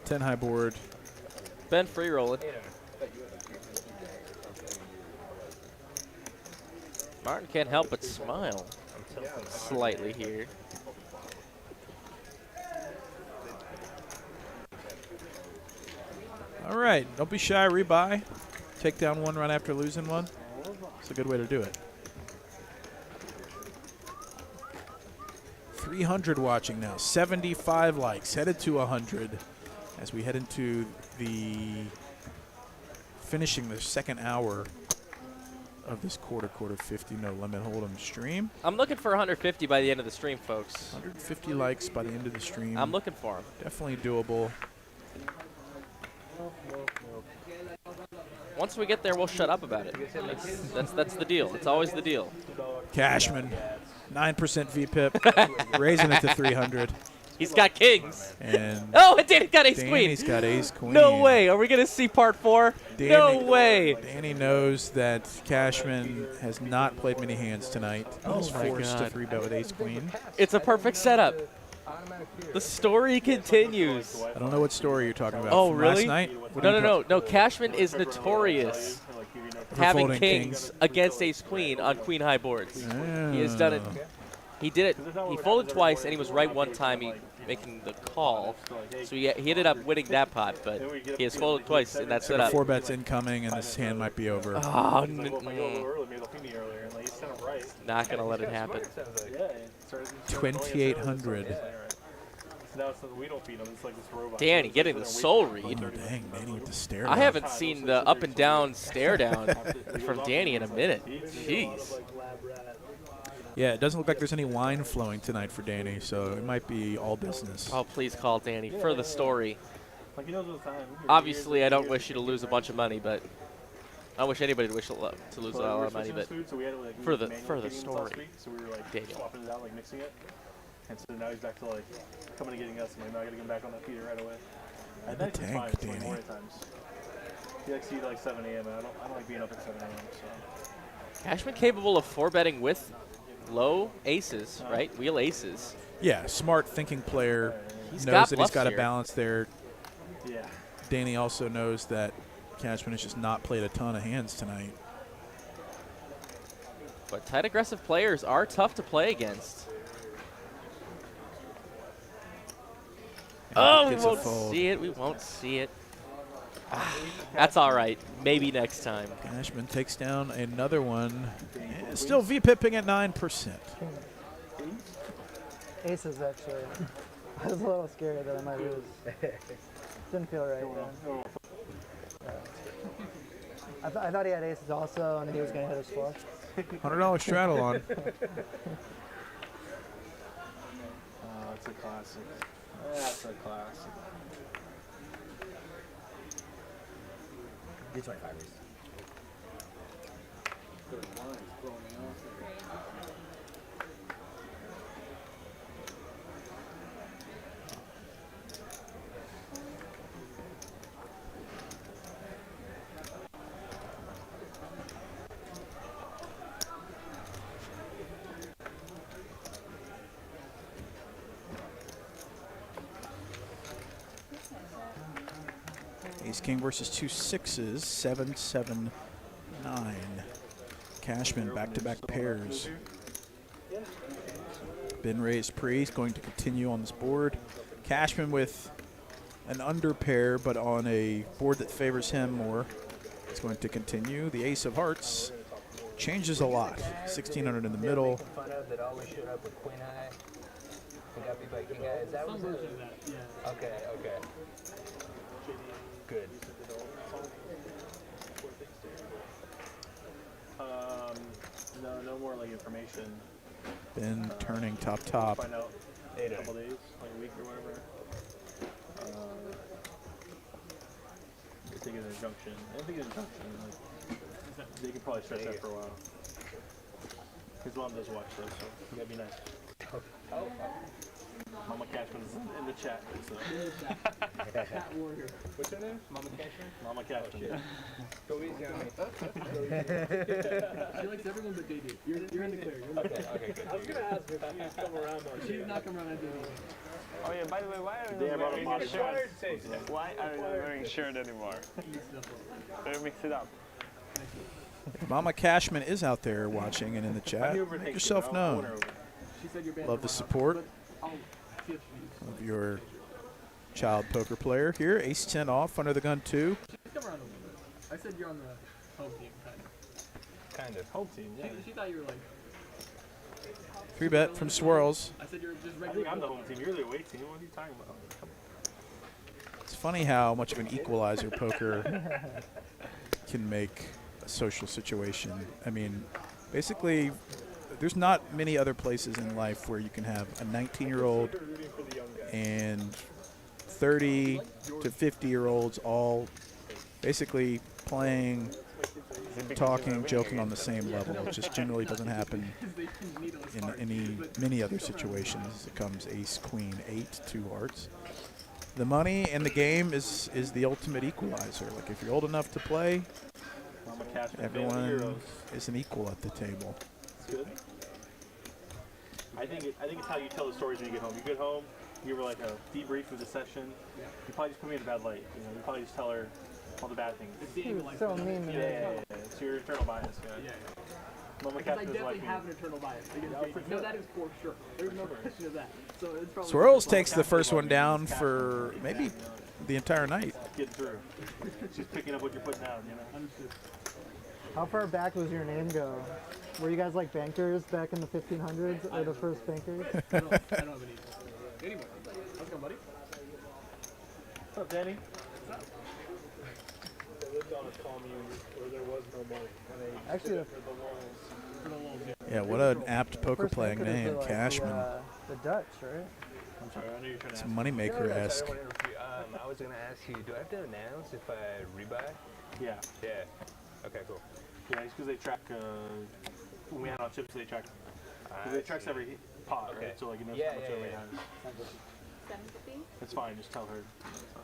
Ten high board. Ben free rolling. Martin can't help but smile slightly here. All right, don't be shy, rebuy. Take down one run after losing one. It's a good way to do it. 300 watching now, 75 likes, headed to 100 as we head into finishing the second hour of this quarter 50 no limit hold'em stream. I'm looking for 150 by the end of the stream, folks. 150 likes by the end of the stream. I'm looking for them. Definitely doable. Once we get there, we'll shut up about it. That's the deal. It's always the deal. Cashman, 9% VPIP, raising it to 300. He's got kings. And oh, and Danny's got ace queen. Danny's got ace queen. No way. Are we going to see part 4? No way. Danny knows that Cashman has not played many hands tonight. He's forced to 3-bet with ace queen. It's a perfect setup. The story continues. I don't know what story you're talking about. Oh, From really? Last night? No. Cashman is notorious having kings against ace queen on queen high boards. He has done it. He did it. He folded twice, and he was right one time making the call. So he ended up winning that pot, but he has folded twice in that setup. 4 bets incoming, and this hand might be over. Oh, not going to let it happen. 2,800. Danny getting the soul read. Oh, dang, Danny with the stare I down. haven't seen the up and down stare down from Danny in a minute. Jeez. Yeah, it doesn't look like there's any wine flowing tonight for Danny, so it might be all business. Oh, please call Danny for the story. Obviously, I don't wish you to lose a bunch of money, but I wish anybody to lose a lot of money, but for the story, Daniel. And so now he's back to like coming and getting us, and I'm not gonna get him back on that feeder right away. And the tank, Danny. He likes to eat like 7 a.m. and I don't like being up at 7 a.m. So. Cashman capable of 4-betting with low aces, right? Wheel aces. Yeah, smart thinking player. He's knows got that he's got a here. balance there. Yeah. Danny also knows that Cashman has just not played a ton of hands tonight. But tight aggressive players are tough to play against. Oh, we won't see it. We won't see it. That's all right. Maybe next time. Cashman takes down another one. Yeah, still V-pipping at 9%. Aces, actually. I was a little scared that I might lose. Didn't feel right, man. I thought he had aces also, and he was going to hit his flush. $100 straddle on. Oh, it's a classic. That's a classic. Do 25ers. Ace King versus 2 6s, 7 7 9. Cashman back-to-back pairs. Been raised pre, going to continue on this board. Cashman with an under pair, but on a board that favors him more. It's going to continue. The ace of hearts changes a lot. 1600 in the middle. Fun of that always showed up with queen high. We got people like king high. Is that Some version of that, yeah. Okay, okay. Good. No more like information. Been turning top. Find out in a couple days, like a week or whatever. They're taking an injunction. I don't think it's an injunction. Like, they could probably stretch that for a while. His mom does watch this, so you gotta be nice. Oh. Mama Cashman's in the chat. So. Cat warrior. What's her name? Mama Cashman? Mama Cashman. Go easy on me. She likes everyone but JD. You're in the clear. Okay, good. I was going to ask her if she's come around though. She's not come around at JD. Oh yeah, by the way, why are you not wearing a shirt? Why are you not wearing a shirt anymore? Better mix it up. Mama Cashman is out there watching and in the chat. Make yourself known. Love the support of your child poker player here. Ace 10 off, under the gun 2. Come around a little bit. I said you're on the home team, kind of. Kind of. Home team, yeah. She thought you were like... 3-bet from Swirlz. I said you're just regular. I think I'm the home team. You're the away team. What are you talking about? It's funny how much of an equalizer poker can make a social situation. I mean, basically, there's not many other places in life where you can have a 19-year-old and 30 to 50-year-olds all basically playing, talking, joking on the same level. It just generally doesn't happen in many other situations. It comes ace, queen, 8, 2 hearts. The money and the game is the ultimate equalizer. Like if you're old enough to play, everyone is an equal at the table. Good. I think it's how you tell the stories when you get home. You get home, you give her like a debrief of the session. You probably just put me in a bad light. You know, you probably just tell her all the bad things. He was so mean to me. Yeah. It's your internal bias. Yeah. Mama Because I Cashman is definitely like me. have an internal bias against JD. No, that is for sure. There's no question of that. So it's probably Swirlz takes the first one down for maybe the entire night. Get through. She's picking up what you're putting down, you know. Understood. How far back was your name go? Were you guys like bankers back in the 1500s or the first bankers? I don't have any. Anyway, how's it going, buddy? What's up, Danny? What's up? They lived on a commune where there was no money. Actually, Yeah, what an apt poker playing name, like Cashman. The Dutch, right? I'm sorry, I know you're trying to It's ask. moneymaker-esque. I was going to ask you, do I have to announce if I rebuy? Yeah. Yeah. Okay, cool. Yeah, it's because they track, when we hand out chips, they track, they tracks every pot, right? So like, you know how much everybody has. 750? It's fine, just tell her.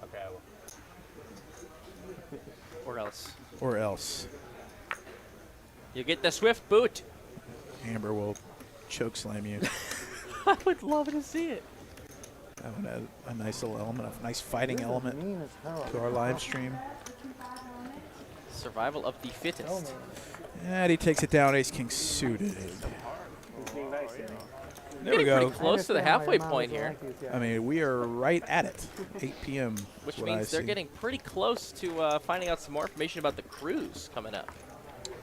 Okay, I will. Or else. Or else. You get the swift boot. Amber will choke slam you. I would love to see it. That would add a nice little element, a nice fighting element Mean as hell. to our live stream. Survival of the fittest. And he takes it down, ace king suited. Being nice, you know. There we Getting go. pretty close to the halfway point here. I mean, we are right at it. 8 p.m. Which is what means I they're see. getting pretty close to finding out some more information about the cruise coming up.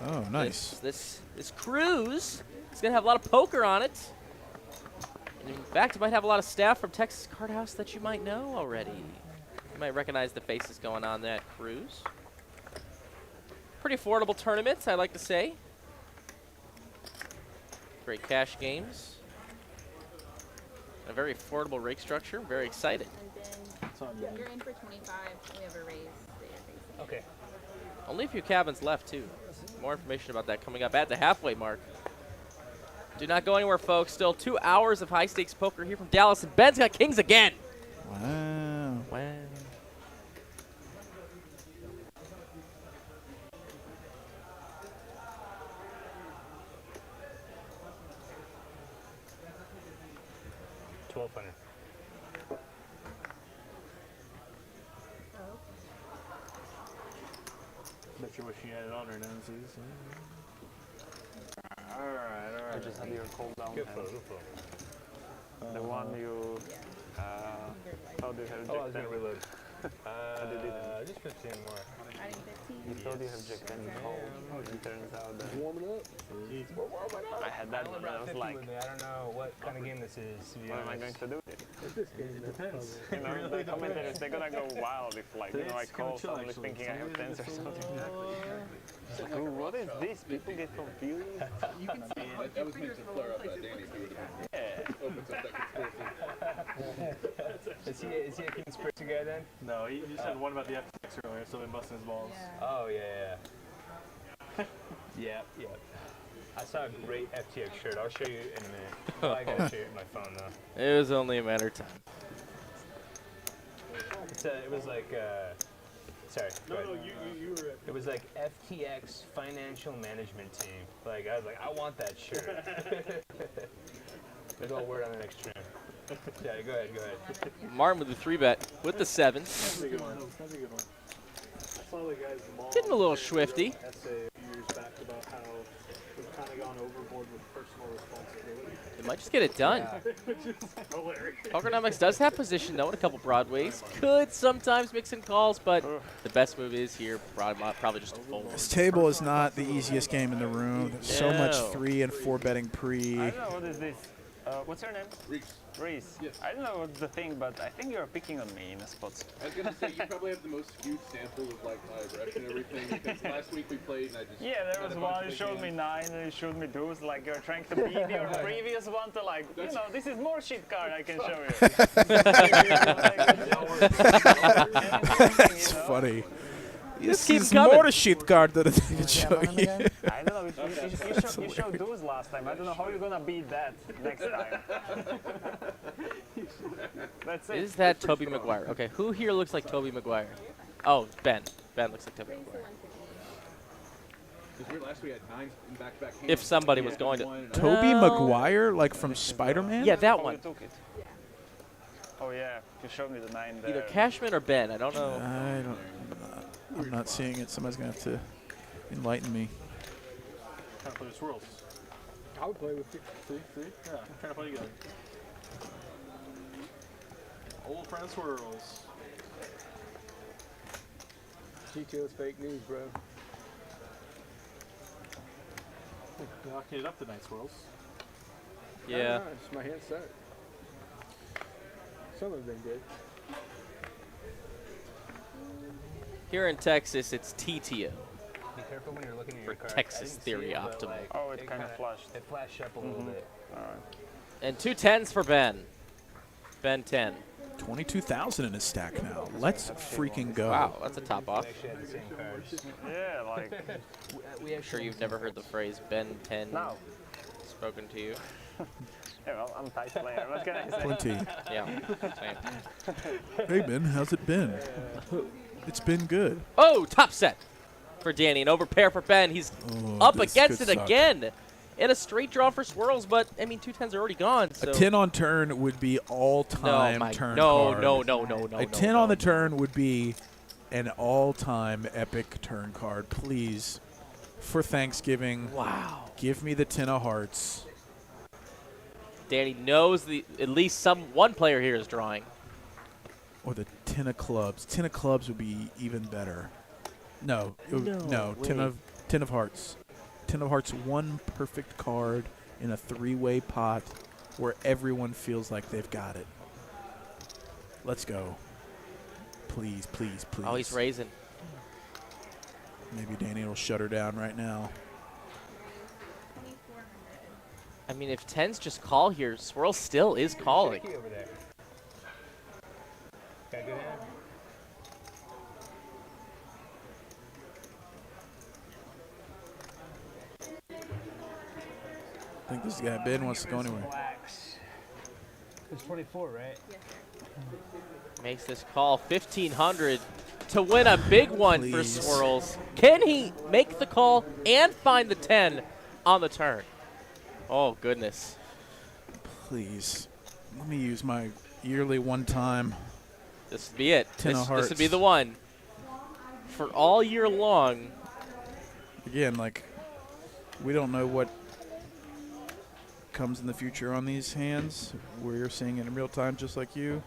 Oh, nice. This cruise is going to have a lot of poker on it. And in fact, it might have a lot of staff from Texas Card House that you might know already. You might recognize the faces going on that cruise. Pretty affordable tournaments, I like to say. Great cash games. A very affordable rake structure. Very excited. And then you're in for 25. We have a raise that you're facing. Okay. Only a few cabins left, too. More information about that coming up at the halfway mark. Do not go anywhere, folks. Still 2 hours of high-stakes poker here from Dallas, and Ben's got kings again. Wow. Wow. sure what she added on her noses. Alright. I just had your cold down. The one you thought you had. Oh, I was gonna reload. Just 15 more. You thought you have Jack 10 cold. It turns out that. Warming up. We're warming up. I had that one. I was like, I don't know what kind of game this is. To be what am I honest. going to do? This game depends. You know, the commentators, they're gonna go wild if, like, you know, I call suddenly thinking I have 10s or something. Like, ooh, what is this? People get confused. You can see that was meant to flare up Danny too. Yeah. Opens up that conspiracy. Is he a conspiracy guy then? No, he just had one about the FTX earlier, so been busting his balls. Oh, yeah. Yep. I saw a great FTX shirt. I'll show you in a minute. Oh, I gotta show you my phone though. It was only a matter of time. It was like, sorry. No, you were. It was like FTX financial management team. Like, I was like, I want that shirt. Maybe I'll wear it on the next stream. Yeah, go ahead. Martin with the 3-bet with the 7. That's a good one. I saw the guys Getting a little swifty. essay a few years back about how we've kind of gone overboard with personal responsibility. It might just get it done. Which is hilarious. Pokernomix does have position though in a couple broadways. Could sometimes mix in calls, but the best move is here. Probably just a fold. This table is not the easiest game in the room. There's so much 3 and 4 betting pre. I don't know, what is this? What's her name? Reese. Yes. I don't know what's the thing, but I think you're picking on me in a spot. I was gonna say you probably have the most skewed sample of like my aggression and everything because last week we played and I just Yeah, there was one who showed me 9 and he showed me deuce, like you're trying to beat your previous one to like, you know, this is more shit card I can show you. That's funny. This is more a shit card that I can show you. I don't know, you showed deuce last time. I don't know how you're gonna beat that next time. That's it. Is that Toby Maguire? Okay, who here looks like Toby Maguire? Oh, Ben. Ben looks like Toby Maguire. last week had 9 in back-to-back hands. If somebody was going to. Toby Maguire, like from Spider-Man? Yeah, that one. Took it. Oh yeah, you showed me the 9 there. Either Cashman or Ben. I don't know. I'm not seeing it. Somebody's going to have to enlighten me. Trying to play with Swirlz. I would play with you. See? Yeah, I'm trying to play together. Old friend Swirlz. GTO is fake news, bro. Knocking it up tonight, Swirlz. Yeah. It's my hand set. Some have been good. Here in Texas, it's TTO. Be careful when you're looking at your For card. Texas Theory Optimal. Like, oh, it kind of flashed. It flashed up a little bit. All right. And 2 10s for Ben. Ben 10. 22,000 in his stack now. Let's freaking go. Wow, that's a top off. We actually had the same cards. Yeah, like. I'm sure you've never heard the phrase Ben 10 spoken to you. Yeah, well, I'm a tight player. What can I say? Plenty. Yeah, same. Hey, Ben, how's it been? It's been good. Oh, top set for Danny. An overpair for Ben. He's up against it again. And a straight draw for Swirlz, but, I mean, 2 10s are already gone. So. A 10 on turn would be all-time turn card. No. A 10 on the turn would be an all-time epic turn card. Please, for Thanksgiving, give me the 10 of hearts. Danny knows at least one player here is drawing. Or the 10 of clubs. 10 of clubs would be even better. No, 10 of hearts. 10 of hearts, one perfect card in a 3-way pot where everyone feels like they've got it. Let's go. Please, please, please. Oh, he's raising. Maybe Danny will shut her down right now. I mean, if 10s just call here, Swirlz still is calling. Over there. Got a good hand? I think this guy Ben wants to go anywhere. It's 24, right? Makes this call 1,500 to win a big one for Swirlz. Can he make the call and find the 10 on the turn? Oh, goodness. Please. Let me use my yearly one time. This would be it. 10 of hearts. This would be the one. For all year long, again, like, we don't know what comes in the future on these hands. We're seeing it in real time just like you.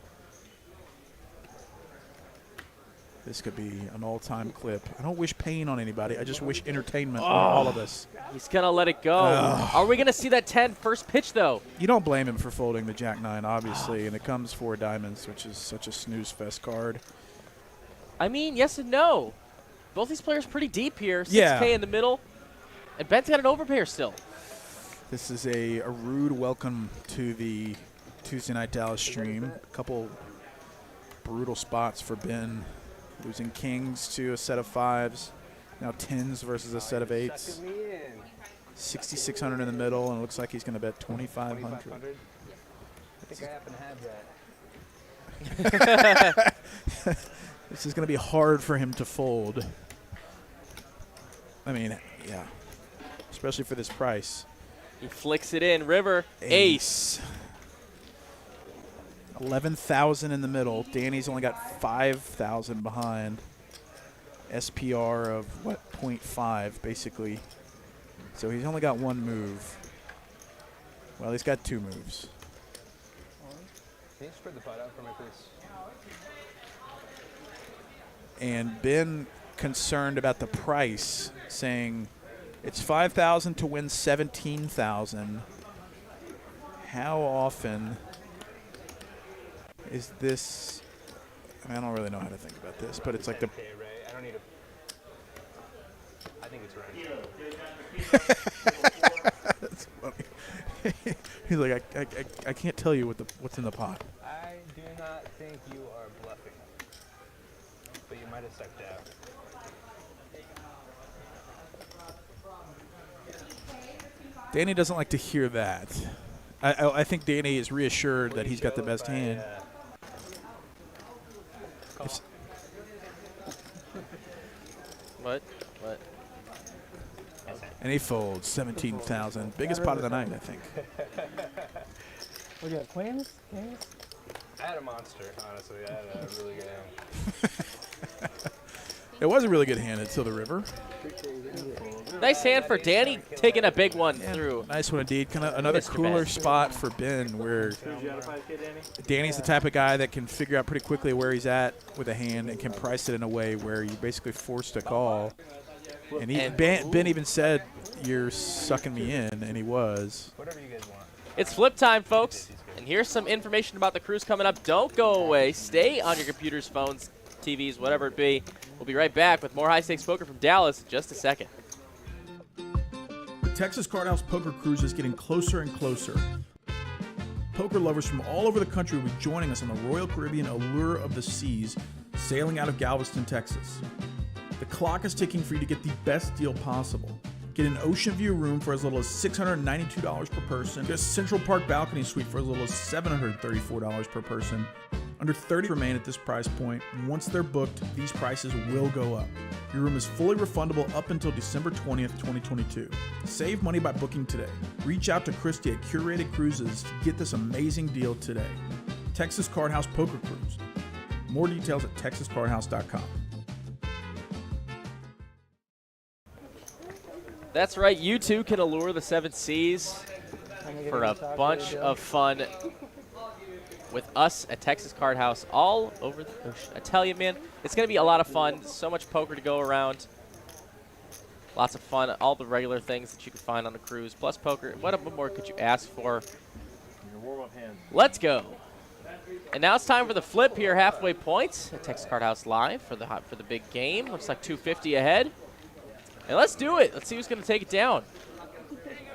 This could be an all-time clip. I don't wish pain on anybody. I just wish entertainment on all of us. He's going to let it go. Are we going to see that 10 first pitch, though? You don't blame him for folding the Jack-9, obviously, and it comes 4 diamonds, which is such a snooze-fest card. I mean, yes and no. Both these players pretty deep here. 6K Yeah. in the middle. And Ben's got an overpair still. This is a rude welcome to the Tuesday Night Dallas stream. A couple brutal spots for Ben. Losing kings to a set of 5s. Now 10s versus a set of 8s. 6,600 in the middle, and it looks like he's going to bet 2,500. I think I happen to have that. This is going to be hard for him to fold. I mean, yeah. Especially for this price. He flicks it in. River. Ace. 11,000 in the middle. Danny's only got 5,000 behind. SPR of, what, 0.5, basically. So he's only got 1 move. Well, he's got 2 moves. Can you spread the pot out for me, please? And Ben concerned about the price, saying it's 5,000 to win 17,000. How often is this? I mean, I don't really know how to think about this, but it's like the. Okay, Ray. I don't need a. I think it's right. That's funny. He's like, I can't tell you what's in the pot. I do not think you are bluffing, but you might have sucked out. Danny doesn't like to hear that. I think Danny is reassured that he's got the best hand. What? And he folds 17,000. Biggest pot of the night, I think. What do you have, queens? Kings? I had a monster, honestly. I had a really good hand. It was a really good hand until the river. Nice hand for Danny, taking a big one through. Nice one indeed. Kind of another cooler spot for Ben, where Danny's the type of guy that can figure out pretty quickly where he's at with a hand and can price it in a way where you're basically forced to call. And Ben even said, "You're sucking me in," and he was. Whatever you guys want. It's flip time, folks. And here's some information about the cruise coming up. Don't go away. Stay on your computers, phones, TVs, whatever it be. We'll be right back with more high-stakes poker from Dallas in just a second. The Texas Card House Poker Cruise is getting closer and closer. Poker lovers from all over the country will be joining us on the Royal Caribbean Allure of the Seas, sailing out of Galveston, Texas. The clock is ticking for you to get the best deal possible. Get an ocean view room for as little as $692 per person. Get a Central Park balcony suite for as little as $734 per person. Under 30 remain at this price point. Once they're booked, these prices will go up. Your room is fully refundable up until December 20th, 2022. Save money by booking today. Reach out to Christy at Curated Cruises to get this amazing deal today. Texas Card House Poker Cruise. More details at texascardhouse.com. That's right. You too can allure the 7 Seas for a bunch of fun with us at Texas Card House all over the ocean. I tell you, man, it's going to be a lot of fun. So much poker to go around. Lots of fun. All the regular things that you can find on the cruise, plus poker. What more could you ask for? Your warm-up hand. Let's go. And now it's time for the flip here, halfway points at Texas Card House Live for the big game. Looks like 250 ahead. And let's do it. Let's see who's going to take it down.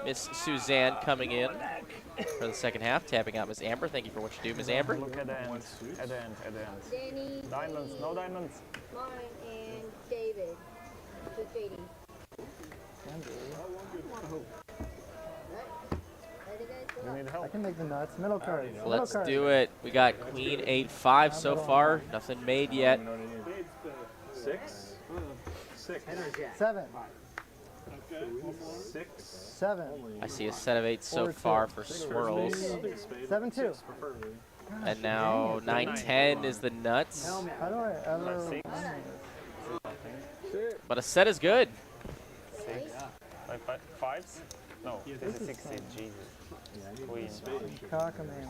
Miss Suzanne coming in for the second half, tapping out Miss Amber. Thank you for what you do, Miss Amber. Look at the end. At the end. Danny. Diamonds, no diamonds. Mine and David. To JD. You need help. I can make the nuts. Middle card. Let's do it. We got Queen 8-5 so far. Nothing made yet. 6. 7. 6. 7. I see a set of 8 so far for Swirlz. 7-2. And now 9-10 is the nuts. How do I ever? But a set is good. 6. Like fives? No, this is 16. Jesus. Queen. Cockamamie.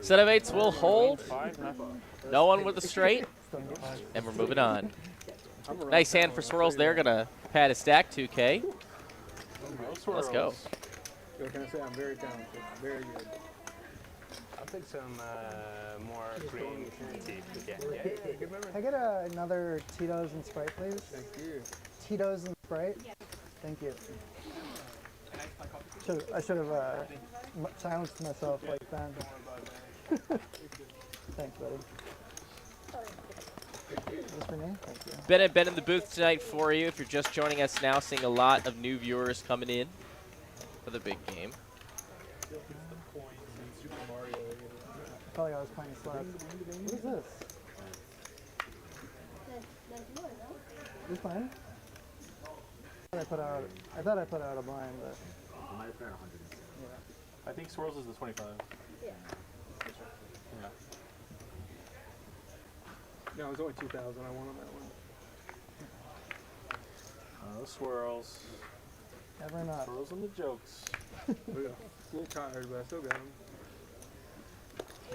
Set of 8s will hold. 5, nothing. No one with a straight. And we're moving on. Nice hand for Swirlz there. Gonna pad his stack 2K. Let's go. What can I say? I'm very talented. Very good. I'll take some more green tea. Yeah. Good memory. Can I get another Tito's and Sprite, please? Thank you. Tito's and Sprite? Thank you. I should have silenced myself like Ben. Thanks, buddy. Is this for me? Thank you. Ben in the booth tonight for you. If you're just joining us now, seeing a lot of new viewers coming in for the big game. I felt like I was playing slots. What is this? This mine? I thought I put out a blind, but yeah. I think Swirlz is the 25. Yeah. No, it was only 2,000. I won on that one. Swirlz. Never not. Swirlz and the jokes. A little tired, but I still got him.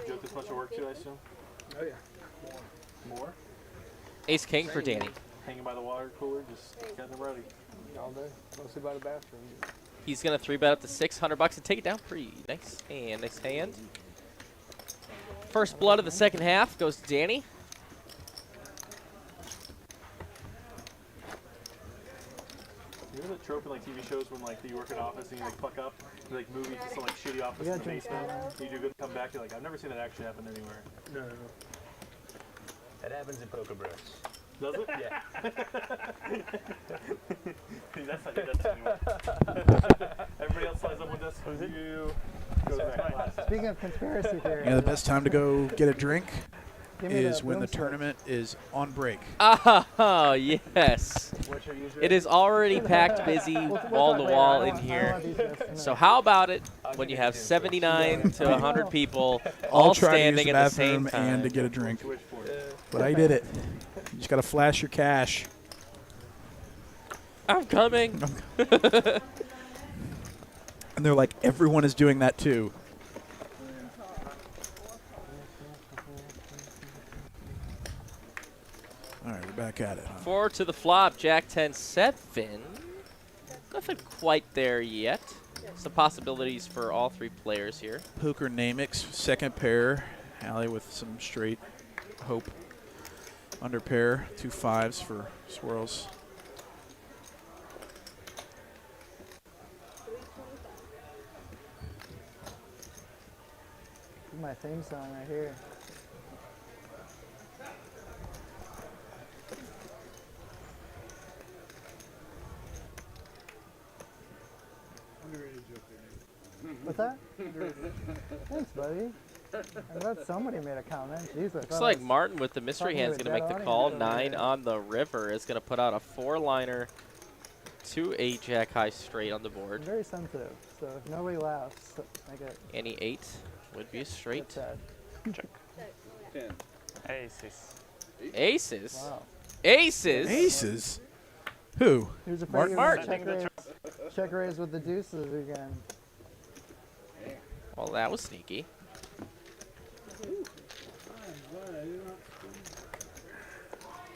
Joke this much of work too, I assume? Oh yeah. More? Ace King for Danny. Hanging by the water cooler, just getting them ready. All day. Mostly by the bathroom. He's gonna 3-bet up to $600 and take it down free. Nice hand, nice hand. First blood of the second half goes to Danny. You know the trope in like TV shows when like you work in an office and you like fuck up, you like move into some like shitty office in the basement, you do good, come back, you're like, I've never seen that actually happen anywhere. No. That happens in Poker Bros. Does it? Yeah. That's not your desk anymore. Everybody else slides up with us. You goes back. Speaking of conspiracy theories. You know, the best time to go get a drink Give me is that when the broomstick. tournament is on break. Oh, yes. It is already packed busy, wall to wall in here. So how about it when you have 79 to 100 people all standing at the same time? And to get a drink. But I did it. You just got to flash your cash. I'm coming. And they're like, everyone is doing that too. All right, we're back at it. Huh? 4 to the flop, Jack 10-7. Nothing quite there yet. Some possibilities for all three players here. Pokernomix, second pair. Hally with some straight hope. Under pair, 2 5s for Swirlz. My theme song right here. What's that? Thanks, buddy. I'm glad somebody made a comment. Jesus. Looks like Martin with the mystery hand is going to make the call. 9 on the river is going to put out a 4-liner to a jack high straight on the board. I'm very sensitive, so if nobody laughs, I get. Any 8 would be a straight. Sad. Check. 10. Aces. Aces? Wow. Aces? Aces? Who? Who's afraid Martin. Check raise with the deuces again. Well, that was sneaky.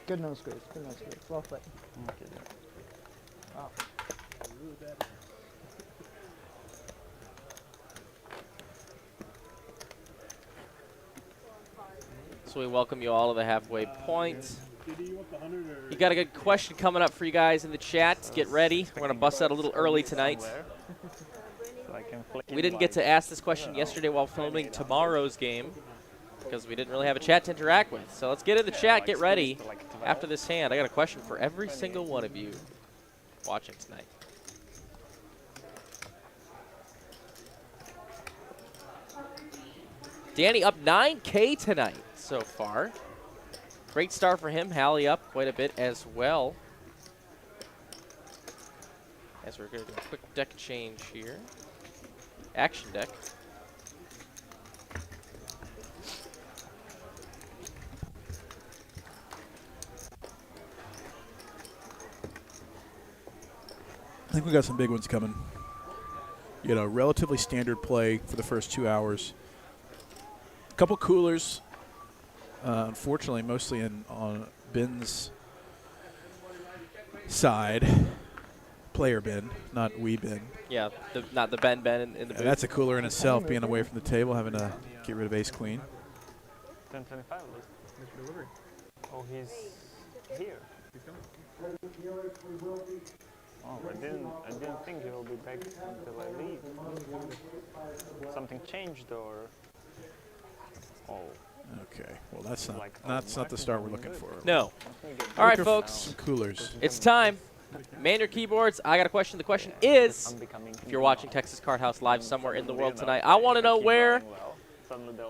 Good nose squeeze. Good nose squeeze. Well played. Okay. Wow. So we welcome you all to the halfway point. You got a good question coming up for you guys in the chat. Get ready. We're going to bust out a little early tonight. We didn't get to ask this question yesterday while filming tomorrow's game because we didn't really have a chat to interact with. So let's get in the chat. Get ready. After this hand, I got a question for every single one of you watching tonight. Danny up 9K tonight so far. Great start for him. Hally up quite a bit as well. As we're going to do a quick deck change here. Action deck. I think we got some big ones coming. You know, relatively standard play for the first 2 hours. A couple coolers. Unfortunately, mostly on Ben's side. Player Ben, not we Ben. Yeah, not the Ben in the booth. That's a cooler in itself, being away from the table, having to get rid of ace queen. 1025. Oh, he's here. Oh, I didn't think he will be back until I leave. Something changed, or? Oh. Okay. Well, that's not the start we're looking for. No. All right, folks. Some coolers. It's time. Man your keyboards. I got a question. The question is, if you're watching Texas Card House live somewhere in the world tonight, I want to know where.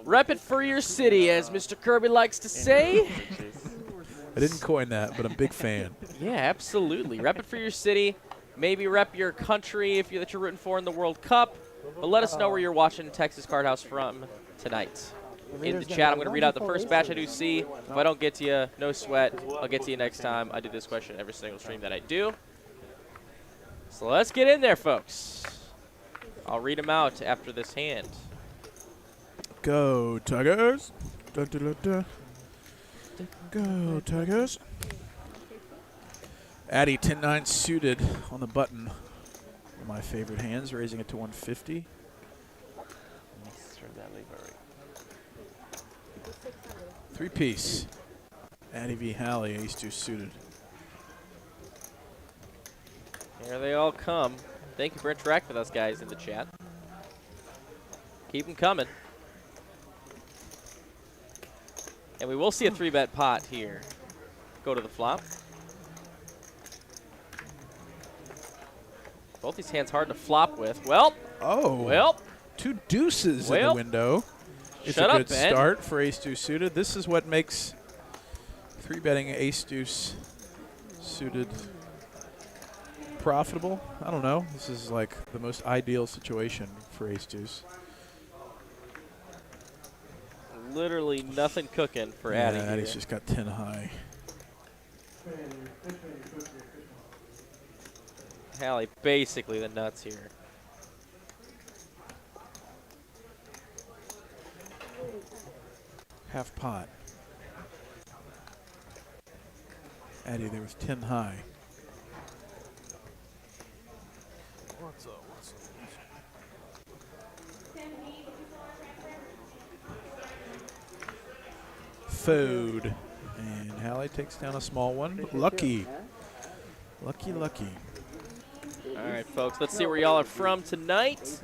Rep it for your city, as Mr. Kirby likes to say. I didn't coin that, but I'm a big fan. Yeah, absolutely. Rep it for your city. Maybe rep your country that you're rooting for in the World Cup. But let us know where you're watching Texas Card House from tonight. In the chat, I'm going to read out the first batch I do see. If I don't get to you, no sweat. I'll get to you next time. I do this question every single stream that I do. So let's get in there, folks. I'll read them out after this hand. Go, Tigers. Da, da, da, da. Go, Tigers. Addy 10-9 suited on the button. One of my favorite hands, raising it to 150. Three-piece. Addy v. Hally, ace-2 suited. Here they all come. Thank you for interacting with us, guys, in the chat. Keep them coming. And we will see a 3-bet pot here. Go to the flop. Both these hands hard to flop with. Well. Oh. Well. Two deuces in the window. It's a good start for ace-2 suited. This is what makes 3-betting ace-deuce suited profitable. I don't know. This is like the most ideal situation for ace-deuce. Literally nothing cooking for Addy. Yeah, Addy's just got 10 high. Hally basically the nuts here. Half pot. Addy, there was 10 high. What's up? Food. And Hally takes down a small one. Lucky. Lucky, lucky. All right, folks, let's see where y'all are from tonight.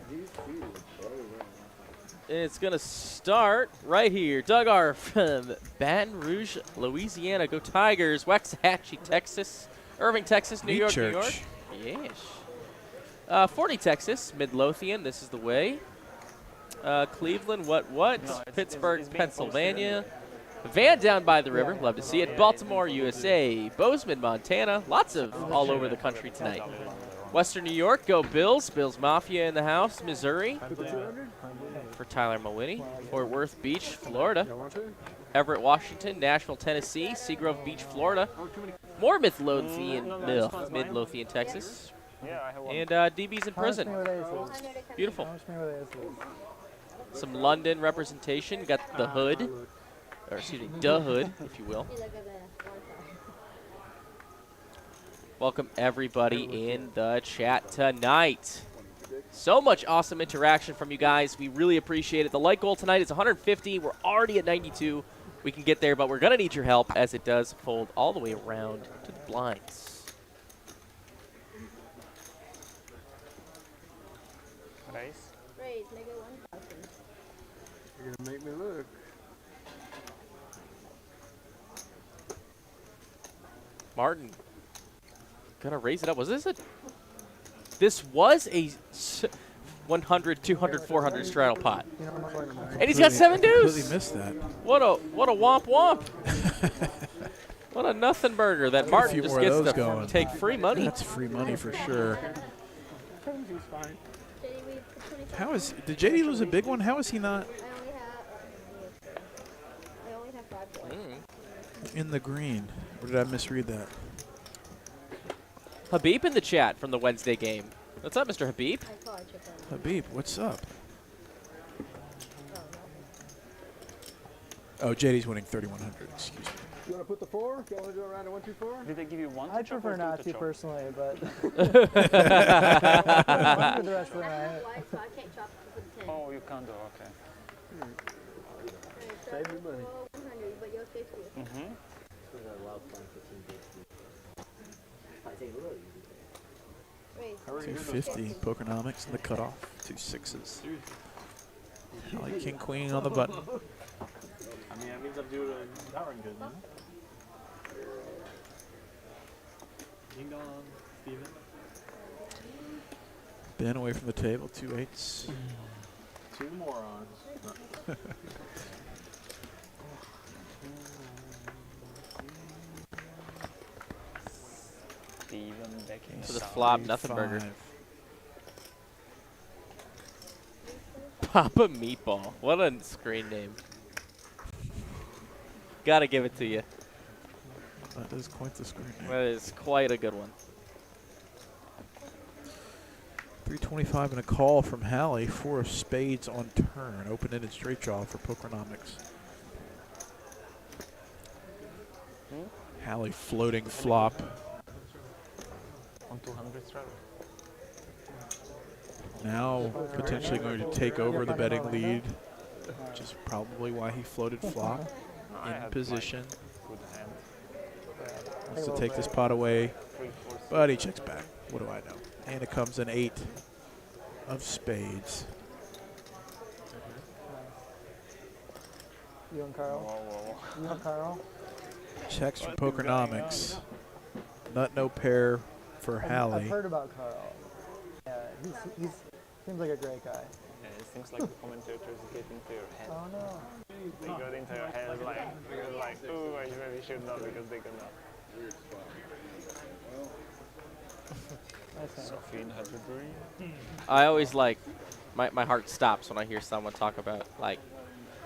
It's going to start right here. Doug R. from Baton Rouge, Louisiana. Go Tigers. Waxahachie, Texas. Irving, Texas. New York, New York. Yes. 40, Texas. Midlothian. This is the way. Cleveland, what? No, Pittsburgh, Pennsylvania. Van down by the river. Love to see it. Baltimore, USA. Bozeman, Montana. Lots of all over the country tonight. Western New York, go Bills. Bills Mafia in the house. Missouri for Tyler Mawhinney. Fort Worth Beach, Florida. Everett, Washington. Nashville, Tennessee. Seagrove Beach, Florida. More Midlothian, Texas. And DB's in prison. Beautiful. Some London representation. Got the hood. Or excuse me, the hood, if you will. Welcome everybody in the chat tonight. So much awesome interaction from you guys. We really appreciate it. The like goal tonight is 150. We're already at 92. We can get there, but we're going to need your help as it does fold all the way around to the blinds. Raise. Raise, make it 1,000. You're going to make me look. Martin. Gonna raise it up. Was this a... This was a 100, 200, 400 straddle pot. And he's got 7 deuce. Completely missed that. What a womp womp. What a nothing burger that Martin just gets to take free money. That's free money for sure. How is... Did JD lose a big one? How is he not... I only have 5 points. In the green. Or did I misread that? Habib in the chat from the Wednesday game. What's up, Mr. Habib? Habib, what's up? Oh, JD's winning 3,100. Excuse me. You want to put the 4? You want to do a round of 1, 2, 4? Did they give you one? I prefer not to personally, but. For the rest of the night. Oh, you can't do. Okay. Save your money. Mm-hmm. 250. Pokernomix and the cutoff. 2 6s. Hally king queen on the button. I mean, that means I'm doing powering good, no? Ding dong, Steven. Ben away from the table. 2 8s. 2 morons. Steven Becking. To the flop, nothing burger. Papa Meatball. What a screen name. Gotta give it to you. That is quite the screen name. That is quite a good one. 325 and a call from Hally. 4 of spades on turn. Open-ended straight draw for Pokernomix. Hally floating flop. On 200 straddle. Now potentially going to take over the betting lead, which is probably why he floated flop in position. Wants to take this pot away, but he checks back. What do I know? And it comes an 8 of spades. You and Carl? You and Carl? Checks for Pokernomix. Nut no pair for Hally. I've heard about Carl. Yeah, he's seems like a great guy. Yeah, it seems like the commentators get into your head. Oh no. They got into your head like, ooh, I really should know because they can know. Sophie had a dream. I always like, my heart stops when I hear someone talk about like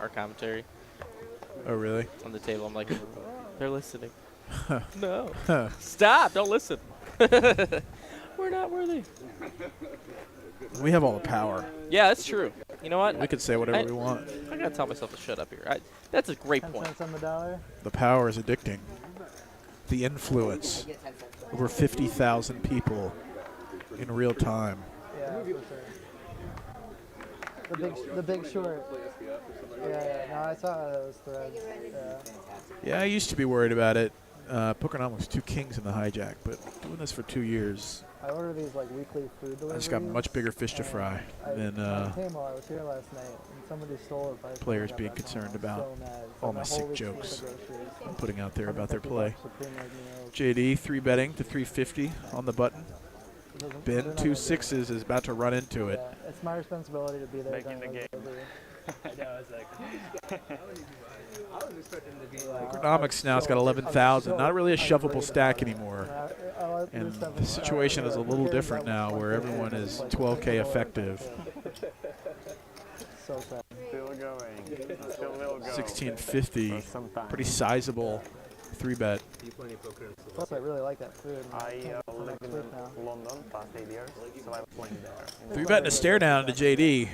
our commentary. Oh really? On the table, I'm like, they're listening. No. Stop, don't listen. We're not worthy. We have all the power. Yeah, that's true. You know what? We could say whatever we want. I gotta tell myself to shut up here. That's a great 10 point. cents on the dollar. The power is addicting. The influence. Over 50,000 people in real time. Yeah, for sure. The Big Short. Yeah, no, I saw those threads. Yeah, I used to be worried about it. Pokernomix 2 kings in the hijack, but doing this for 2 years. I order these like weekly food deliveries. I just got much bigger fish to fry than I came while I was here last night, and somebody stole it. players being concerned about all my sick jokes I'm putting out there about their play. JD 3-betting to 350 on the button. Ben 2 6s is about to run into it. Yeah, it's my responsibility to be there. Back in the game. I know, it's like, I was expecting to be like. Pokernomix now has got 11,000. Not really a shuffleable stack anymore. And the situation is a little different now, where everyone is 12K effective. So sad. Still going. Still will go. 1650. Pretty sizable 3-bet. Plus, I really like that food. I live in London past 8 years, so I was playing there. 3-bet and a stare down to JD.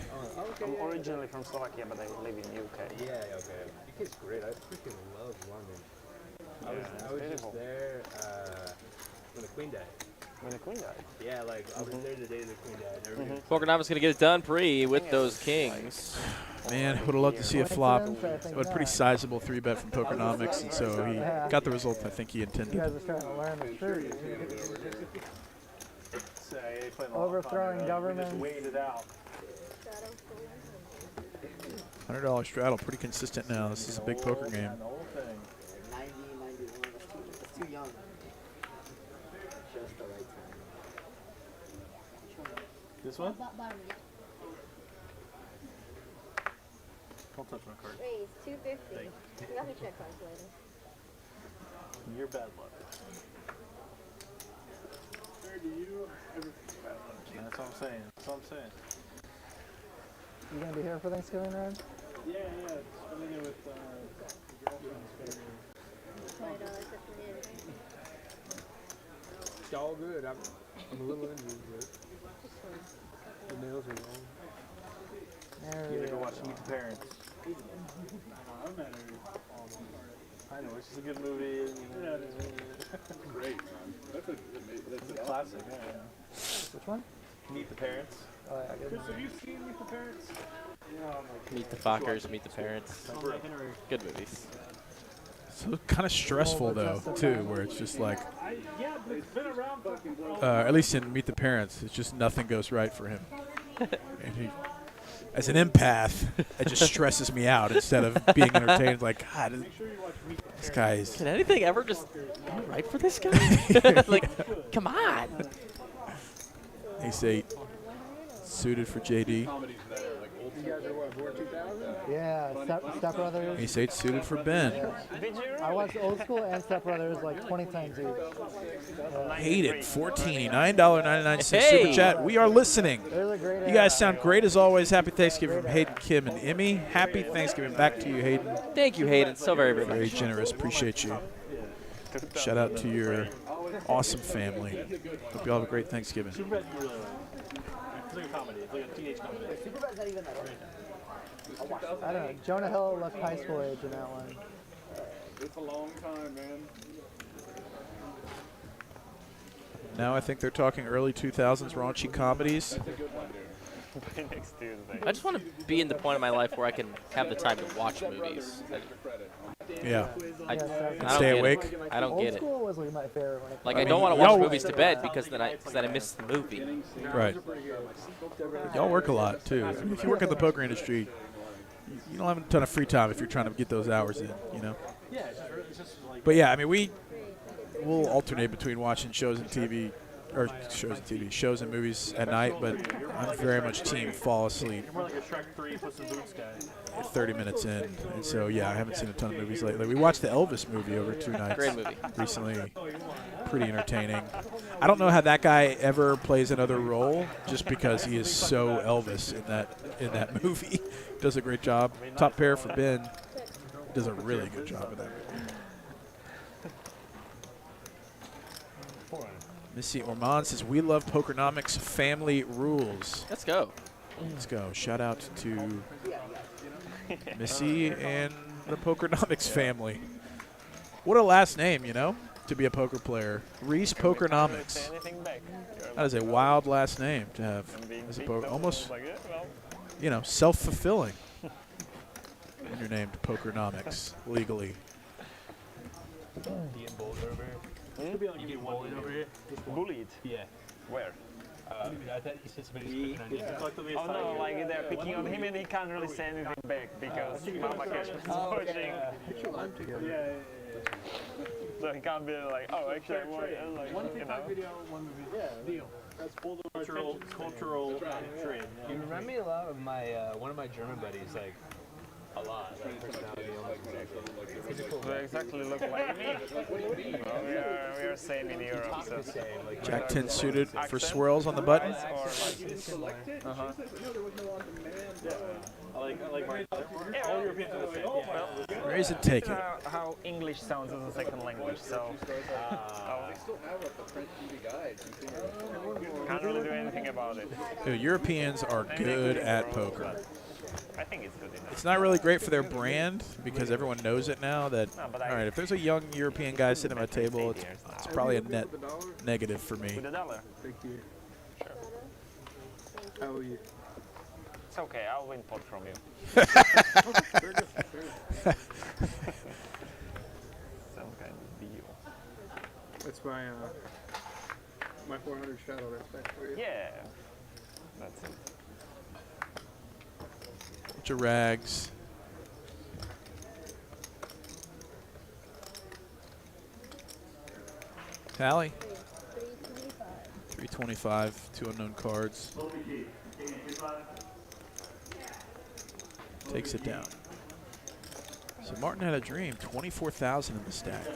I'm originally from Slovakia, but I live in UK. Yeah, okay. UK's great. I freaking love London. I was just there when the Queen died. When the Queen died? Yeah, like I was there the day the Queen died. Pokernomix gonna get it done pre with those kings. Man, would have loved to see a flop, but a pretty sizable 3-bet from Pokernomix, and so he got the result I think he intended. You guys are starting to learn the truth. Overthrowing governments. Wait it out. $100 straddle, pretty consistent now. This is a big poker game. 90, 91, that's too young. Just the right time. This one? Don't touch my card. Raise 250. You got me check cards later. You're bad luck. Where do you ever bad luck? That's what I'm saying. That's what I'm saying. You gonna be here for Thanksgiving, Ryan? Yeah, spending it with girlfriends. $20 at the end. It's all good. I'm a little injured, but the nails are long. You gotta go watch Meet the Parents. I know, it's just a good movie. Great, man. That's a classic, yeah. Which one? Meet the Parents. Oh, yeah, good. Have you seen Meet the Parents? Meet the Fockers, Meet the Parents. Good movies. So kind of stressful though, too, where it's just like, Yeah, but it's been around fucking at least in Meet the Parents, it's just nothing goes right for him. And he, as an empath, it just stresses me out instead of being entertained. Like, God, this guy is. Can anything ever just go right for this guy? Like, come on. Ace 8, suited for JD. You guys are what, born 2000? Yeah, Step Brothers. Ace 8 suited for Ben. Yeah. I watched Old School and Step Brothers like 20 times each. Hayden, $14.99 super chat. We are listening. You guys sound great as always. Happy Thanksgiving from Hayden, Kim, and Emmy. Happy Thanksgiving back to you, Hayden. Thank you, Hayden, so very, very much. Very generous. Appreciate you. Shout out to your awesome family. Hope you all have a great Thanksgiving. Superbad's really like, it's like a comedy. It's like a teenage comedy. Superbad's not even that old. I don't know. Jonah Hill left high school age in that one. It's a long time, man. Now I think they're talking early 2000s raunchy comedies. Next Tuesday. I just want to be in the point of my life where I can have the time to watch movies. Yeah. I And don't stay get awake. it. I don't Old get it. School was like my favorite when it Like, I I mean, don't want to y'all- watch movies to bed because then I miss the movie. Right. Y'all work a lot, too. I mean, if you work in the poker industry, you don't have a ton of free time if you're trying to get those hours in, you know? Yeah, it's just like. But yeah, I mean, we'll alternate between watching shows and TV, or shows and movies at night, but I'm very much team fall asleep You're more like a Shrek 3 Puss in Boots guy. 30 minutes in. And so, yeah, I haven't seen a ton of movies lately. We watched the Elvis movie over 2 nights. Great movie. Recently. Pretty entertaining. I don't know how that guy ever plays another role just because he is so Elvis in that movie. Does a great job. Top pair for Ben. Does a really good job of that. Missy Ormond says, we love Pokernomix family rules. Let's go. Let's go. Shout out to Missy and the Pokernomix family. What a last name, you know, to be a poker player. Reese Pokernomix. That is a wild last name to have as a poker. Almost, you know, self-fulfilling when you're named Pokernomix legally. Could be like you get bullied over here. Bullied? Yeah. Where? I thought he said somebody's picking on you. Oh no, like they're picking on him and he can't really say anything back because Mama Cashman is watching. So he can't be like, oh, actually, I want, like, One you TikTok know. video, one movie. Yeah, deal. That's full Cultural trade. You remind me a lot of my one of my German buddies, like a lot. Like personality, almost exactly. They exactly look like me. Well, we are same in Europe. So. Jack 10 suited for Swirlz on the button. I like my all Europeans are the same. Yeah. Raise and take it. How English sounds as a second language, so can't really do anything about it. Dude, Europeans are good at poker. I think it's good enough. It's not really great for their brand because everyone knows it now that, all right, if there's a young European guy sitting at my table, it's probably a net negative for me. With $1. Thank you. Sure. How are you? It's okay, I'll win pot from you. Some kind of deal. That's my 400 shadow right back for you. Yeah, that's it. Bunch of rags. Hally. 325, 2 unknown cards. Takes it down. So Martin had a dream, 24,000 in the stack.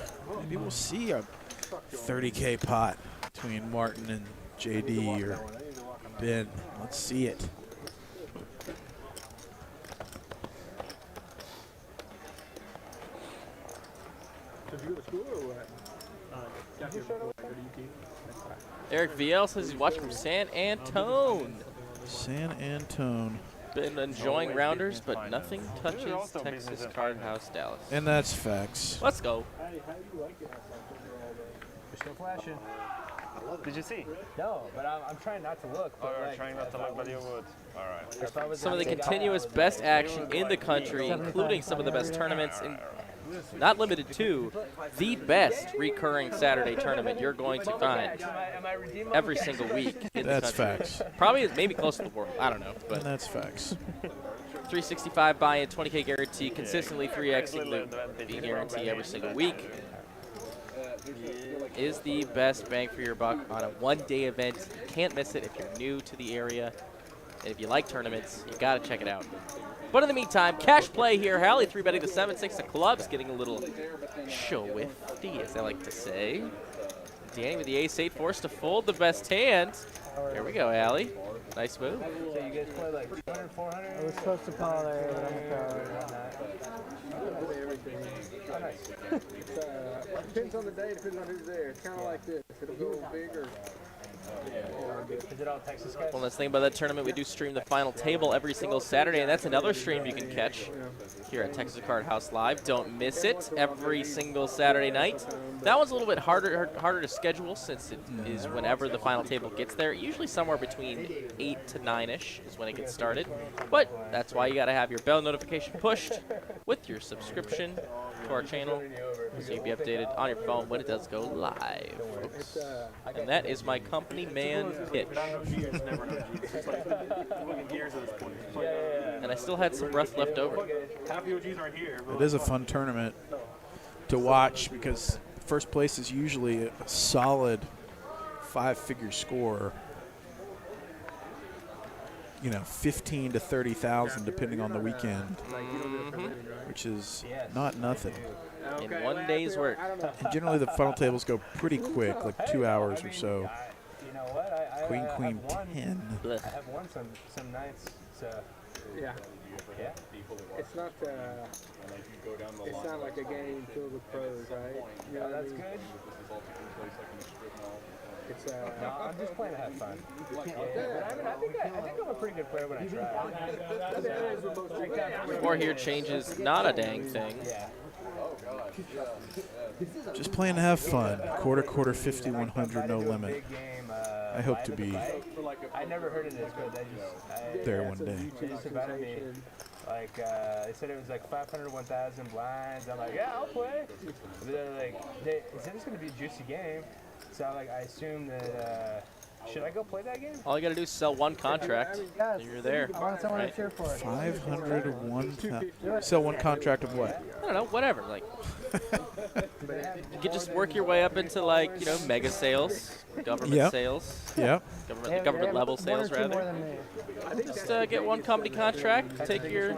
Maybe we'll see a 30K pot between Martin and JD or Ben. Let's see it. Did you go to school or what? Eric VL says he's watching from San Antone. San Antone. Been enjoying rounders, but nothing touches Texas Card House Dallas. And that's facts. Let's go. You're still flashing. Did you see? No, but I'm trying not to look. Oh, you're trying not to look, but you would. All right. Some of the continuous best action in the country, including some of the best tournaments, not limited to the best recurring Saturday tournament you're going to find every single week in the country. That's facts. Probably maybe close to the world. I don't know. But And that's facts. 365 buy-in, 20K guarantee, consistently 3xing the guarantee every single week. Is the best bang for your buck on a one-day event. You can't miss it if you're new to the area. And if you like tournaments, you got to check it out. But in the meantime, cash play here. Hally 3-betting the 7-6 of clubs, getting a little showifty, as I like to say. Danny with the ace-8 forced to fold the best hand. Here we go, Hally. Nice move. So you guys play like 200, 400? I was supposed to call there, but Depends on the day, depends on who's there. It's kind of like this. It'll go big or... Is it all Texas guys? Well, let's think about that tournament. We do stream the final table every single Saturday, and that's another stream you can catch here at Texas Card House Live. Don't miss it every single Saturday night. That one's a little bit harder to schedule since it is whenever the final table gets there. Usually somewhere between 8 to 9-ish is when it gets started. But that's why you got to have your bell notification pushed with your subscription to our channel so you'll be updated on your phone when it does go live, folks. And that is my company man pitch. And I still had some breath left over. It is a fun tournament to watch because first place is usually a solid 5-figure score. You know, 15 to 30,000 depending on the weekend, which is not nothing. In one day's work. And generally the final tables go pretty quick, like 2 hours or so. You know what? Queen, queen, 10. I have won some nights. So Yeah. Yeah. It's not it's not like a game filled with pros, right? You know, that's good. It's no, I'm just playing to have fun. I think I'm a pretty good player when I try. Score here changes not a dang thing. Just playing to have fun. Quarter, 50, 100, no limit. I hope to be I never heard of this, but there one day. They just invited me. Like, they said it was like 500 to 1,000 blinds. I'm like, yeah, I'll play. But they're like, they said it's going to be a juicy game. So I assume that, should I go play that game? All you got to do is sell one contract, and you're there. I want someone to cheer for it. 500 to 1,000. Sell one contract of what? I don't know, whatever. Like, you could just work your way up into, like, you know, mega sales, government sales. Yep. Government level sales, rather. Just get one company contract, take your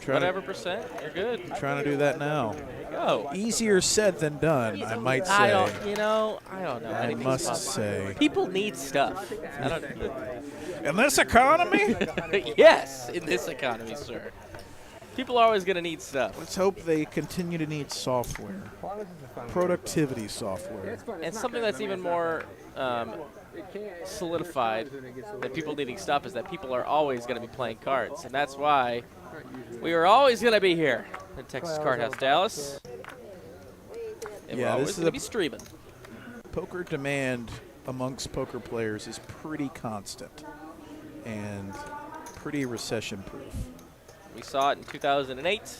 whatever percent, you're good. I'm trying to do that now. There you go. Easier said than done, I might say. I don't know. I must say. People need stuff. I don't In this economy? Yes, in this economy, sir. People are always going to need stuff. Let's hope they continue to need software. Productivity software. And something that's even more solidified than people needing stuff is that people are always going to be playing cards. And that's why we are always going to be here in Texas Card House Dallas. And we're always going to be streaming. Poker demand amongst poker players is pretty constant and pretty recession-proof. We saw it in 2008.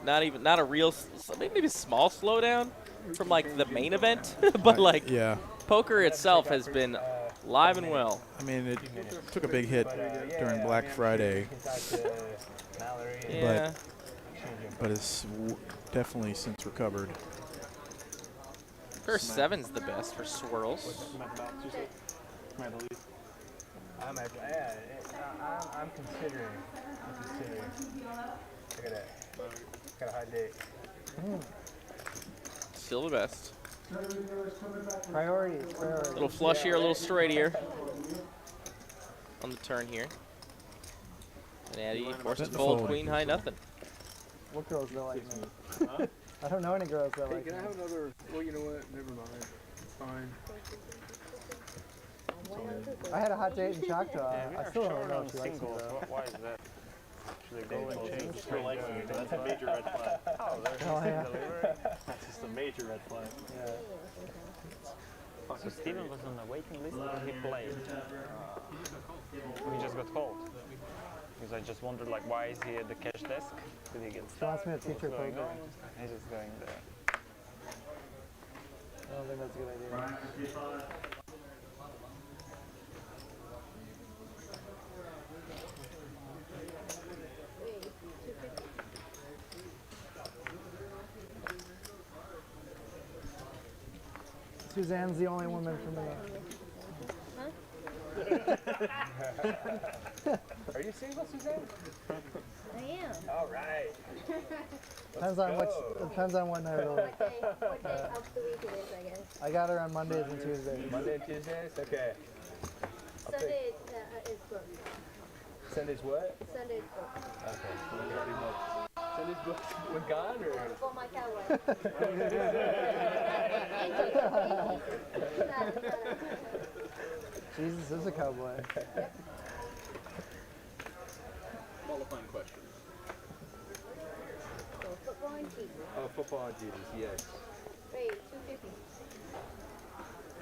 Not a real, maybe a small slowdown from like the main event, but like poker itself has been live and well. I mean, it took a big hit during Black Friday, but it's definitely since recovered. First seven's the best for Swirlz. I'm considering. I got a high date. Still the best. Priorities. A little flush here, a little straight here. On the turn here. And Addy forced to fold queen high nothing. What girls don't like me? I don't know any girls that Hey, like can I me. have another? Well, you know what? Never mind. It's fine. I had a hot date in Choctaw. I still don't know if she likes me singles. though. Why is that? Should they go and change? Still likes you, but that's a major red flag. Oh, there's Oh, yeah. That's just a major red flag. Yeah. So Steven was on the waiting list when he played. He just got called. Because I just wondered, like, why is he at the cash desk? Did he get She wants me to teach her What's going poker. on? He's just going there. I don't think that's a good idea. Suzanne's the only woman for me. Are you single, Suzanne? I am. All right. Depends on what night of the week. What day of the week it is, I guess. I got her on Mondays and Tuesdays. Monday and Tuesdays? Okay. Sunday is booked. Sunday's what? Sunday's booked. Okay. Sunday's booked with God or? For my cowboy. Jesus is a cowboy. Qualifying question. So football and Jesus. Oh, football and Jesus, yes. Wait, 250.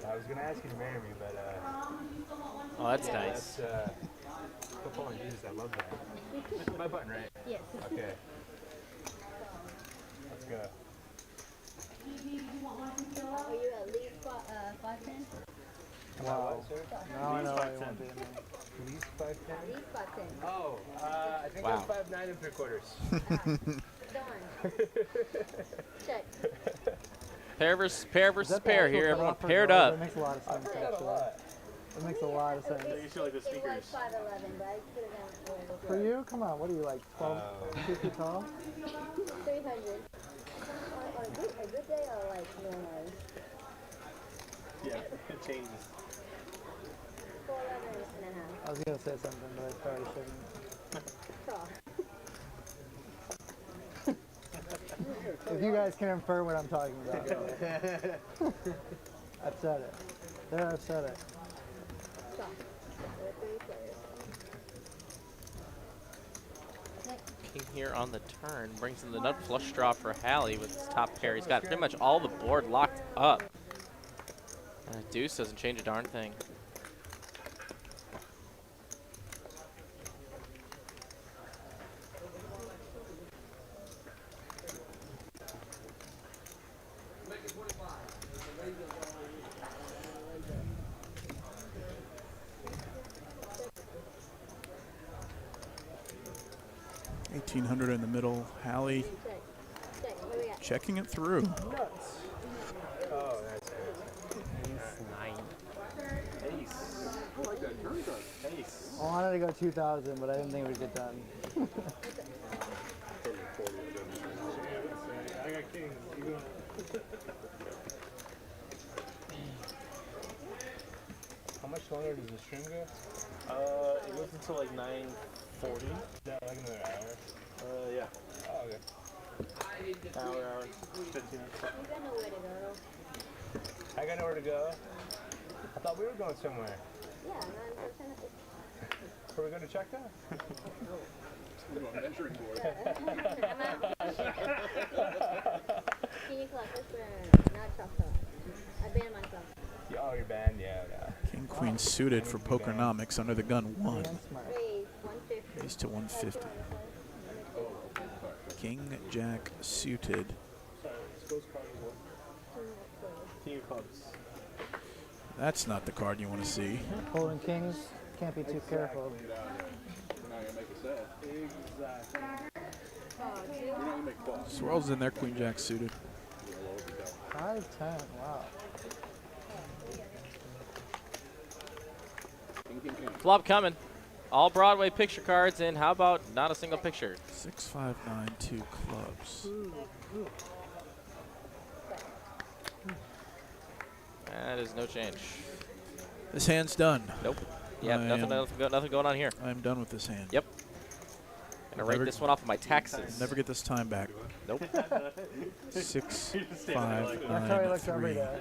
I was going to ask you to marry me, but Oh, that's nice. That's, football and Jesus, I love that. My button, right? Yes. Okay. Let's go. Are you at least 5'10"? Wow. Now I know why you want to be in there. At least 5'10"? At least 5'10". Oh, I think Wow. I'm 5'9" and 3/4. Darn. Check. Pair versus Is pair that the here. actual Everyone cutoff for paired girls? up. That makes a lot of sense, I've heard that a actually. lot. It makes a lot of sense. You feel like the It sneakers. was 5'11", but I could have gone a little For you? Come on, what are you, like 12, 2 feet tall? 300. On a good day or like normally? Yeah, it changes. 4'11" and a half. I was going to say something, but I probably shouldn't. Cross. If you guys can infer what I'm talking about. I've said it. There, I've said it. Cross. There are 3 players. King here on the turn brings in the nut flush draw for Hally with his top pair. He's got pretty much all the board locked up. And a deuce doesn't change a darn thing. $1,800 in the middle. Hally Check. Check. What do we got? checking it through. Nuts. Oh, that's good. Ace 9. Ace. I like that turn card. Ace. I wanted to go 2,000, but I didn't think it would get done. I got kings. You go. How much longer does the stream go? It goes until like 9:40. Is that like another hour? Yeah. Oh, okay. Hour, 15 minutes. You got nowhere to go. I got nowhere to go. I thought we were going somewhere. Yeah, 9%. Were we going to check that? Measuring board. King Club, not Choctaw. I banned myself. Oh, you're banned? Yeah. King Queen suited for Pokernomix under the gun 1. Raise 150. Raised to 150. King Jack suited. King of clubs. That's not the card you want to see. Holding kings, can't be too careful. You're not gonna make a set. Exactly. You're not gonna make balls. Swirlz in there, Queen Jack suited. 5'10", wow. Flop coming. All Broadway picture cards, and how about not a single picture? 6, 5, 9, 2 clubs. That is no change. This hand's done. Nope. Yep, nothing going on here. I'm done with this hand. Yep. Gonna write this one off of my taxes. Never get this time back. Nope. 6, That's 5, That's how he 9, looks every 3. day.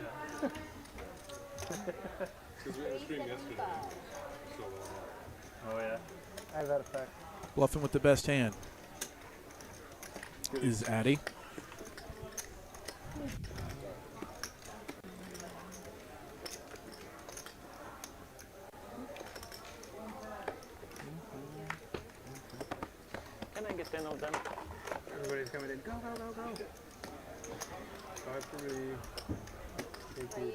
Because we had a stream yesterday. So, Oh yeah. I have that effect. Bluffing with the best hand is Addy. Can I get 10 of them? everybody's coming in. Go, go, go, go. 5 for me. Thank you.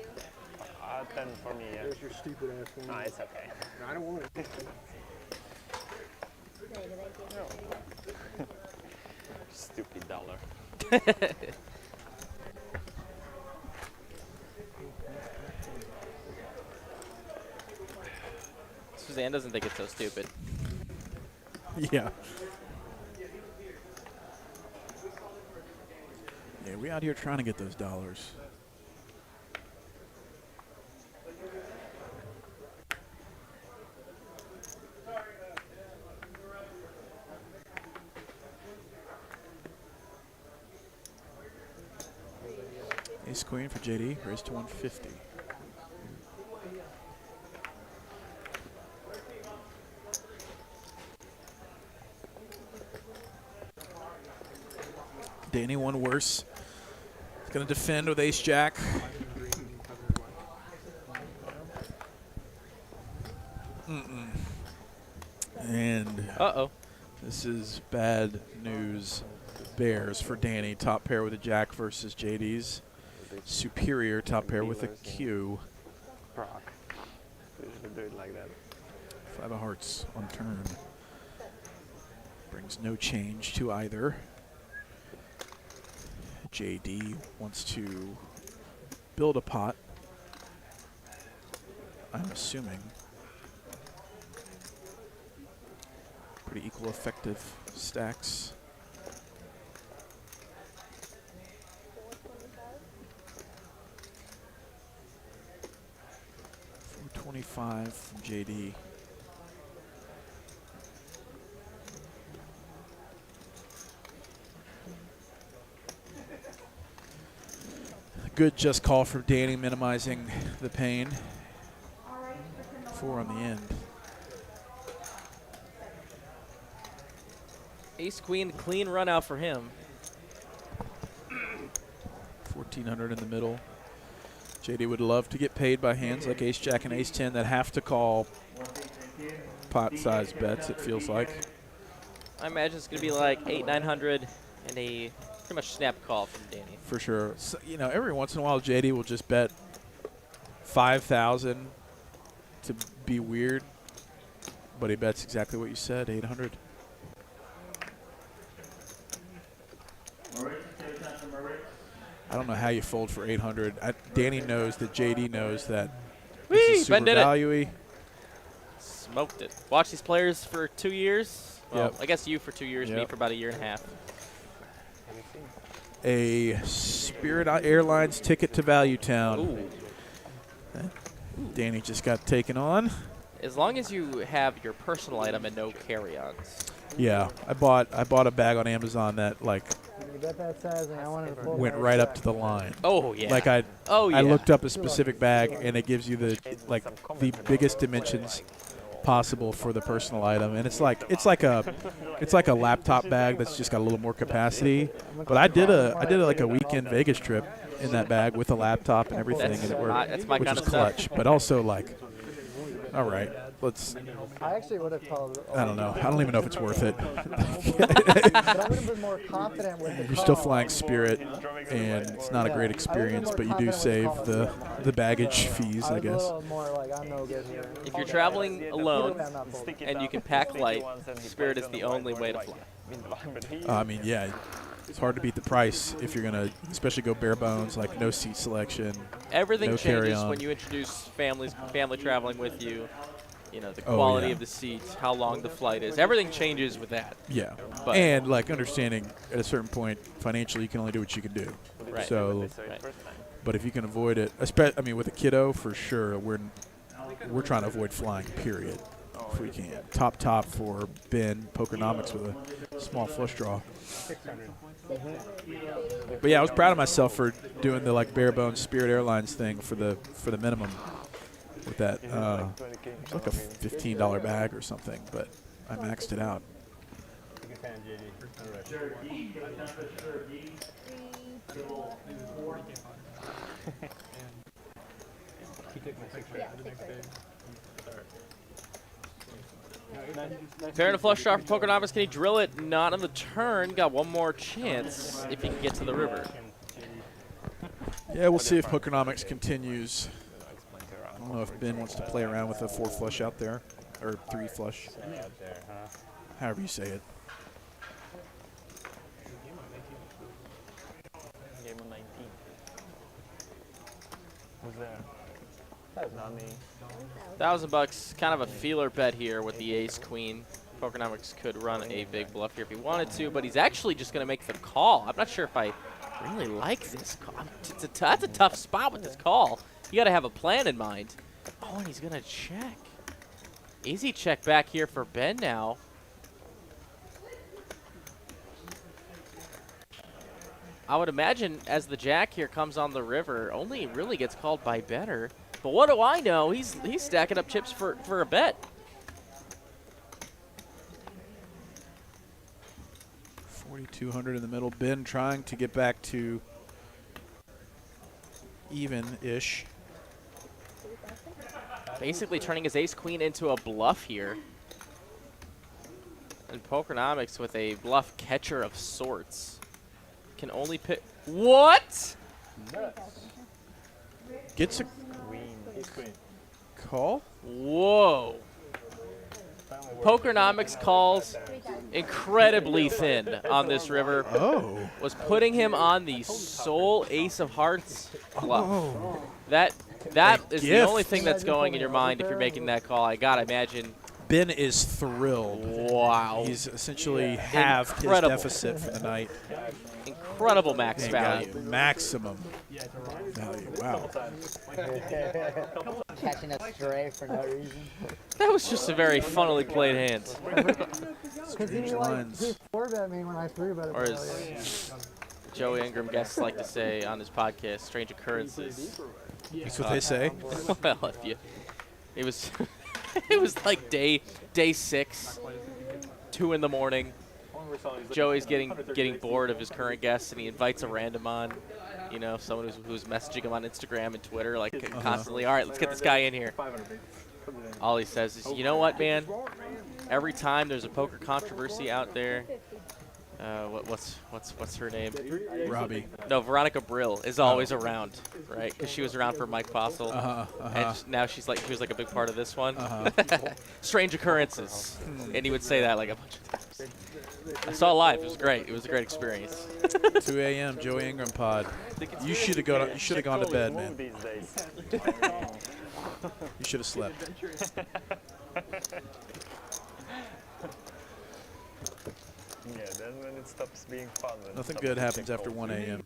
10 for me, yeah. There's your stupid ass one. No, it's okay. No, I don't want it. Stupid dollar. Suzanne doesn't think it's so stupid. Yeah. Yeah, we out here trying to get those dollars. Ace queen for JD, raised to 150. Danny one worse. He's going to defend with ace jack. And this is bad news bears for Danny. Top pair with a jack versus JD's superior top pair with a Q. Proc. We should do it like that. 5 of hearts on turn. Brings no change to either. JD wants to build a pot, I'm assuming. Pretty equal effective stacks. 425 from JD. Good just call for Danny, minimizing the pain. 4 on the end. Ace queen, clean run out for him. 1400 in the middle. JD would love to get paid by hands like ace jack and ace 10 that have to call pot size bets, it feels like. I imagine it's going to be like 800, 900 and a pretty much snap call from Danny. For sure. So, you know, every once in a while JD will just bet 5,000 to be weird, but he bets exactly what you said, 800. I don't know how you fold for 800. Danny knows that JD knows that this is super value-y. Smoked it. Watch these players for 2 years. Well, Yep. I guess you for 2 years, me for about a year and a half. A Spirit Airlines ticket to Value Town. Danny just got taken on. As long as you have your personal item and no carry-ons. Yeah, I bought a bag on Amazon that like went right up to the line. Oh yeah. Like I yeah. looked up a specific bag and it gives you the biggest dimensions possible for the personal item, and it's like a laptop bag that's just got a little more capacity. But I did like a weekend Vegas trip in that bag with a laptop and everything, and it worked, which was clutch. But also like, all right, let's. I actually would have called. I don't know. I don't even know if it's worth it. But I would have been more confident with the You're still flying Spirit, and it's not a great experience, but you do save the baggage fees, I guess. If you're traveling alone and you can pack light, Spirit is the only way to fly. I mean, yeah, it's hard to beat the price if you're gonna, especially go bare bones, like no seat selection. Everything no changes carry-on. when you introduce family traveling with you. You know, the quality of the seats, how long the flight is. Everything changes with that. Yeah, but and like understanding at a certain point, financially, you can only do what you can do. Right. So, but if you can avoid it, I mean, with a kiddo, for sure, we're trying to avoid flying. Period. if we can. Top for Ben, Pokernomix with a small flush draw. 600. But yeah, I was proud of myself for doing the like bare bones Spirit Airlines thing for the minimum with that. It was like a $15 bag or something, but I maxed it out. Big fan, JD. He took my 600. Fair and a flush draw for Pokernomix. Can he drill it? Not on the turn. Got one more chance if he can get to the river. Yeah, we'll see if Pokernomix continues. I don't know if Ben wants to play around with a 4 flush out there, or 3 flush. However you say it. Game of 19. Who's there? That's not me. $1,000, kind of a feeler bet here with the ace queen. Pokernomix could run a big bluff here if he wanted to, but he's actually just going to make the call. I'm not sure if I really like this call. That's a tough spot with this call. You got to have a plan in mind. Oh, and he's going to check. Easy check back here for Ben now. I would imagine as the jack here comes on the river, only really gets called by better. But what do I know? He's stacking up chips for a bet. $4,200 in the middle. Ben trying to get back to even-ish. Basically turning his ace-queen into a bluff here. And Pokernomix with a bluff catcher of sorts. Can only pick... What? Gets a call? Whoa. Pokernomix calls incredibly thin on this river. Oh. Was putting him on the sole ace of hearts bluff. Oh. That is the only thing that's going in your mind if you're making that call. I gotta imagine. Ben is thrilled. Wow. He's essentially halved his deficit for the night. Incredible max value. Maximum value. Wow. Catching a stray for no reason. That was just a very funnily played hand. Strange lines. He 4-bet me when I 3-bet it. Or as Joey Ingram guests like to say on his podcast, strange occurrences. That's what they say. Well, if you, it was, it was like day 6, 2 in the morning. Joey's getting bored of his current guests, and he invites a random on, you know, someone who's messaging him on Instagram and Twitter, like constantly. All right, let's get this guy in here. All he says is, you know what, man? Every time there's a poker controversy out there, what's her name? Robbie. No, Veronica Brill is always around, right? Because she was around for Mike Postle, and now she was like a big part of this one. Strange occurrences, and he would say that like a bunch of times. I saw it live. It was great. It was a great experience. 2 a.m. Joey Ingram pod. You should have gone. You should have gone to bed, man. You should have slept. Yeah, then when it stops being fun. Nothing good happens after 1 a.m.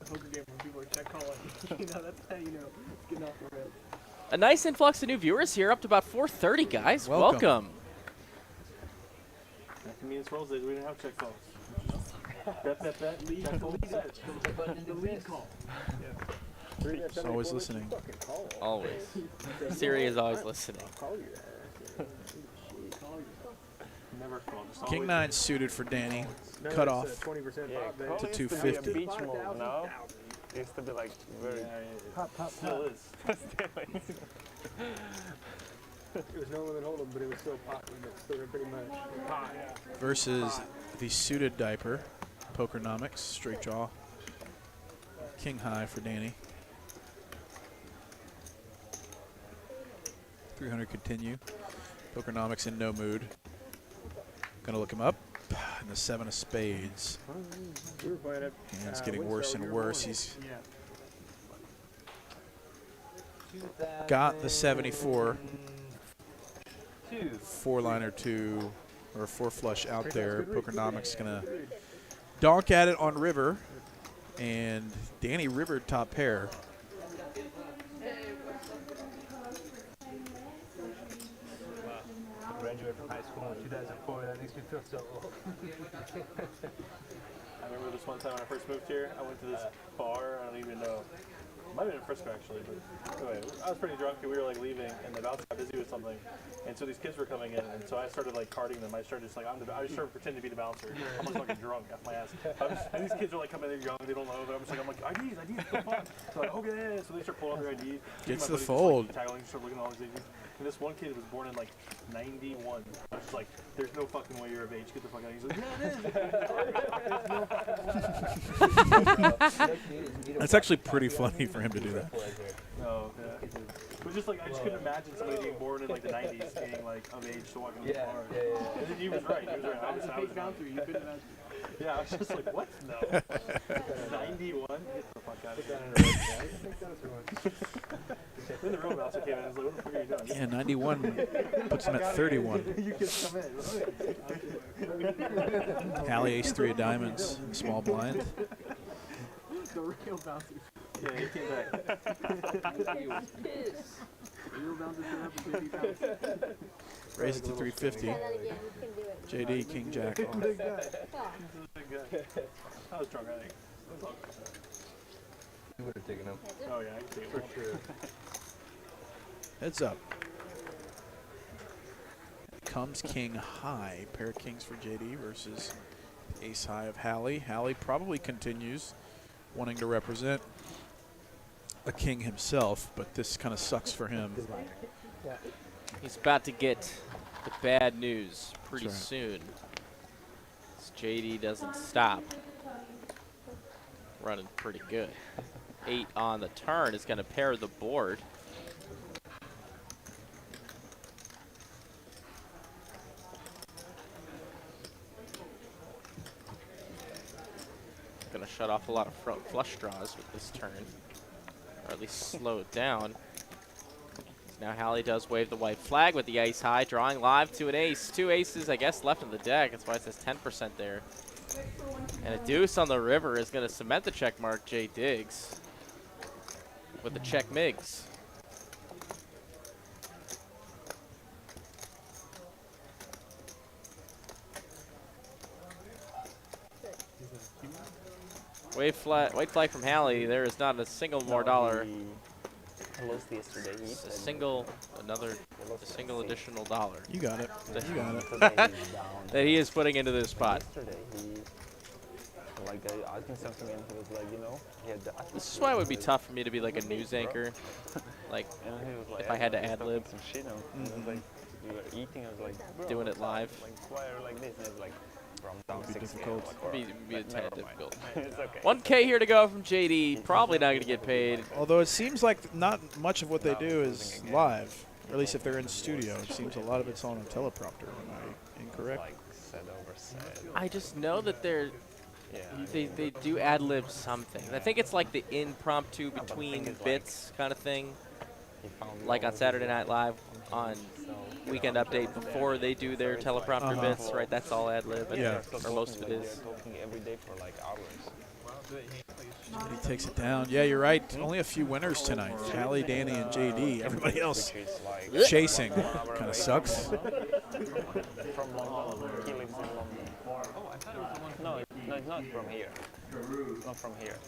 A nice influx of new viewers here, up to about 430, guys. Welcome. That can mean Swirlz days we didn't have check calls. Bet, lead, check calls, the lead call. He's always listening. Always. Siri is always listening. King 9 suited for Danny. Cut off to 250. Beach move now. It used to be like very. Still is. It was no limit hold'em, but it was still popping. Still pretty much hot. Versus the suited diaper, Pokernomix, straight draw. King high for Danny. 300 continue. Pokernomix in no mood. Gonna look him up. And the 7 of spades. And it's getting worse and worse. He's got the 74. 4-liner 2 or 4 flush out there. Pokernomix gonna donk at it on river, and Danny river top pair. Graduate from high born in 2004. That makes me feel so old. I remember this one time when I first moved here, I went to this bar, I don't even know. It might have been in Frisco actually, but anyway, I was pretty drunk and we were like leaving and the bouncer got busy with something. And so these kids were coming in and so I started like carding them. I started just like, I just started pretending to be the bouncer. I'm just fucking drunk off my ass. And these kids are like coming in, they're young, they don't know, but I'm like, IDs, come on. So like, okay, so they start pulling out their ID. Gets the fold. Tagging, start looking at all these IDs. And this one kid was born in like 91. I was just like, there's no fucking way you're of age. Get the fuck out. He's like, yeah, it is. That's actually pretty funny for him to do that. No, yeah. It was just like, I just couldn't imagine somebody being born in like the 90s being like of age to walk in the bar. And then he was right. I was young. Yeah, I was just like, what? No. 91? Get the fuck out of here. Then the real bouncer came in and was like, what the fuck are you doing? Yeah, 91 puts him at 31. You kids come in. Hally ace-3 of diamonds, small blind. The real bouncer. Yeah, he came back. He was pissed. The real bouncer showed up and JD bounced. Raise it to 350. JD, King Jack off. Big guy. Big guy. I was drunk, I think. You would have taken him. Oh yeah, I can take it for sure. Heads up. Comes king high. Pair of kings for JD versus ace high of Hally. Hally probably continues wanting to represent a king himself, but this kind of sucks for him. He's about to get the bad news pretty soon. This JD doesn't stop. Running pretty good. 8 on the turn is going to pair the board. Going to shut off a lot of front flush draws with this turn, or at least slow it down. Now Hally does wave the white flag with the ace high, drawing live to an ace. 2 aces, I guess, left in the deck. That's why it says 10% there. And a deuce on the river is going to cement the check mark. Jay Diggs with the check migs. White flag from Hally. There is not a single more dollar. Lost yesterday. A single additional dollar. You got it. You got it. That he is putting into this spot. Yesterday, I asked him something and he was like, you know, he had the This is why it would be tough for me to be like a news anchor. Like, if I had to ad lib. Some shit on. And I was like, we were eating. I was like, bro, doing it live. Like, why are you like this? And it was like, from down It'd be 6 difficult. Be a tad difficult. It's okay. 1K here to go from JD. Probably not going to get paid. Although it seems like not much of what they do is live, or at least if they're in studio. It seems a lot of it's on a teleprompter. Am I incorrect? Like said over said. I just know that they do ad lib something. I think it's like the impromptu between bits kind of thing. Like on Saturday Night Live on Weekend Update before they do their teleprompter bits, right? That's all ad lib, yeah, or most of it is. Talking every day for like hours. He takes it down. Yeah, you're right. Only a few winners tonight. Hally, Danny, and JD. Everybody else chasing. Kind of sucks. From London. He lives in London. No, it's not from here. Not from here.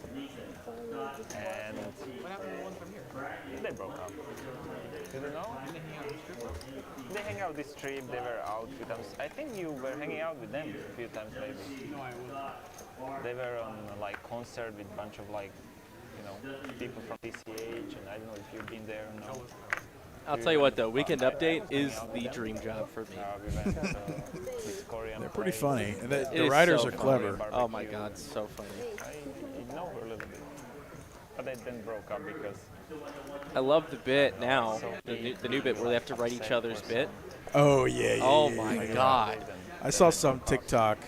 And what happened to the one from here? They broke up. You don't know? They hang out this trip. They were out a few times. I think you were hanging out with them a few times, maybe. No, I was not. They were on like concert with a bunch of like, you know, people from DCH, and I don't know if you've been there or not. I'll tell you what, though, Weekend Update is the dream job for me. They're pretty funny, and the writers are clever. Oh my God, so funny. I know her a little bit, but they then broke up because. I love the bit now, the new bit where they have to write each other's bit. Oh yeah. Oh my God. I saw some TikTok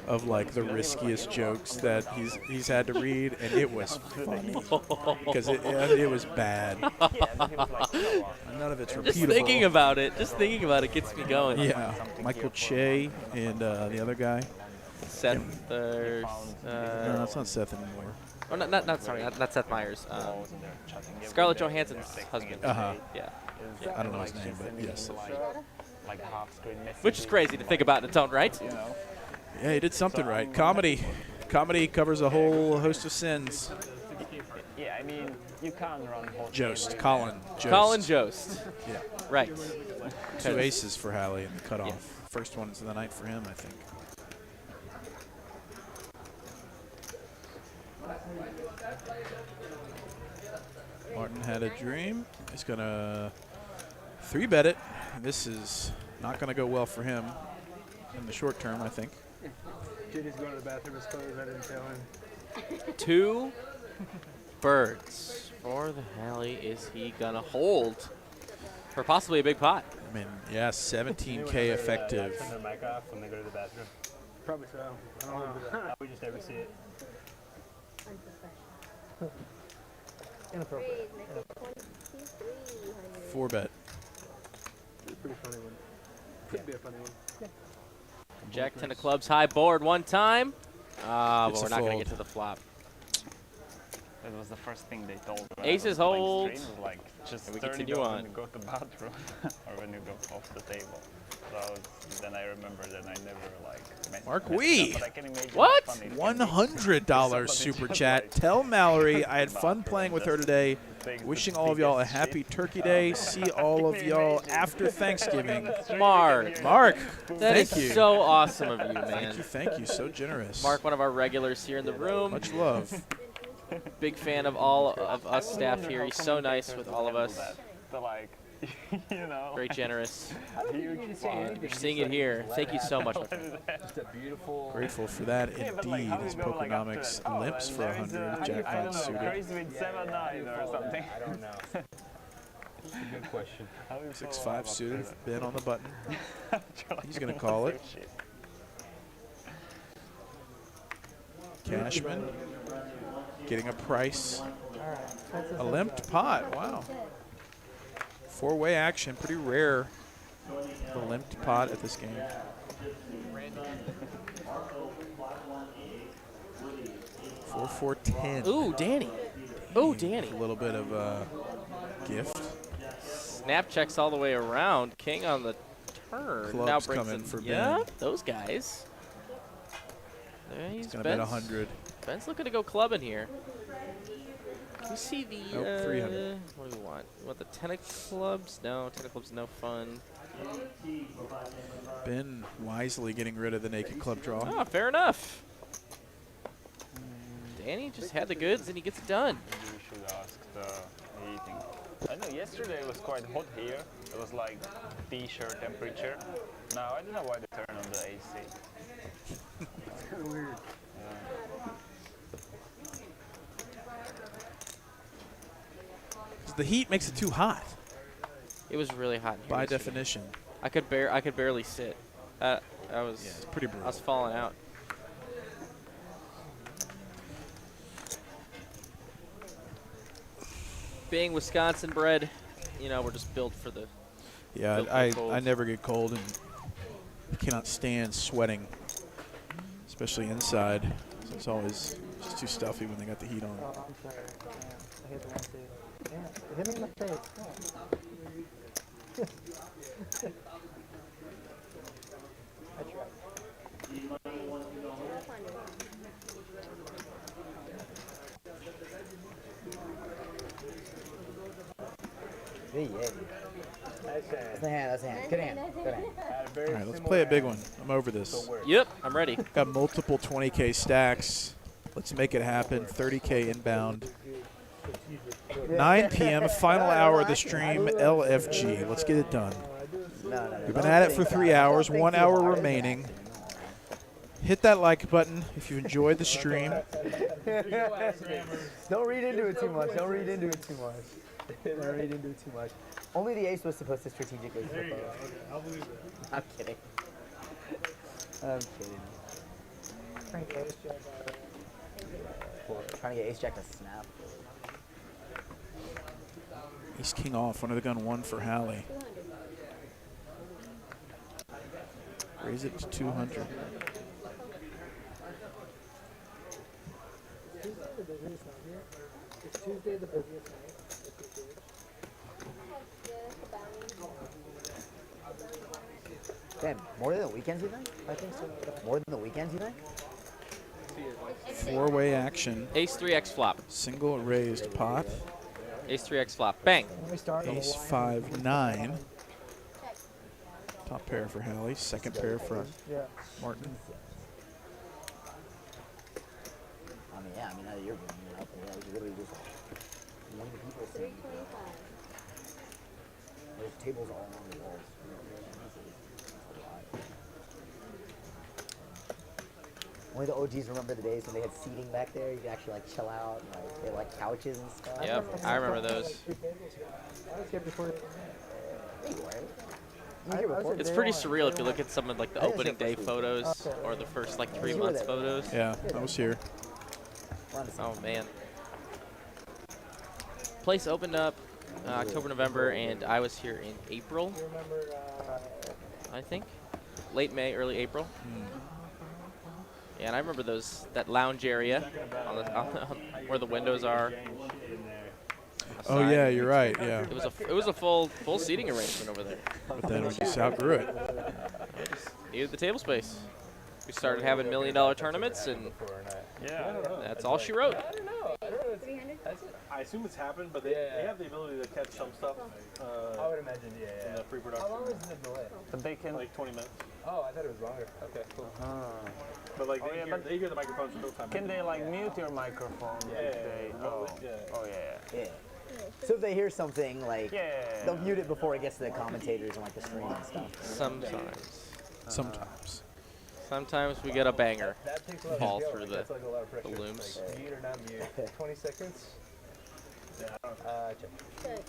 of like the riskiest jokes that he's had to read, and it was funny because it was bad. None of it's repeatable. Just thinking about it gets me going. Yeah, Michael Che and the other guy. Seth. No, it's not Seth anymore. Oh, not Seth Meyers. Scarlett Johansson's husband. Uh-huh. Yeah. I don't know his name, but yes. like a half screen message. Which is crazy to think about in its own right. You know. Yeah, he did something right. Comedy covers a whole host of sins. Yeah, I mean, you can't run whole Jost, Colin Jost. Colin Jost. Yeah. Right. 2 aces for Hally in the cutoff. Yeah. First ones of the night for him, I think. Martin had a dream. He's going to 3-bet it. This is not going to go well for him in the short term, I think. Judy's going to the bathroom as close. I didn't tell him. 2 birds for the Hally. Is he going to hold for possibly a big pot? I mean, yeah, 17K effective. Turn their mic off when they go to the bathroom. Probably so. I don't know. We just never see it. Inappropriate. 4-bet. Pretty funny one. Could be a funny one. Yeah. Jack 10 of clubs, high board one time. But It's we're a not going to fold. get to the flop. That was the first thing they told me. when Aces I was playing hold. stream, was like, just And we turn it continue off on. when you go to the bathroom or when you go off the table. So then I remember that I never like. Mark messed Wee. it up, but I can imagine how What? funny it can be. $100 super chat. Tell Mallory I had fun playing with her today. Wishing all of y'all a happy Turkey Day. See all of y'all after Thanksgiving. Mark. Mark, That is thank you. so awesome of you, man. Thank you, thank you. So generous. Mark, one of our regulars here in the room. Much love. Big fan of all of us staff here. He's so nice with all of us. To like, you know. Very generous. Huge fun. You're seeing it here. Thank you so much, my friend. Just a beautiful. Grateful for that indeed. As Pokernomix limps for 100. Jack 5 suited. Crazy with 7-9 or something. I don't know. That's a good question. 6-5 suited. Ben on the button. He's going to call it. Cashman getting a price. A limped pot. Wow. 4-way action. Pretty rare. The limped pot at this game. 4-4-10. Ooh, Danny. Ooh, Danny. A little bit of a gift. Snap checks all the way around. King on the turn. Clubs now brings coming in, for yeah, Ben. those guys. There He's going to bet 100. Ben's looking to go clubbing here. Can we see the... Nope, 300. What do we want? We want the 10 of clubs? No, 10 of clubs no fun. Ben wisely getting rid of the naked club draw. Ah, fair enough. Danny just had the goods and he gets it done. Maybe we should ask the heating. I know yesterday it was quite hot here. It was like t-shirt temperature. Now I don't know why they turn on the AC. It's kind of weird. The heat makes it too hot. It was really hot in here By yesterday. definition. I could barely sit. I was it's pretty brutal. I was falling out. Being Wisconsin bred, you know, we're just built for the Yeah, built for the cold. I never get cold and cannot stand sweating, especially inside. So it's always just too stuffy when they got the heat on. Oh, I'm sorry. Yeah, I hit the wrong dude. Damn, it hit me in the face. Yeah. I tried. Hey, yeah. That's a hand, that's a hand. Good hand, good hand. All right, let's play a big one. I'm over this. Yep, I'm ready. Got multiple 20K stacks. Let's make it happen. 30K inbound. 9 p.m. final hour of the stream. LFG. Let's get it done. We've been at it for 3 hours. 1 hour remaining. Hit that like button if you enjoyed the stream. Don't read into it too much. Don't read into it too much. Don't read into it too much. Only the ace was supposed to strategically flip over. Okay, I'll believe it. I'm kidding. I'm kidding. Trying to get ace jack to snap. Ace king off. Under the gun 1 for Hally. Raise it to 200. Is Tuesday the busiest night? Damn, more than the weekends, you think? I think so. More than the weekends, you think? Four-way action. Ace 3x flop. Single raised pot. Ace 3x flop. Bang. Ace 5 9. Top pair for Hally. Second pair for Martin. I mean, yeah. I mean, you're up there. It's literally just one of the people saying. There's tables all along the walls. Only the OGs remember the days when they had seating back there. You could actually like chill out. And, like, they had like couches and stuff. Yep, I remember those. It's pretty surreal if you look at some of like the opening day photos or the first like 3 months photos. Yeah, I was here. Oh man. Place opened up October, November, and I was here in April. I think. Late May, early April. Yeah, and I remember that lounge area on where the windows are. Oh yeah, you're right. Yeah. It was a full seating arrangement over there. But then we just outgrew it. Needed the table space. We started having $1 million tournaments, and that's all she wrote. I assume it's happened, but they have the ability to catch some stuff. I would imagine, in the pre-production. How long is the delay? But they can like 20 minutes. Oh, I thought it was longer. Okay, cool. But like they hear the microphones real time. Can they like mute your microphone? Yeah. So if they hear something, like, they'll mute it before it gets to the commentators and like the stream and stuff. Sometimes. Sometimes we get a banger fall through the looms. Mute or not mute? 20 seconds?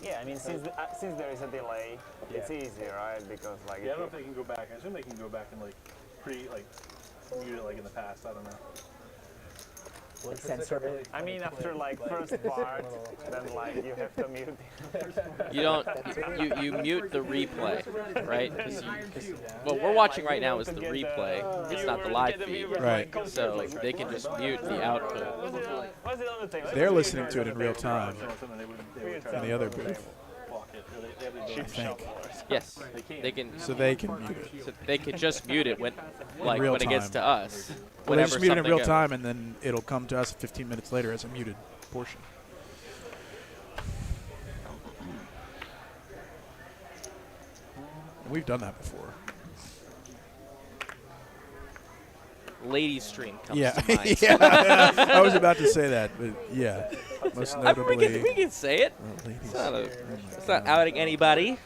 Yeah, I mean, since there is a delay, it's easier, right? Because like. Yeah, I don't know if they can go back. I assume they can go back and like mute it like in the past. I don't know. Like censor it. I mean, after like first part, then like you have to mute. You don't. You mute the replay, right? What we're watching right now is the replay. It's not the live feed. Right. So they can just mute the output. They're listening to it in real time in the other booth. I think. Yes, they can. So they can mute it. So they can just mute it when it gets to us. Well, they just mute it in real time, and then it'll come to us 15 minutes later as a muted portion. We've done that before. Ladies stream comes yeah. to mind. Yeah, I was about to say that, but yeah, most notably. We can say it. It's not outing anybody,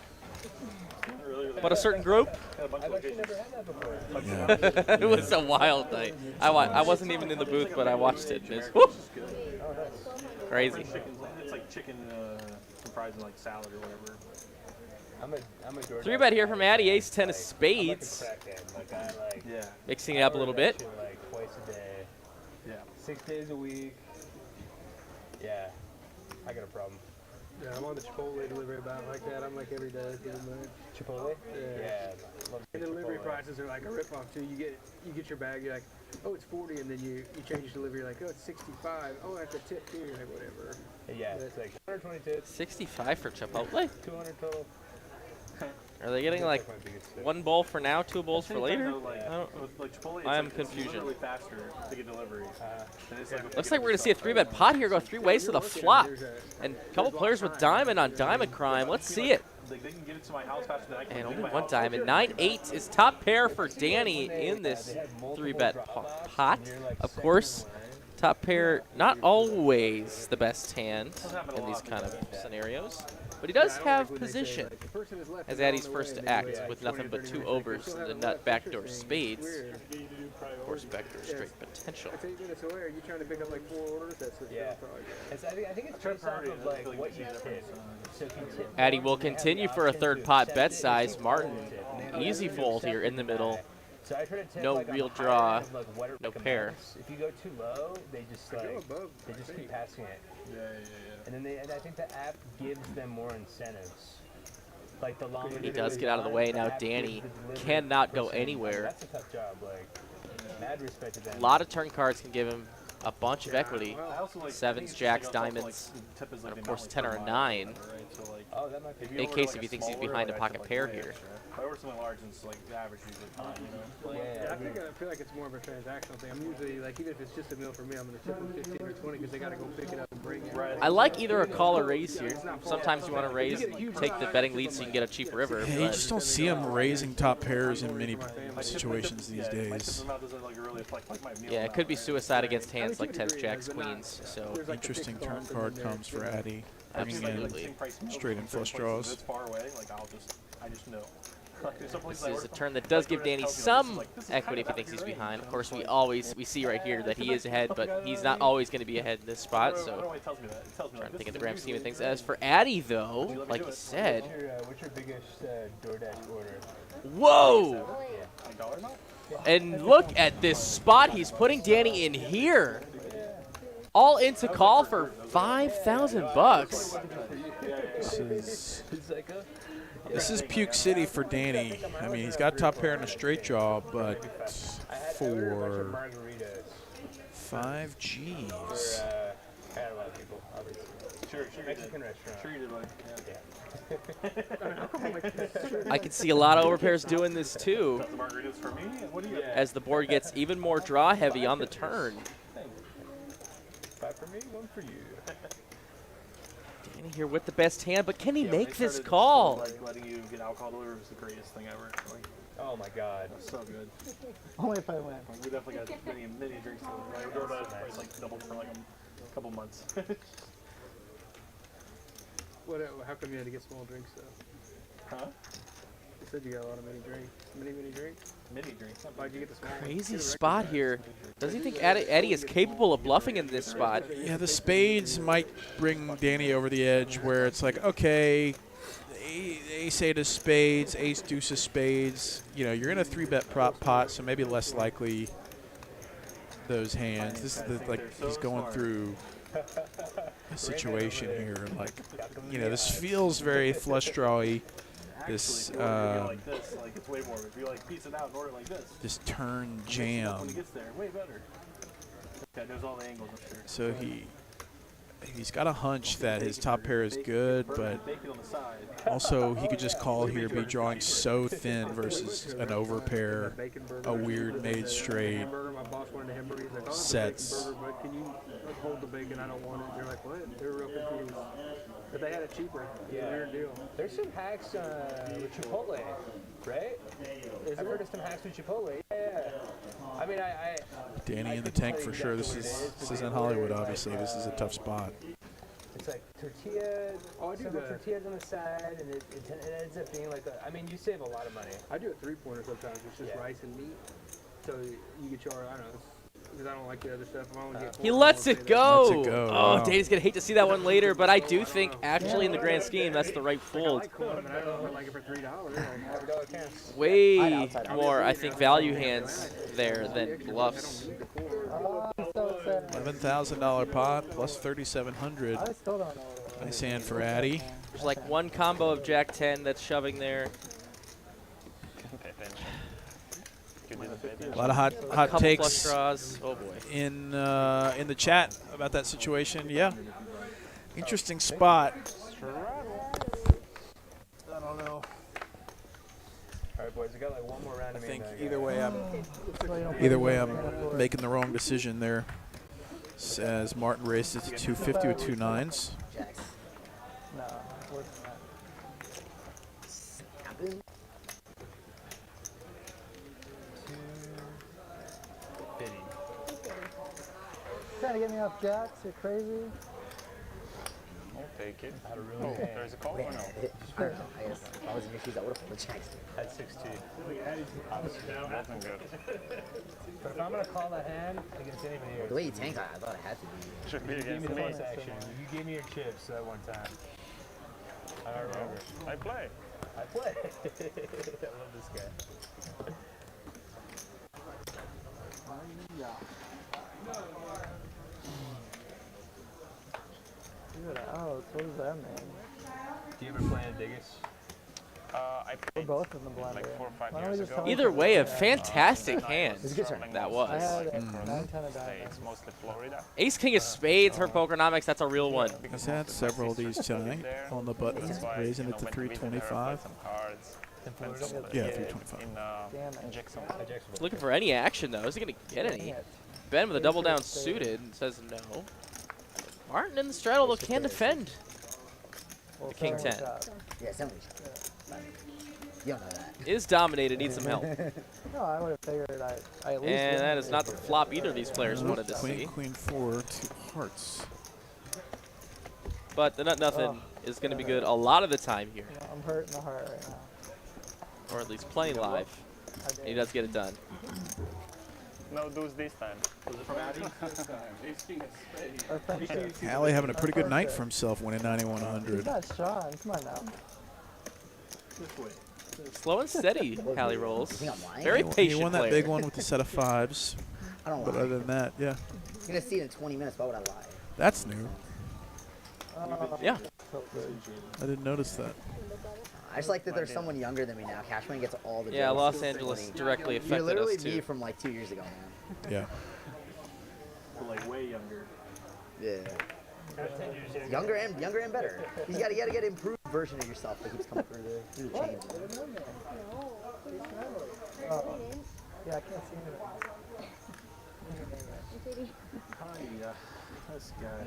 but a certain group. I've actually never had that before. Yeah. It was a wild night. I wasn't even in the booth, but I watched it. It's crazy. It's like chicken comprising like salad or whatever. I'm a 3-bet here from Addy, ace 10 of spades. Mixing it up a little bit. Like twice a day. Yeah. 6 days a week. Yeah. I got a problem. Yeah, I'm on the Chipotle delivery about like that. I'm like every day pretty much. Chipotle? Yeah. And the delivery prices are like a ripoff too. You get your bag, you're like, oh, it's 40, and then you change your delivery, like, oh, it's 65. Oh, I have to tip too, like whatever. Yeah, it's like 120 tips. 65 for Chipotle? 200 total. Are they getting like 1 bowl for now, 2 bowls for later? I am confusion. Looks like we're going to see a 3-bet pot here go 3 ways to the flop. And a couple players with diamond on diamond crime. Let's see it. And only 1 diamond. 9-8 is top pair for Danny in this 3-bet pot. Of course, top pair not always the best hand in these kind of scenarios. But he does have position as Addy's first act with nothing but 2 overs to the nut backdoor spades. Of course, backdoor straight potential. 8 minutes away. Are you trying to pick up like 4 orders? That's I think it's based off of like what you tip. So if you tip Addy will continue for a 3rd pot bet size. Martin, easy fold here in the middle. So I try to tip no like real on draw, what no pair. If you go too low, they just keep passing it. And then I think the app gives them more incentives. Like the longer he does get out of the way now. Danny cannot go anywhere. That's a tough job. Like, mad respect to them. A lot of turn cards can give him a bunch of equity. Sevens, jacks, diamonds, and of course 10 or a 9. In case if he thinks he's behind a pocket pair here. If I order something large, it's like the average usually fine, you know? Yeah, I feel like it's more of a transactional thing. I'm usually, like, even if it's just a meal for me, I'm going to tip them 15 or 20 because they got to go pick it up and bring it. I like either a call or raise here. Sometimes you want to raise, take the betting lead so you can get a cheap river. Yeah, you just don't see him raising top pairs in many situations these days. Yeah, it could be suicide against hands like 10s, jacks, queens. So interesting turn card comes for Addy. Absolutely. Straight in flush draws. I just know. This is a turn that does give Danny some equity if he thinks he's behind. Of course, we see right here that he is ahead, but he's not always going to be ahead in this spot. So trying to think of the grand scheme of things. As for Addy, though, like you said, what's your biggest DoorDash order? Whoa! And look at this spot he's putting Danny in here. All into call for 5,000 bucks. This is Puke City for Danny. I mean, he's got top pair and a straight draw, but for 5 G's. Mexican restaurant. I can see a lot of overpairs doing this too, as the board gets even more draw heavy on the turn. 5 for me, 1 for you. Danny here with the best hand, but can he make this call? Like letting you get alcohol delivered is the greatest thing ever. Like, oh my God, so good. Only if I win. We definitely got many drinks. Like, DoorDash price like doubled for like a couple months. How come you had to get small drinks though? Huh? You said you got a lot of mini drinks. Mini drinks? Mini drinks. Why'd you get the small Crazy spot here. Does he think Addy is capable of bluffing in this spot? Yeah, the spades might bring Danny over the edge where it's like, okay, ace eight of spades, ace deuce of spades. You know, you're in a 3-bet prop pot, so maybe less likely those hands. This is like he's going through a situation here. Like, you know, this feels very flush drawy. This like this, like it's way more. If you like piece it out and order like this turn jam. When he gets there, way better. Okay, there's all the angles up here. So he's got a hunch that his top pair is good, but also he could just call here, be drawing so thin versus an overpair, a weird made straight, sets. Can you hold the bacon? I don't want it. They're like, what? They're real confused. But they had it cheaper. Yeah. Weird deal. There's some hacks with Chipotle, right? I've heard of some hacks with Chipotle. Yeah. I mean, Danny in the tank for sure. This is in Hollywood, obviously. This is a tough spot. It's like tortilla, several tortillas on the side, and it ends up being like I mean, you save a lot of money. I do a 3-pointer sometimes. It's just rice and meat. So you get your, I don't know, because I don't like the other stuff. He lets it go. Lets it go. Oh, wow. Danny's going to hate to see that one later, but I do think actually in the grand scheme, that's the right fold. I don't know if I like it for $3. Way more, I think, value hands there than bluffs. $11,000 pot plus 3,700. Nice hand for Addy. There's like one combo of Jack 10 that's shoving there. A lot of hot takes oh boy. in the chat about that situation. Yeah, interesting spot. I don't know. All right, boys, we got like one more round. I think either way I'm making the wrong decision there. As Martin races to 250 with 2 9s. No, trying to get me off jacks? You're crazy. I'll take it. There's a call or no? I guess if I was in your shoes, I would have pulled the jacks. At 16. Wasn't good. But if I'm going to call that hand against anybody here. The way you tank, I thought it had to be. Should be You gave me against the me. first action. You gave me your chips that one time. I don't remember. I play. I play. I love this guy. Oh, what does that mean? Do you ever play in Vegas? I played both in the blender. like 4 or 5 years ago. Either way, a fantastic hand. That was. States, mostly Florida. Ace King of Spades for Pokernomix. That's a real one. He's had several of these tonight on the button, raising it to 325. Yeah, 325. Looking for any action, though. Is he going to get any? Ben with a double down suited says no. Martin in the straddle, though, can defend. The King 10. Yeah, somebody's you don't know that. Is dominated, needs some help. No, I would have figured I at least. And that is not the flop either of these players wanted to see. Queen 4, 2 hearts. But the nut nothing is going to be good a lot of the time here. Yeah, I'm hurting the heart right now. Or at least playing live. And he does get it done. No deuce this time. From Addy this time. Ace King of Spades. Hally having a pretty good night for himself, winning 9100. He's not Sean. Come on now. Slow and steady, Hally rolls. Very patient He won that player. big one with the set of 5s. I don't But lie. other than that, yeah. You're gonna see it in 20 minutes. Why would I lie? That's new. Yeah. I didn't notice that. I just like that there's someone younger than me now. Cashman gets all the. Yeah, jokes. Los Angeles directly You're affected literally us me too. from like 2 years ago, man. Yeah. Like way younger. Yeah. Younger and better. You gotta get an improved version of yourself that keeps coming through the change. Yeah, I can't see it. This guy.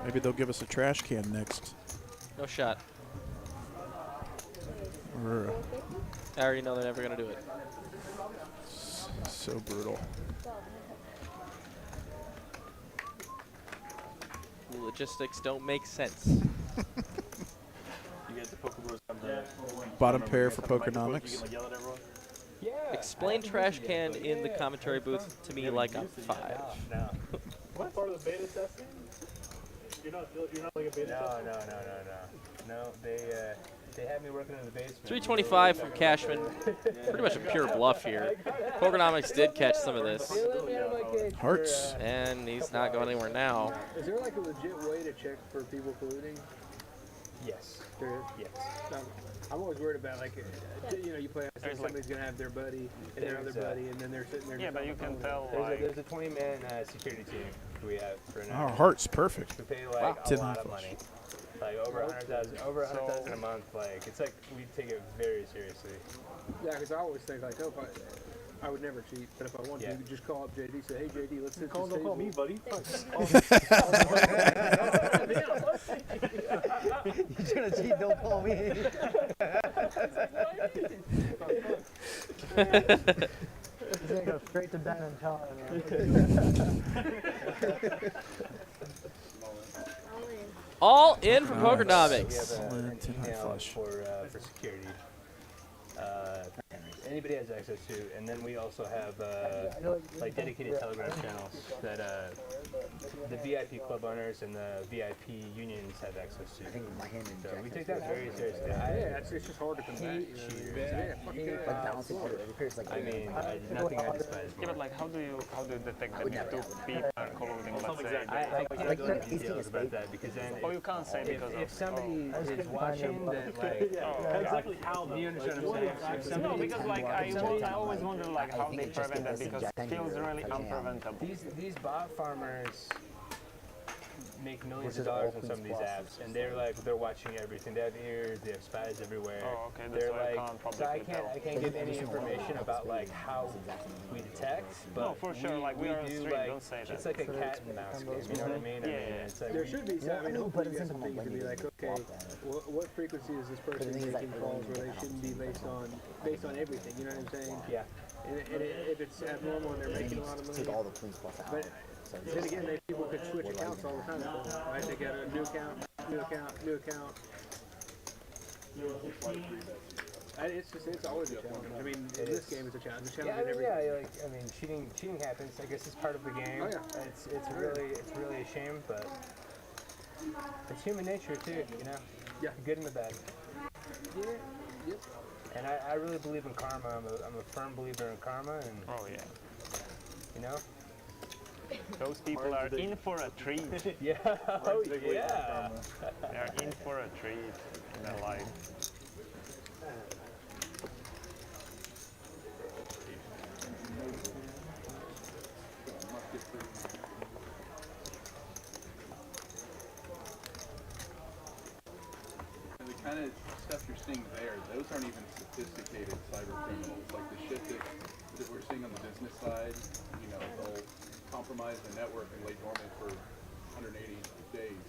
Maybe they'll give us a trash can next. No shot. Or, I already know they're never going to do it. so brutal. The logistics don't make sense. You get the Poker Bros have the Bottom pair for Pokernomix. like yell at everyone. Explain trash can in the commentary booth to me like I'm 5. No. What part of the beta testing? You're not like a beta tester? No, they had me working in the basement. 325 from Cashman. Pretty much a pure bluff here. Pokernomix did catch some of this. Hearts. And he's not going anywhere now. Is there like a legit way to check for people colluding? Yes. There is? Yes. I'm always worried about like, you play outside, somebody's gonna have their buddy and their other buddy, and then they're sitting there. Yeah, but you can tell. There's a 20-man security team we have for now. Our heart's perfect. We pay like a lot of money, like over 100,000 a month. Like it's like we take it very seriously. Yeah, because I always think like, oh, I would never cheat, but if I want to, you just call up JD, say, hey JD, let's sit Don't call me, buddy. You're gonna cheat, don't call me. He's gonna go straight to Ben and tell him. All in for Pokernomix. For security. Anybody has access to, and then we also have like dedicated Telegram channels that the VIP club owners and the VIP unions have access to. So we take that very seriously. It's just hard to combat. I mean, nothing I despise more. Yeah, but like, how do you detect that if two people are colluding? Let's say. I don't know details about that because then. Oh, you can't say because if somebody is watching, then like. Exactly how though? You understand what I'm saying? No, because like I always wonder like how they prevent that because it feels really unpreventable. These bot farmers make millions of dollars on some of these apps, and they're watching everything. They have ears, they have spies everywhere. Oh, okay, that's they're why I can't give any information about like how we detect. But no, for sure. Like we are on the street, don't say that. It's like a cat and mouse game. You know what I mean? Yeah. It's like there should be some. I mean, hopefully you got some things to be like, okay, what frequency is this person making calls where they shouldn't be based on everything? You know what I'm saying? Yeah. And if it's abnormal and they're making a lot of money, take all the queens plus out. But then again, people could switch accounts all the time. Right? They got a new account. It's always a challenge. I mean, in this game, it's a challenge. It's a challenge in every game. I mean, cheating happens. I guess it's part of the game. Oh, yeah. It's really a shame, but it's human nature too. You know. Yeah. The good and the bad. Yeah. Yep. And I really believe in karma. I'm a firm believer in karma, and oh yeah. You know. Those people are in for a treat. Yeah. Oh, yeah. They are in for a treat in their life. And the kind of stuff you're seeing there, those aren't even sophisticated cyber criminals. Like the shit that we're seeing on the business side, you know, they'll compromise the network and lay dormant for 180 days.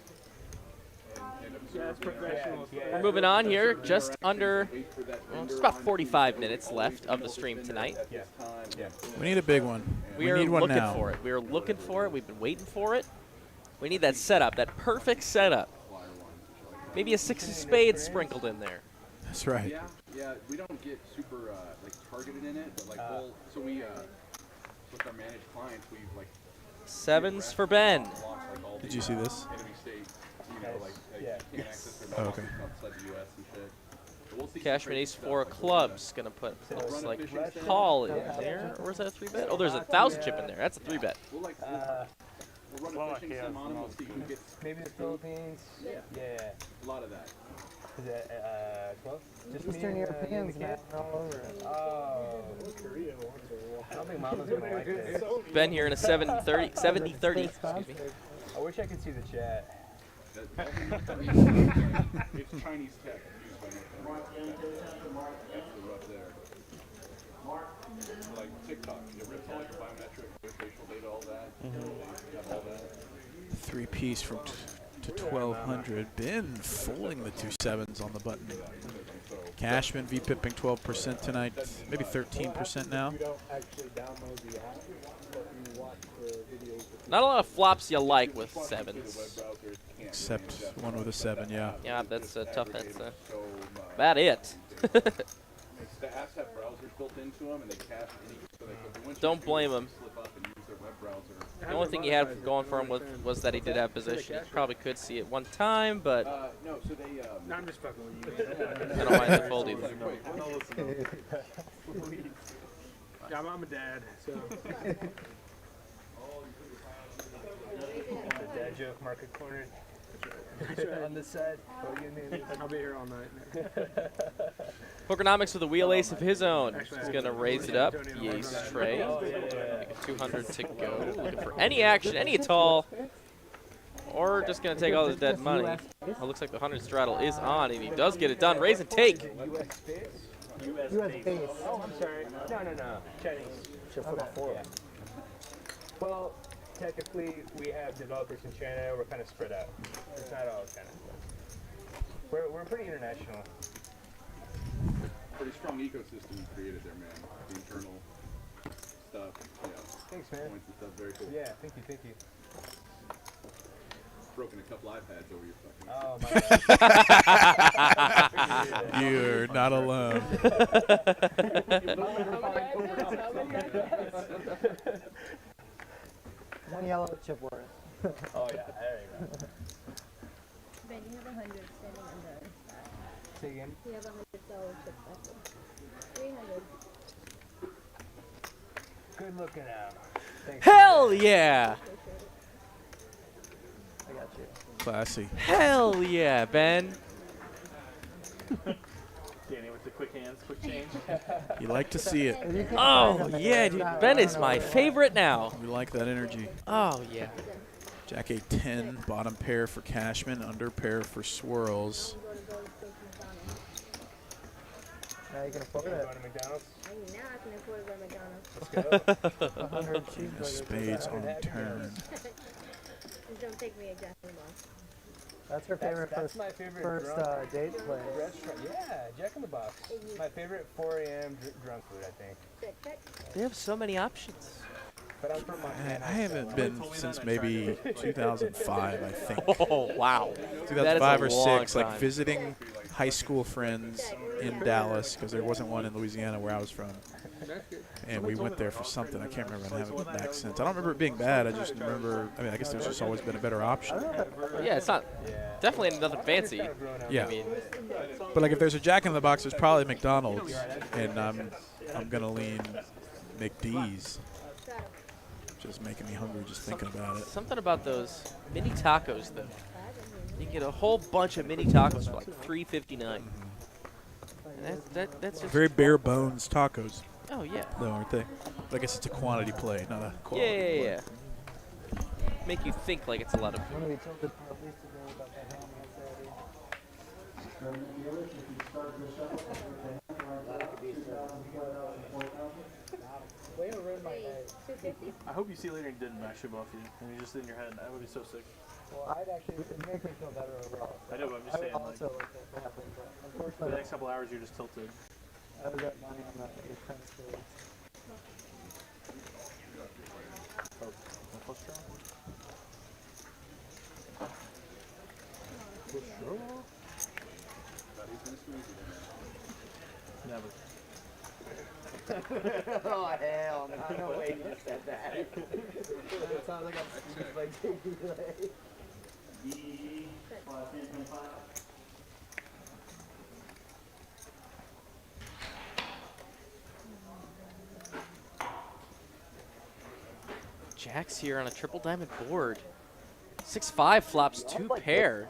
We're moving on here, just under, well, just about 45 minutes left of the stream tonight. We need a big one. We are looking for it. We are looking for it. We've been waiting for it. We need that setup, that perfect setup. Maybe a 6 of spades sprinkled in there. That's right. Yeah, we don't get super like targeted in it, but like so we with our managed clients, we've like 7s for Ben. Did you see this? Enemy state, you know, like you can't access their Oh, okay. outside the US and shit. But we'll see Cashman ace 4 of clubs. Gonna put, looks like, call in there. Or is that a 3-bet? Oh, there's a 1,000 chip in there. That's a 3-bet. we'll run a fishing sim on them. We'll see who gets. Maybe the Philippines. Yeah. A lot of that. Is that 12? Just Eastern Europeans, man, all over it. Oh. Korea I don't think Mama's gonna like this. Ben here in a 70-30. Excuse me. I wish I could see the chat. It's Chinese tech used by North. That's the rub there. Like TikTok, it rips all your biometric, facial data, all that. They have all that. 3-piece from to 1,200. Ben fooling the 2 7s on the button. Cashman V-pipping 12% tonight, maybe 13% now. You don't actually download the app, but you watch the videos. Not a lot of flops you like with 7s. Except one with a 7, yeah. Yeah, that's tough. That's about it. The apps have browsers built into them, and they cache any. So Don't blame him. Slip up and use their web browser. The only thing he had going for him was that he did have position. He probably could see it one time, but No, so they. No, I'm just fucking with you. I don't mind the fold either. Yeah, I'm a dad, so. Dad joke, market cornered. On this side. I'll be here all night. Pokernomix with a wheel ace of his own. He's going to raise it up. The ace tray. 200 to go. Looking for any action, any at all. Or just going to take all his dead money. Well, it looks like the 100 straddle is on, and he does get it done. Raise and take. US base? US base. Oh, I'm sorry. No. Chinese. Okay. Well, technically, we have developers in China. We're kind of spread out. It's not all China. We're pretty international. Pretty strong ecosystem you created there, man. The internal stuff. Yeah. Thanks, man. Points and stuff, very cool. Yeah, thank you. Broken a couple iPads over your fucking. Oh my. You're not alone. One yellow chip worth. Oh yeah, there you go. Ben, you have 100 standing under. Say again? You have $100 chip left. 300. Good looking out. Thanks. Hell yeah! I got you. Classy. Hell yeah, Ben. Danny with the quick hands, quick change. You like to see it. Oh, yeah, dude. Ben is my favorite now. We like that energy. Oh, yeah. Jack 8-10, bottom pair for Cashman, under pair for Swirlz. Now you can afford it. Going to McDonald's? Now I can afford to go to McDonald's. Let's go. 100 cheeseburgers. Spades on turn. Just don't take me exactly long. That's her favorite That's first, my favorite first date place. restaurant. Yeah, Jack in the Box. My favorite 4 a.m. drunk food, I think. They have so many options. But I'm from Montana. I haven't been since maybe 2005, I think. Oh, wow. 2005 or 6, time. like visiting high school friends in Dallas, because there wasn't one in Louisiana where I was from. And we went there for something. I can't remember, and I haven't been back since. I don't remember it being bad. I just remember, I mean, I guess there's just always been a better option. Yeah, it's not definitely nothing fancy. Yeah. I mean, But like if there's a Jack in the Box, there's probably McDonald's, and I'm gonna lean McD's. Just making me hungry just thinking about it. Something about those mini tacos, though. You can get a whole bunch of mini tacos for like $3.59. That's just very bare bones tacos. Oh yeah. Though, aren't they? But I guess it's a quantity play, not a quality. Yeah. Make you think like it's a lot of food. I hope you see later and didn't actually buff you, and you're just in your head. That would be so sick. Well, I'd actually, it makes me feel better overall. I know, but I'm just saying, like, also like that to happen, but for unfortunately, the next couple hours, you're just tilted. I was at money on that 8-10 stage. Oh, no plus draw? Never. Oh, hell no. No way you said that. It sounds like I'm like tchlive. Jack's here on a triple diamond board. 6-5 flops 2 pair.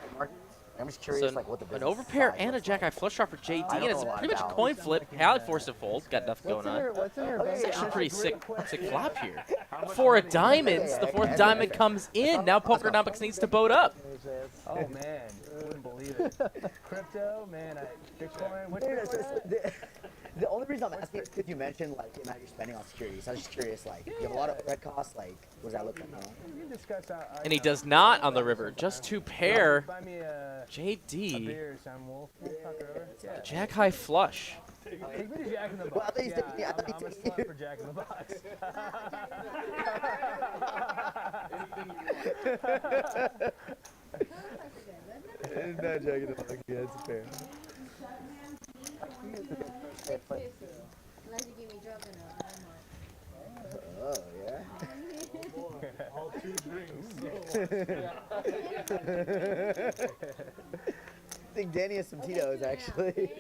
I'm just curious, So like, what the an business overpair side and a looks jack-high flush draw for JD, I and don't it's know a lot pretty much a about coin flip. Hally forced to fold. Got nothing going on. What's in your It's bank? actually pretty sick flop here. 4 of diamonds. The 4th diamond comes in. Now Pokernomix needs to boat up. Oh man, I wouldn't believe it. Crypto, man, Bitcoin. What's The only reason I'm asking is because you mentioned like the amount you're spending on securities. So I was just curious, like, you have a lot of red costs. Like, what does that look like? We can discuss And he does not on the river. Just 2 pair. Buy me a JD. beer or something, Wolf. We'll talk it over. Yeah. Jack-high flush. Take me to Jack in the Box. Well, I thought you said- yeah, I thought you I'm a said- slut for Jack in the Box. It's not Jack in the Box. Yeah, it's fair. Unless you give me drugs in a Oh, yeah? All 2 drinks. I think Danny has some Tito's, actually.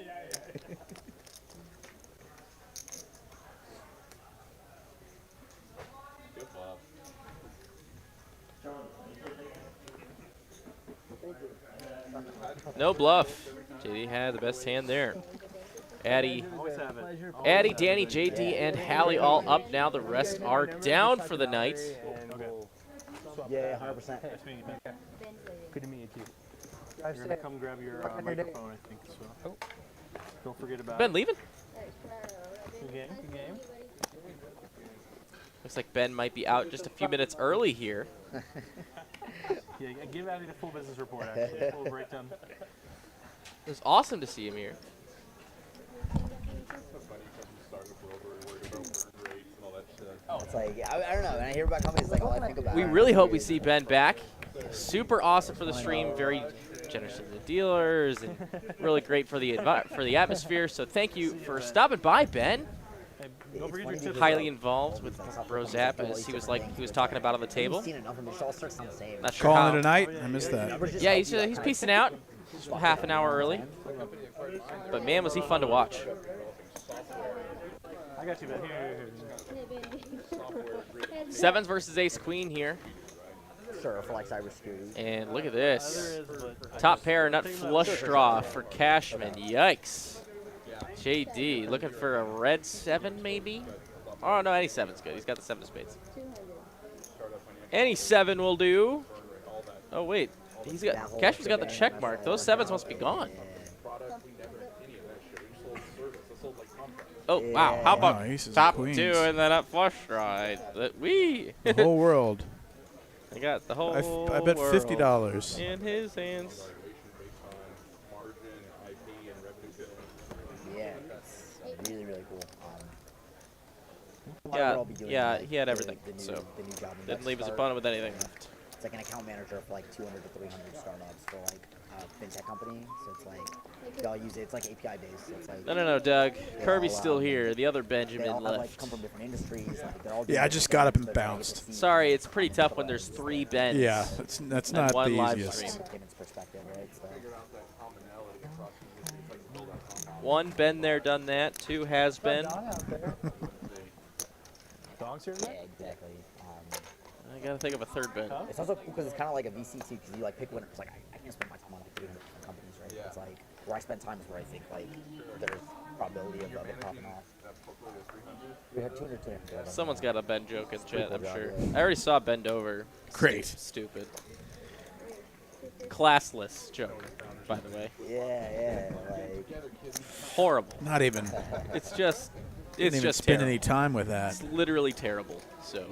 No bluff. JD had the best hand there. Addy, Always have it. Addy, Danny, JD, and Hally all up now. The rest are down for the night. Yeah, 100%. Good to meet you, too. You're going to come grab your microphone, I think. So. Don't forget about Ben it. leaving? Good game, good game. Looks like Ben might be out just a few minutes early here. Yeah, give Addy the full business report, actually. Full breakdown. It was awesome to see him here. It's like, I don't know. When I hear about companies, like, all I think about We really hope we see Ben back. Super awesome for the stream. Very generous to the dealers, and really great for the atmosphere. So thank you for stopping by, Ben. Highly involved with Rosap, as he was talking about on the table. Not sure Calling how. it a night? I missed that. Yeah, he's piecing out. Half an hour early. But man, was he fun to watch. I got you, Ben. Here. Sevens versus ace queen here. Sure, for like cybersecurity. And look at this. Top pair, nut flush draw for Cashman. Yikes. JD looking for a red 7 maybe? Oh no, any 7's good. He's got the 7 of spades. Any 7 will do. Oh wait, Cashman's got the check mark. Those 7s must be gone. Oh wow, how about top 2 and then up flush draw? The whole world. I got the whole I bet world $50 in his hands. Yeah, it's really, really cool. Yeah, he had everything, the new so job didn't leave his opponent with anything left. It's like an account manager for like 200 to 300 startups for like a fintech company. So it's like they all use it. It's like API based. So it's like No, Doug. Kirby's still here. The other Benjamin they all left. like come from different industries. Like, they're all Yeah, I just got up and bounced. Sorry, it's pretty tough when there's 3 Bens. Yeah, that's not one the live easiest. stream. Perspective, right? So. 1 been there, done that. 2 has been. Dogs here? Yeah, exactly. gotta think of a third bet. It's also cool because it's kind of like a VC too, because you like pick winners. Like I can't spend my time on like 300 different companies, right? Yeah. It's like where I spend time is where I think like there's probability of it popping off. We had 200. Someone's got a bend joke in chat, I'm sure. I already saw bend over. Great. Stupid. Classless joke, by the way. Yeah, like horrible. Not even. It's just. Didn't It's even just spend terrible. any time with that. It's literally terrible. So.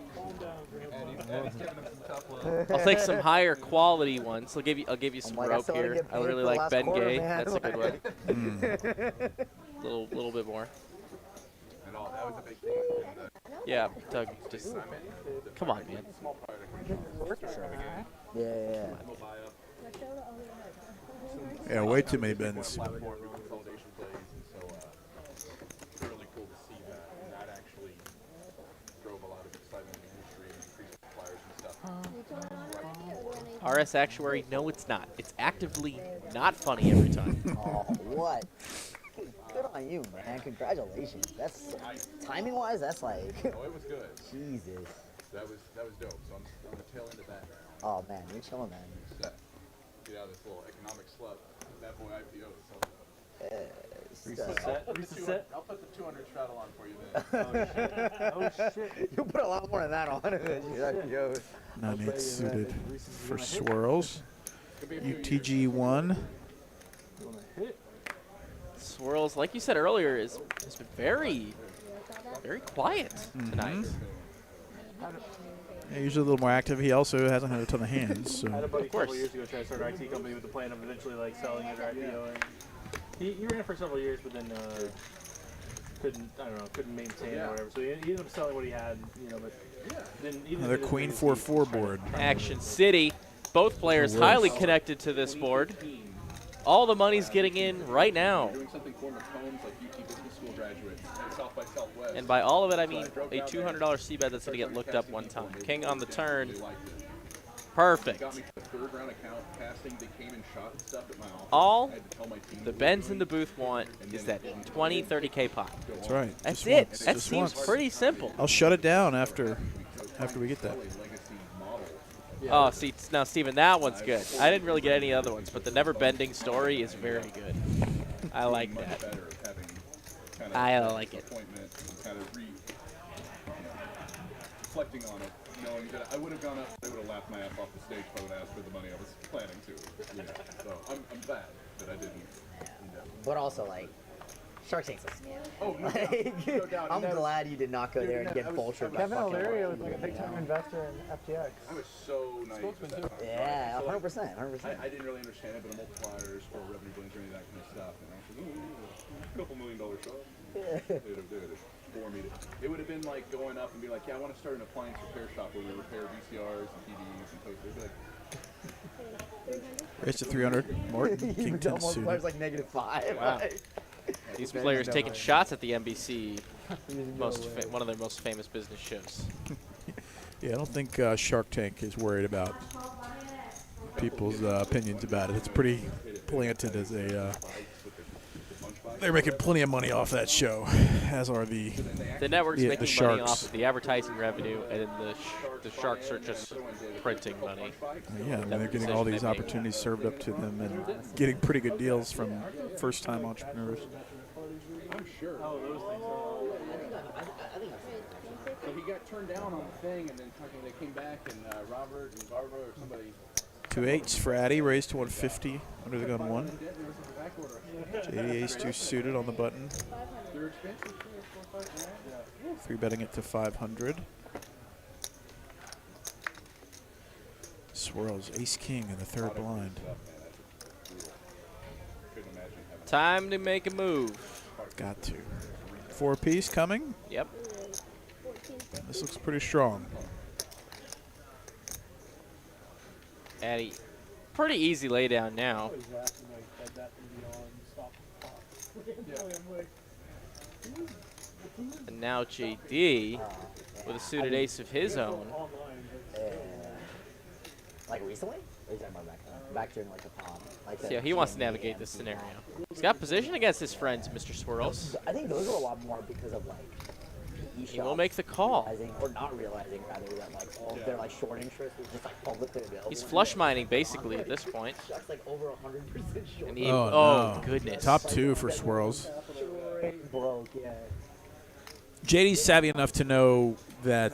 I'll take some higher quality ones. I'll give you some like, rope here. I really like Ben Gay. That's a good one. Mm. Little bit more. And all, that was a big thing. Yeah, Doug, just come on, man. Yeah. Yeah, way too many bends. Really cool to see that, and that actually drove a lot of excitement in the industry and increased the flyers and stuff. RS Actuary, no, it's not. It's actively not funny every time. Oh, what? Good on you, man. Congratulations. That's timing-wise. That's like. Oh, it was good. Jesus. That was dope. So I'm on the tail end of that. Oh man, you're chilling, man. Set. Get out of this little economic slump. That boy IPO. So. I'll put the 200 straddle on for you then. Oh shit. You'll put a lot more than that on. 9-8 suited for Swirlz. UTG1. Swirlz, like you said earlier, has been very quiet tonight. Yeah, usually a little more active. He also hasn't had a ton of hands. So. I had a buddy a couple years ago try to start an IT company with the plan of eventually like selling it or IPOing. He ran it for several years, but then couldn't maintain it or whatever. So he ended up selling what he had, but then Another Queen 4-4 board. Action City. Both players highly connected to this board. All the money's getting in right now. Doing something for McCombs, like UT Business School graduates, South by Southwest. And by all of it, I mean a $200 C-bet that's going to get looked up one time. King on the turn. Perfect. Got me to the third round account casting. They came and shot and stuff at my office. All I had to tell my team the Bens in the booth want is that 20, 30K pot. That's right. That's Just it. once. That Just seems once. pretty simple. I'll shut it down after we get that. Oh, see, now, Steven, that one's good. I didn't really get any other ones, but the never bending story is very good. I like that. I like it. Kind of reflecting on it, knowing that I would have gone up, they would have laughed my ass off the stage if I would have asked for the money I was planning to. So I'm glad that I didn't. But also, like, Shark Tank's a scam. Oh, no like, doubt. No doubt. I'm glad you did not go there and get vultured by Kevin fucking O'Leary was like a big-time investor in FTX. I was so naive at that time. Yeah, So, 100%. I didn't really understand it, but the multipliers or revenue blends or any of that kind of stuff. And I was like, ooh, a couple $1 million shot. It would have been like going up and be like, yeah, I want to start an appliance repair shop where we repair VCRs and TVs and toasters. Raised to 300. Morton, King 10 suited. Players like -5. Wow. These players taking shots at the NBC, one of their most famous business shows. Yeah, I don't think Shark Tank is worried about people's opinions about it. It's pretty planted as a. They're making plenty of money off that show, as are the network's the making Sharks. money off of the advertising revenue, and then the Sharks are just printing money. Yeah, and they're getting all these opportunities served up to them and getting pretty good deals from first-time entrepreneurs. I'm sure. Oh, those things. So he got turned down on the thing, and then they came back, and Robert and Barbara or somebody. 2 8s for Addy, raised to 150 under the gun 1. JD Ace 2 suited on the button. 3 betting it to 500. Swirlz Ace King in the third blind. Time to make a move. Got to. 4-piece coming. Yep. This looks pretty strong. Addy, pretty easy laydown now. And now JD with a suited ace of his own. Like recently? Or is that more back during like the palm? Like Yeah, he wants to navigate this scenario. He's got position against his friends, Mr. Swirlz. I think those are a lot more because of like He will make the call. Or not realizing, rather, that like all of their like short interest is just like publicly available. He's flush mining basically at this point. That's like over 100% short. And he, Oh, no. Goodness. Top 2 for Swirlz. Broke, yeah. JD's savvy enough to know that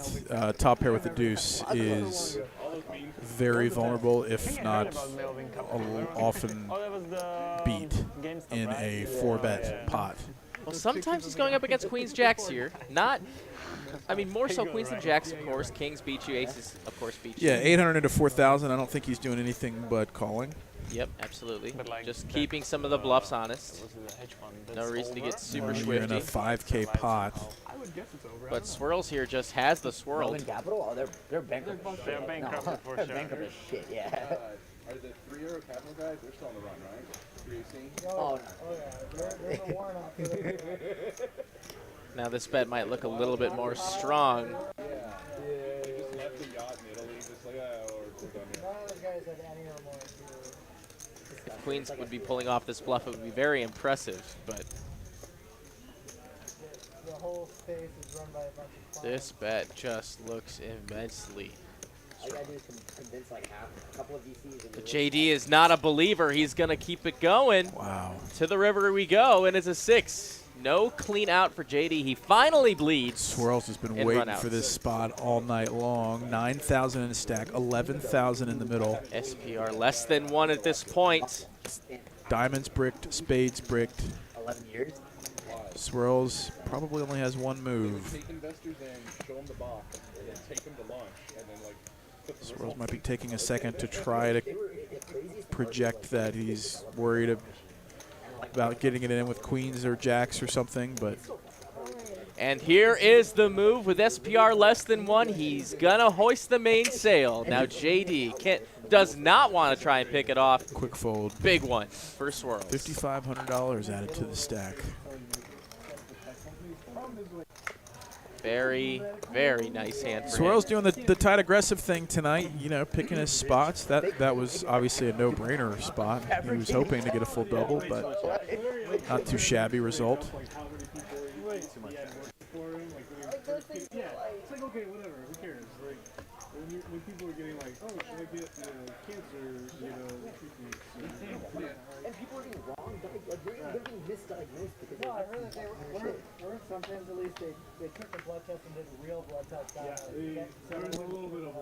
top pair with the deuce is very vulnerable, if not often beat in a 4-bet pot. Well, sometimes he's going up against queens jacks here. Not, I mean, more so queens and jacks, of course. Kings beat you, aces, of course, beat you. Yeah, 800 into 4,000. I don't think he's doing anything but calling. Yep, absolutely. Just keeping some of the bluffs honest. No reason to get super You're in a swifty. 5K pot. But Swirlz here just has the swirl. Capital? Oh, they're bankrupt. They're bankrupt for They're sure. bankrupt as shit, yeah. Are the 3 Euro Capital guys? They're still on the run, right? 318? Oh, There's a warrant out there. Now this bet might look a little bit more strong. Yeah. They just left the yacht in Italy, just like, we're done here. None of those guys have any remorse. If queens would be pulling off this bluff, it would be very impressive. But The whole space is run by a bunch of this bet just looks immensely. All you gotta do is convince like a couple of VCs. But JD is not a believer. He's going to keep it going. Wow. To the river we go, and it's a 6. No clean out for JD. He finally bleeds. Swirlz has been waiting for this spot all night long. 9,000 in the stack, 11,000 in the middle. SPR less than 1 at this point. Diamonds bricked, spades bricked. 11 years. Swirlz probably only has one move. Take investors in, show them the box, and then take them to lunch, and then like. Swirlz might be taking a second to try to project that he's worried about getting it in with queens or jacks or something, but. And here is the move with SPR less than 1. He's gonna hoist the mainsail. Now JD does not want to try and pick it off. Quick fold. Big one for Swirlz. $5,500 added to the stack. Very, very nice hand for Swirlz him. doing the tight aggressive thing tonight, you know, picking his spots. That was obviously a no-brainer spot. He was hoping to get a full double, but not too shabby result. Yeah, it's like, okay, whatever, who cares? Like, when people are getting like, oh, should I get cancer, treatment? And people are getting wrong, like they're getting misdiagnosed because No, I heard that they were sometimes at least they took the blood test and did a real blood test. Yeah, there was a little bit of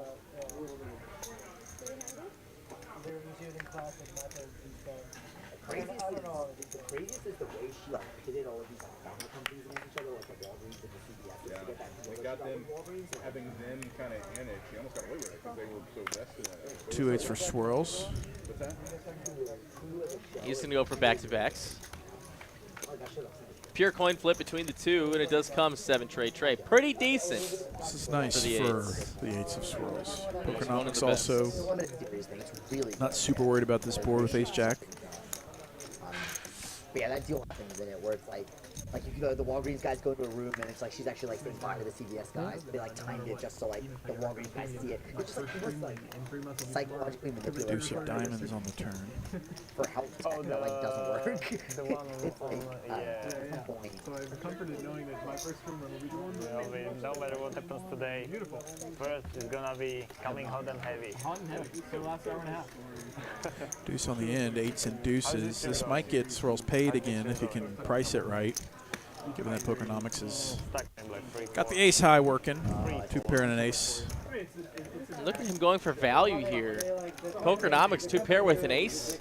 they were just using classic methods instead. Craziest I don't know. The craziest is the way she like pitted all of these like pharma companies against each other, like the Walgreens and the CVS. Yeah, To get that they got them, having them kind of in it. She almost got away with it because they were so vested in it. 2-8s for Swirlz. What's that? He's going to go for back-to-backs. Pure coin flip between the two, and it does come 7 trade trade. Pretty decent. This is nice for the 8s of Swirlz. Pokernomix also not super worried about this board with ace-jack. But yeah, that deal happens in it where it's like if you go, the Walgreens guys go to a room and it's like she's actually like saying bye to the CVS guys. They like timed it just so like the Walgreens guys see it. It's just like he was like psychologically manipulated. Deuce of diamonds on the turn. For help that like doesn't work. The one It's like So I'm comforted knowing that my first room run will be the one. No matter what happens today, first is gonna be coming hot and heavy. Hot and heavy. So last hour and a half. Deuce on the end, 8s and deuces. This might get Swirlz paid again if he can price it right, given that Pokernomix has got the ace high working. 2 pair and an ace. Look at him going for value here. Pokernomix 2 pair with an ace.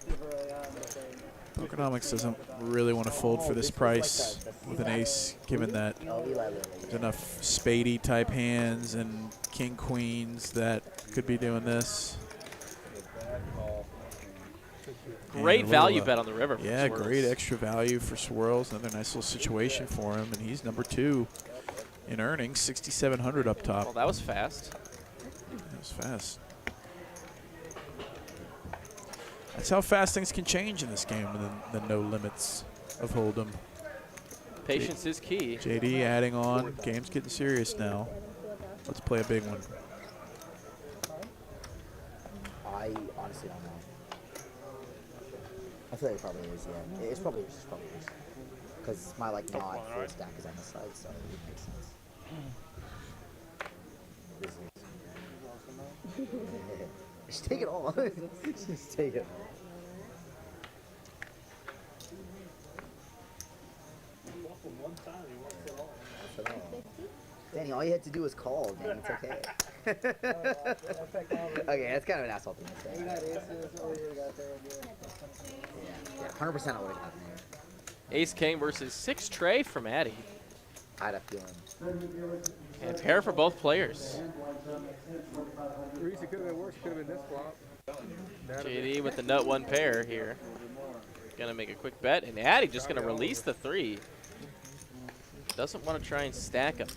Pokernomix doesn't really want to fold for this price with an ace, given that there's enough spadey type hands and king queens that could be doing this. Great value bet on the river. Yeah, great extra value for Swirlz. Another nice little situation for him, and he's number 2 in earnings, 6,700 up top. Well, that was fast. That was fast. That's how fast things can change in this game, the no limits of Hold'em. Patience is key. JD adding on. Game's getting serious now. Let's play a big one. I honestly don't know. I feel like it probably is, yeah. It's probably is. Because my like nod for stack is on the side, so it would make sense. Just take it all. Just take it. Danny, all you had to do was call, Danny. It's okay. Okay, that's kind of an asshole thing to say. Yeah, 100% I would have gotten there. Ace King versus 6 Trey from Addy. I had a feeling. And pair for both players. Reese, it could have been worse. Could have been this flop. JD with the nut 1 pair here. Gonna make a quick bet, and Addy just gonna release the 3. Doesn't want to try and stack him.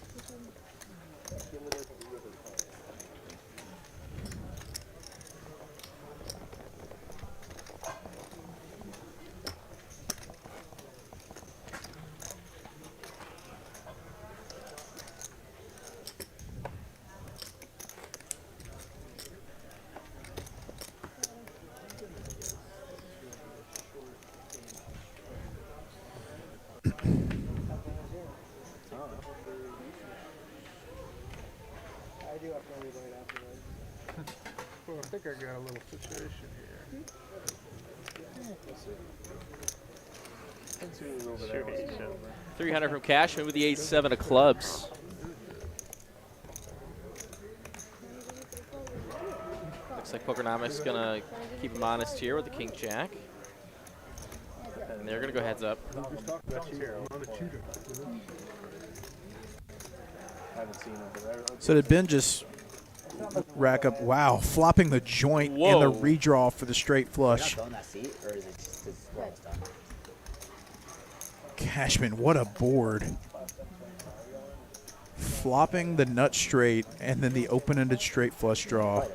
Well, I think I got a little situation here. 300 from Cashman with the 8-7 of clubs. Looks like Pokernomix gonna keep him honest here with the King Jack. And they're gonna go heads up. So did Ben just rack up? Wow, flopping the joint in the redraw for the straight flush. You're not going that seat, or is it just his done? Cashman, what a board. Flopping the nut straight and then the open-ended straight flush draw. I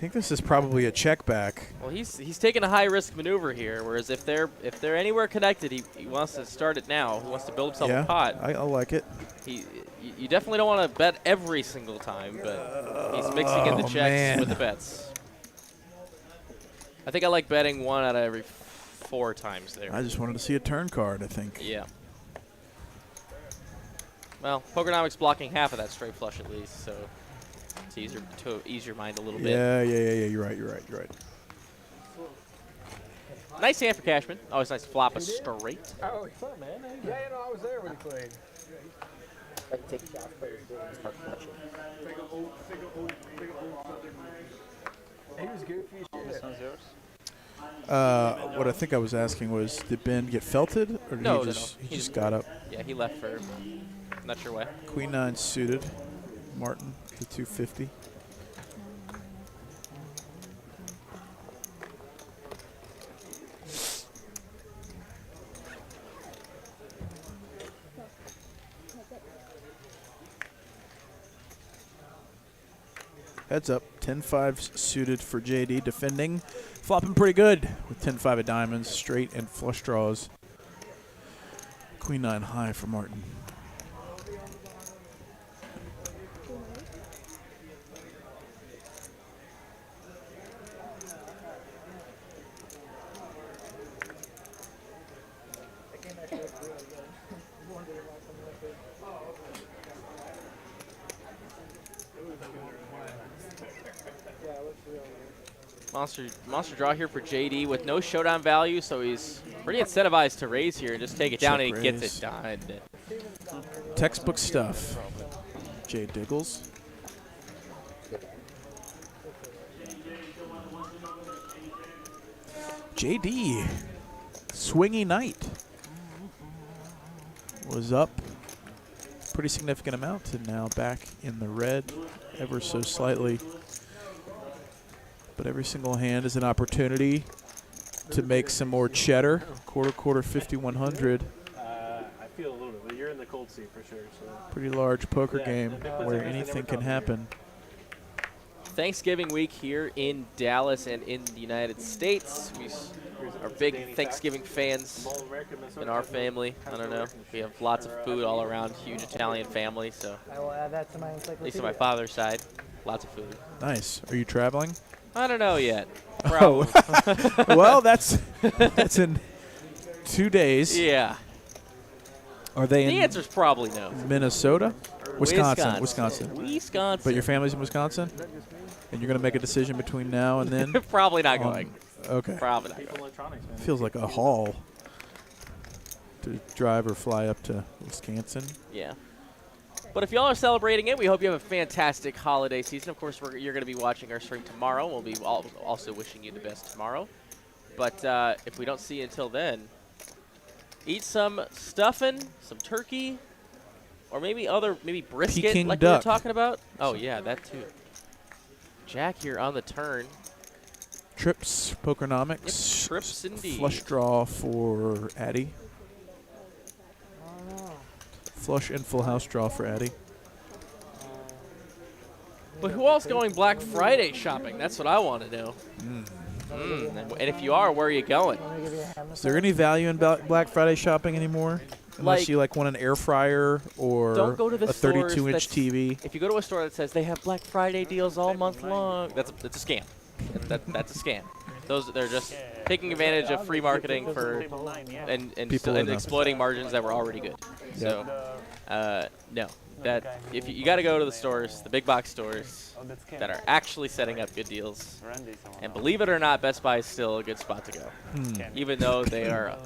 think this is probably a check back. Well, he's taking a high-risk maneuver here, whereas if they're anywhere connected, he wants to start it now. He wants to build himself a pot. I like it. You definitely don't want to bet every single time, but he's mixing in the checks with the bets. I think I like betting 1 out of every 4 times there. I just wanted to see a turn card, I think. Yeah. Well, Pokernomix blocking half of that straight flush at least, so it's easier to ease your mind a little bit. Yeah. You're right. Nice hand for Cashman. Always nice to flop a straight. Oh, fun, man. Yeah, I was there when he played. Take shots, players do it. Start flushing. He was goofy. This one's yours. What I think I was asking was, did Ben get felted, or did No, he just got up? Yeah, he left for not sure why. Queen 9 suited. Martin, the 250. Heads up, 10-5 suited for JD, defending. Flopping pretty good with 10-5 of diamonds, straight and flush draws. Queen 9 high for Martin. Monster draw here for JD with no showdown value, so he's pretty incentivized to raise here and just take it down, and he gets it done. Textbook stuff. Jay Diggles. JD, swingy night. Was up pretty significant amount and now back in the red ever so slightly. But every single hand is an opportunity to make some more cheddar. Quarter, 5,100. I feel a little bit, but you're in the cold seat for sure. So. Pretty large poker game where anything can happen. Thanksgiving week here in Dallas and in the United States. We are big Thanksgiving fans in our family. I don't know. We have lots of food all around, huge Italian family. So I will add that to my encyclopedia. at least on my father's side, lots of food. Nice. Are you traveling? I don't know yet. Oh. Well, that's in 2 days. Yeah. Are they The in answer's probably no. Minnesota? Wisconsin. Wisconsin. But your family's in Wisconsin? And you're going to make a decision between now and then? Probably not going. Okay. Probably not going. Feels like a haul to drive or fly up to Wisconsin. Yeah. But if y'all are celebrating it, we hope you have a fantastic holiday season. Of course, you're going to be watching our stream tomorrow. We'll be also wishing you the best tomorrow. But if we don't see you until then, eat some stuffing, some turkey, or maybe brisket Peking like duck. we were talking about. Oh, yeah, that too. Jack here on the turn. Trips, Pokernomix. Yep, trips indeed. Flush draw for Addy. Flush and full house draw for Addy. But who else going Black Friday shopping? That's what I want to know. And if you are, where are you going? Is there any value in Black Friday shopping anymore? Unless you want an air fryer or don't go to the a 32-inch TV. If you go to a store that says they have Black Friday deals all month long, that's a scam. That's a scam. They're just taking advantage of free marketing and exploiting margins that were already good. So no, if you got to go to the stores, the big box stores that are actually setting up good deals. And believe it or not, Best Buy is still a good spot to go, even though they are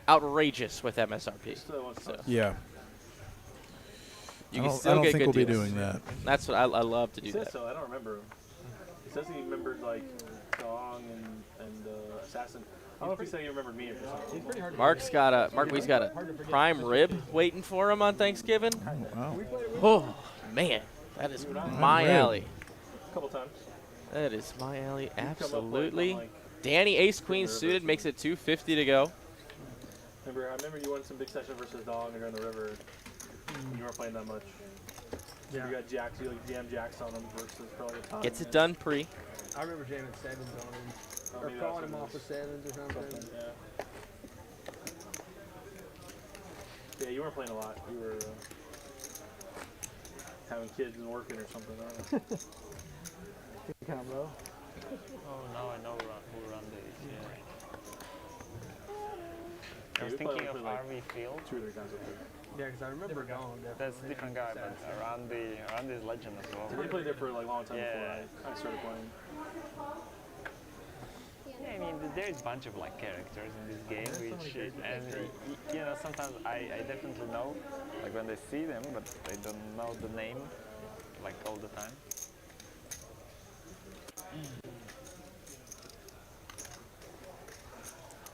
outrageous with MSRP. So. Yeah. You can I still don't get think good we'll deals. be doing that. That's what I love to do. It says That. so. I don't remember. It says he remembered like Dong and Assassin. I don't know if he said he remembered me or something. Mark's got a prime rib waiting for him on Thanksgiving. Wow. Oh man, that is my alley. A couple times. That is my alley, absolutely. Danny Ace Queen suited makes it 250 to go. I remember you won some big session versus Dong and you're on the river. You weren't playing that much. Yeah. You got jacks, you like jam jacks on him versus probably a ton. Gets it done pre. I remember jamming sevens on him. Or calling him off with sevens or something. Yeah, you weren't playing a lot. You were having kids and working or something. I don't know. Good combo. Oh, now I know who run these. I was thinking of RV Field. 2 or 3 times. Yeah, because I remember going. That's a different guy, but around is legend as well. So they played there for like a long time before I started playing. Yeah, I mean, there's a bunch of like characters in this game, and sometimes I definitely know, like when they see them, but they don't know the name, like all the time.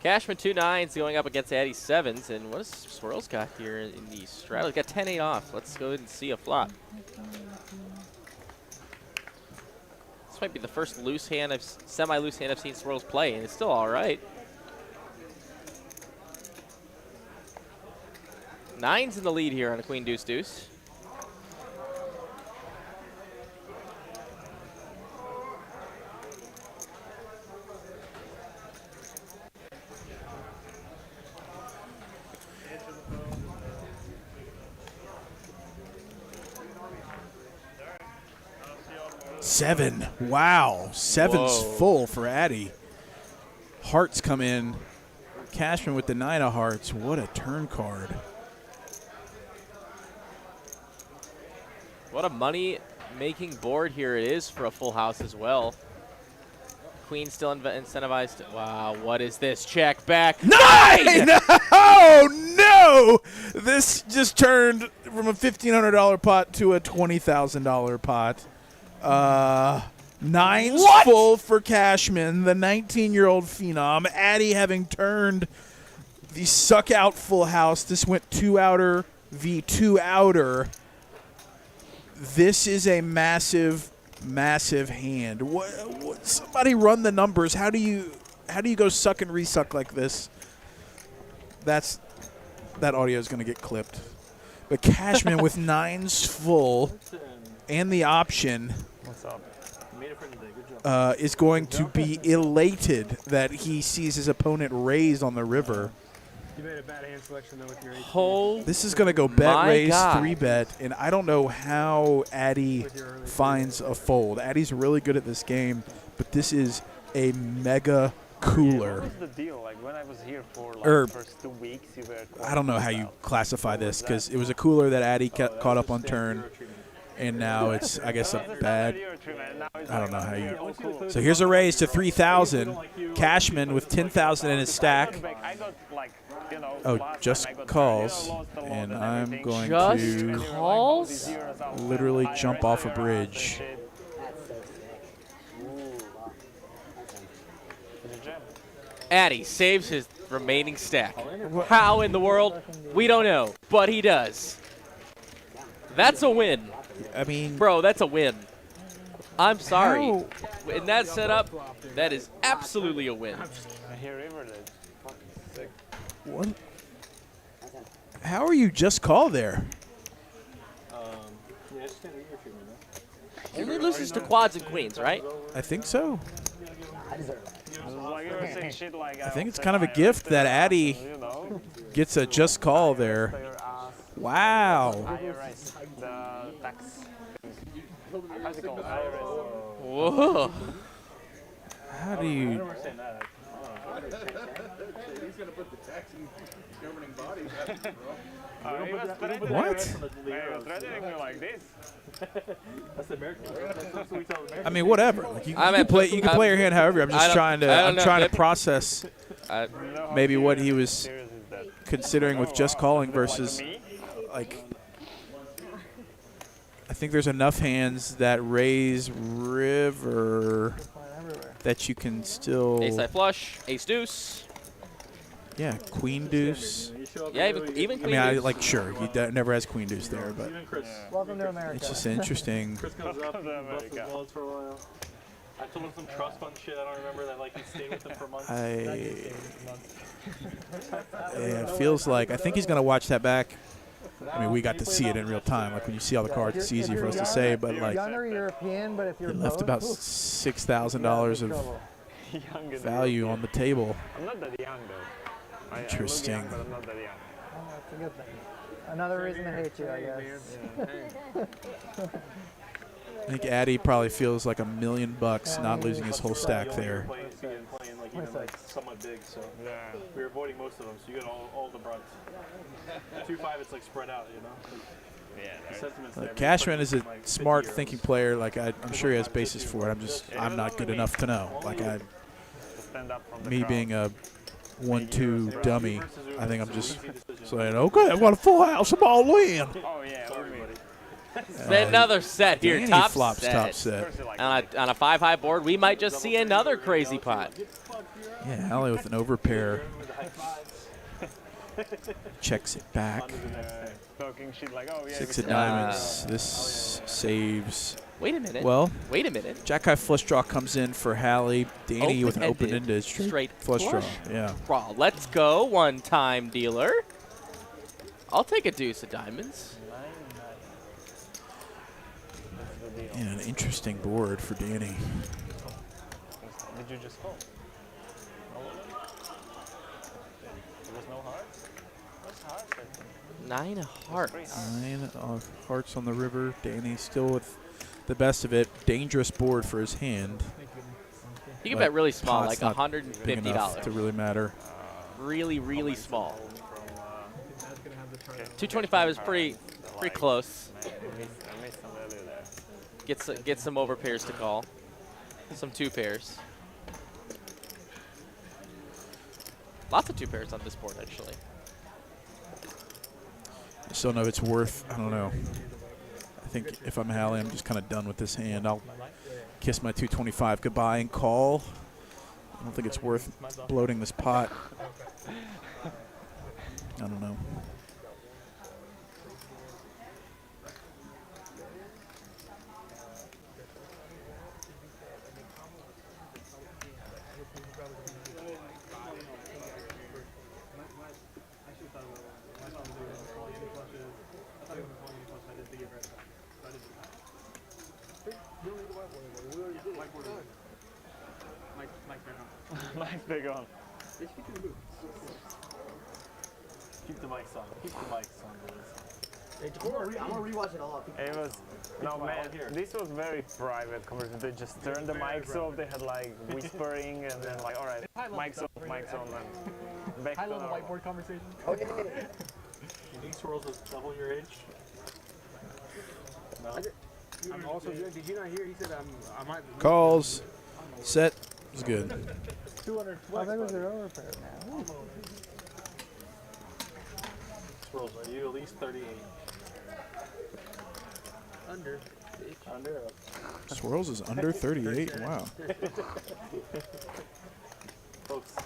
Cashman 2-9s going up against Addy 7s, and what does Swirlz got here in the straddle? He's got 10-8 off. Let's go ahead and see a flop. This might be the first semi-loose hand I've seen Swirlz play, and it's still all right. 9's in the lead here on a Queen Deuce Deuce. Seven. Wow. Seven's full for Addy. Hearts come in. Cashman with the 9 of hearts. What a turn card. What a money-making board here it is for a full house as well. Queen still incentivized. Wow, what is this? Check back. 9! Oh, no! This just turned from a $1,500 pot to a $20,000 pot. 9's full for Cashman, the 19-year-old phenom. Addy having turned the suck-out full house. This went 2-outer v 2-outer. This is a massive, massive hand. What, somebody run the numbers. How do you go suck and resuck like this? That audio is going to get clipped. But Cashman with 9's full and the option is going to be elated that he sees his opponent raise on the river. You made a bad hand selection though with your This is going to go bet, raise, 3-bet, and I don't know how Addy finds a fold. Addy's really good at this game, but this is a mega cooler. What was the deal? Like when I was here for like Or- the first 2 weeks, you were. I don't know how you classify this because it was a cooler that Addy caught up on turn, and now it's, I guess, a bad. I don't know how you. So here's a raise to 3,000. Cashman with 10,000 in his stack. Oh, just calls, and I'm going to calls? literally jump off a bridge. Addy saves his remaining stack. How in the world? We don't know, but he does. That's a win. I mean, bro, that's a win. I'm sorry. In that setup, that is absolutely a win. What? How are you just call there? He only loses to quads and queens, right? I think so. I I think it's kind of a gift that Addy gets a just call there. Wow. Whoa. How do you? He's gonna put the tax governing bodies. What? Like this. That's American. That's what we tell Americans. I mean, whatever. Like you can play your hand however. I'm just trying to process maybe what he was considering with just calling versus like. I think there's enough hands that raise river that you can still. Ace high flush, ace deuce. Yeah, queen deuce. Yeah, even queen I mean, deuce. sure, he never has queen deuce there, but Welcome to America. it's just interesting. Chris comes up, busts his wallets for a while. I told him some trust fund shit. I don't remember that. Like he stayed with him for months. Yeah, it feels like I think he's gonna watch that back. I mean, we got to see it in real time. Like when you see all the cards, it's easy for us to say, but like Young or European, but if you're he left about $6,000 of value on the table. I'm not that young though. Interesting. I look young, but I'm not that young. Oh, that's a good thing. Another reason to hate you, I guess. I think Addy probably feels like $1 million not losing his whole stack there. Playing like somewhat big, so we were avoiding most of them. So you got all the brunts. 2-5, it's like spread out, you know. Yeah. Cashman is a smart thinking player. Like I'm sure he has basis for it. I'm not good enough to know. Like me being a 1-2 dummy, I think I'm just saying, okay, I've got a full house, I'm all in. Oh yeah, Another set here, Danny top flops set. top set. On a 5-high board, we might just see another crazy pot. Yeah, Hally with an overpair. Checks it back. Six of diamonds. This saves. Wait a minute. Well, wait a minute. Jack high flush draw comes in for Hally. Danny with an Open-ended, open-ended straight flush draw. Yeah. Draw. Let's go, one-time dealer. I'll take a deuce of diamonds. Yeah, an interesting board for Danny. Did you just call? There was no hearts? What's hearts? 9 of hearts. 9 of hearts on the river. Danny still with the best of it. Dangerous board for his hand. You can bet really small, pot's like not big enough $150. to really matter. Really, really small. 225 is pretty close. Get some overpairs to call. Some 2 pairs. Lots of 2 pairs on this board, actually. I still know if it's worth, I don't know. I think if I'm Hally, I'm just kind of done with this hand. I'll kiss my 225 goodbye and call. I don't think it's worth bloating this pot. I don't know. Mike's big on. Keep the mics on. Keep the mics on, boys. I'm gonna rewatch it all. It was, no man, this was very private compared to they just turned the mics off, they had like whispering and then like, alright, mics on, and back High to level normal. whiteboard conversation. Okay. You think Swirlz is double your age? No. I'm also good. Did you not hear? He said I might. Calls. Set. It's good. 200 How big was your overpair now? Swirlz, are you at least 38? Under. Under. Swirlz is under 38. Wow. Folks,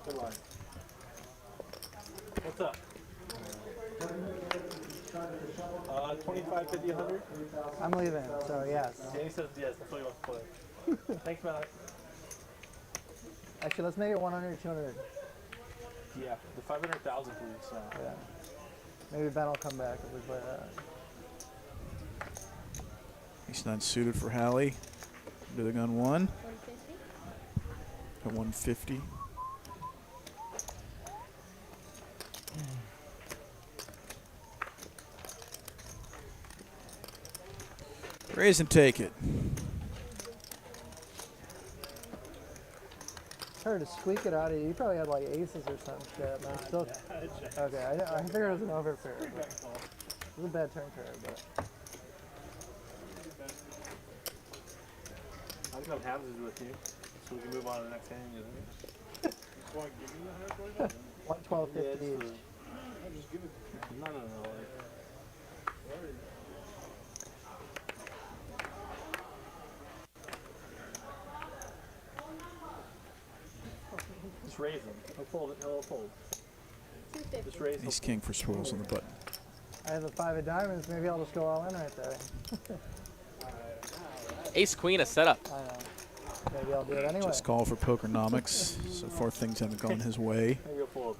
good luck. What's up? 25, 50, 100? I'm leaving, so yes. Danny says yes, that's what he wants to play. Thanks, Malak. Actually, let's make it 100, 200. Yeah, the 500,000 please. So. Yeah. Maybe Ben will come back if we play that. He's not suited for Hally. Do the gun 1. At 150. Raise and take it. It's hard to squeak it out of you. You probably had like aces or some shit. Man. Still, okay, I figured it was an overpair. It was a bad turn card, but. I'll come halvesies with you, so we can move on to the next hand. You want to give me the hard board? 112, 50 each. I'll just give it. No. Just raise him. He'll fold it. He'll fold. Just raise him. Ace king for Swirlz on the button. I have a 5 of diamonds. Maybe I'll just go all in right there. Ace queen a setup. I know. Maybe I'll do it anyway. Just call for Pokernomix. So far things haven't gone his way. Maybe he'll fold.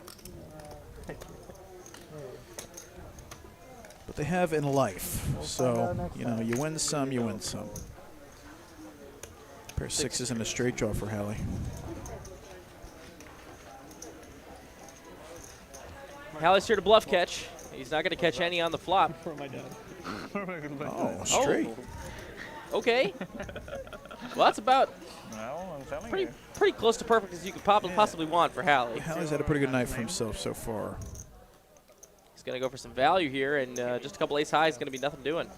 But they have in life. So, you know, you win some, you win some. Pair of sixes and a straight draw for Hally. Hally's here to bluff catch. He's not going to catch any on the flop. For my dad. Oh, straight. Oh. Okay. Well, that's about Well, I'm telling you. pretty close to perfect as you could possibly want for Hally. Hally's had a pretty good night for himself so far. He's going to go for some value here, and just a couple ace high is going to be nothing doing.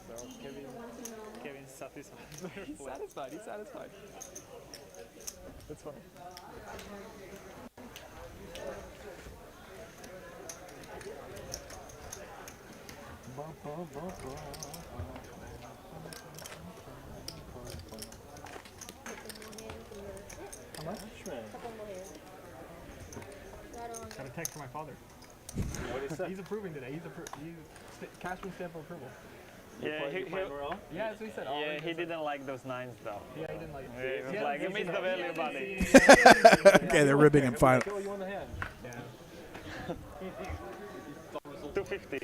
Kevin's satisfied. He's satisfied. He's satisfied. That's fine. How much? Got a text from my father. What is that? He's approving today. He's Cashman stamp of approval. Yeah, Yeah, that's what he said. Yeah, he didn't like those nines though. Yeah, he didn't like it. He was like, you missed the value, buddy. Okay, they're ribbing him finally. Oh, you won the hand. Yeah. 250.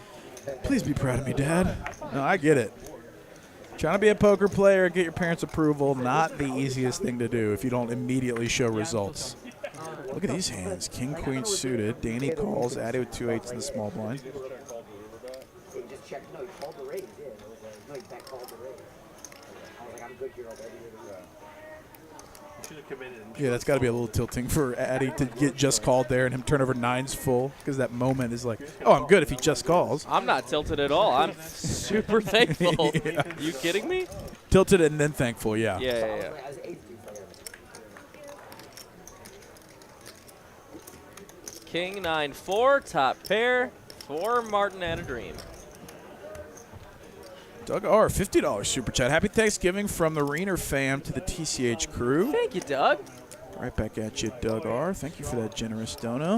Please be proud of me, Dad. No, I get it. Trying to be a poker player, get your parents' approval, not the easiest thing to do if you don't immediately show results. Look at these hands. King, queen suited. Danny calls. Addy with 2-8s in the small blind. He just checked. No, he called the raise. Yeah. No, he back called the raise. I was like, I'm good here already. You should have committed. Yeah, that's got to be a little tilting for Addy to get just called there and him turn over nines full, because that moment is like, oh, I'm good if he just calls. I'm not tilted at all. I'm super thankful. Yeah. You kidding me? Tilted and then thankful, yeah. Yeah. King 9-4, top pair for Martin and a dream. Doug R, $50 super chat. Happy Thanksgiving from the Reener fam to the TCH crew. Thank you, Doug. Right back at you, Doug R. Thank you for that generous dono.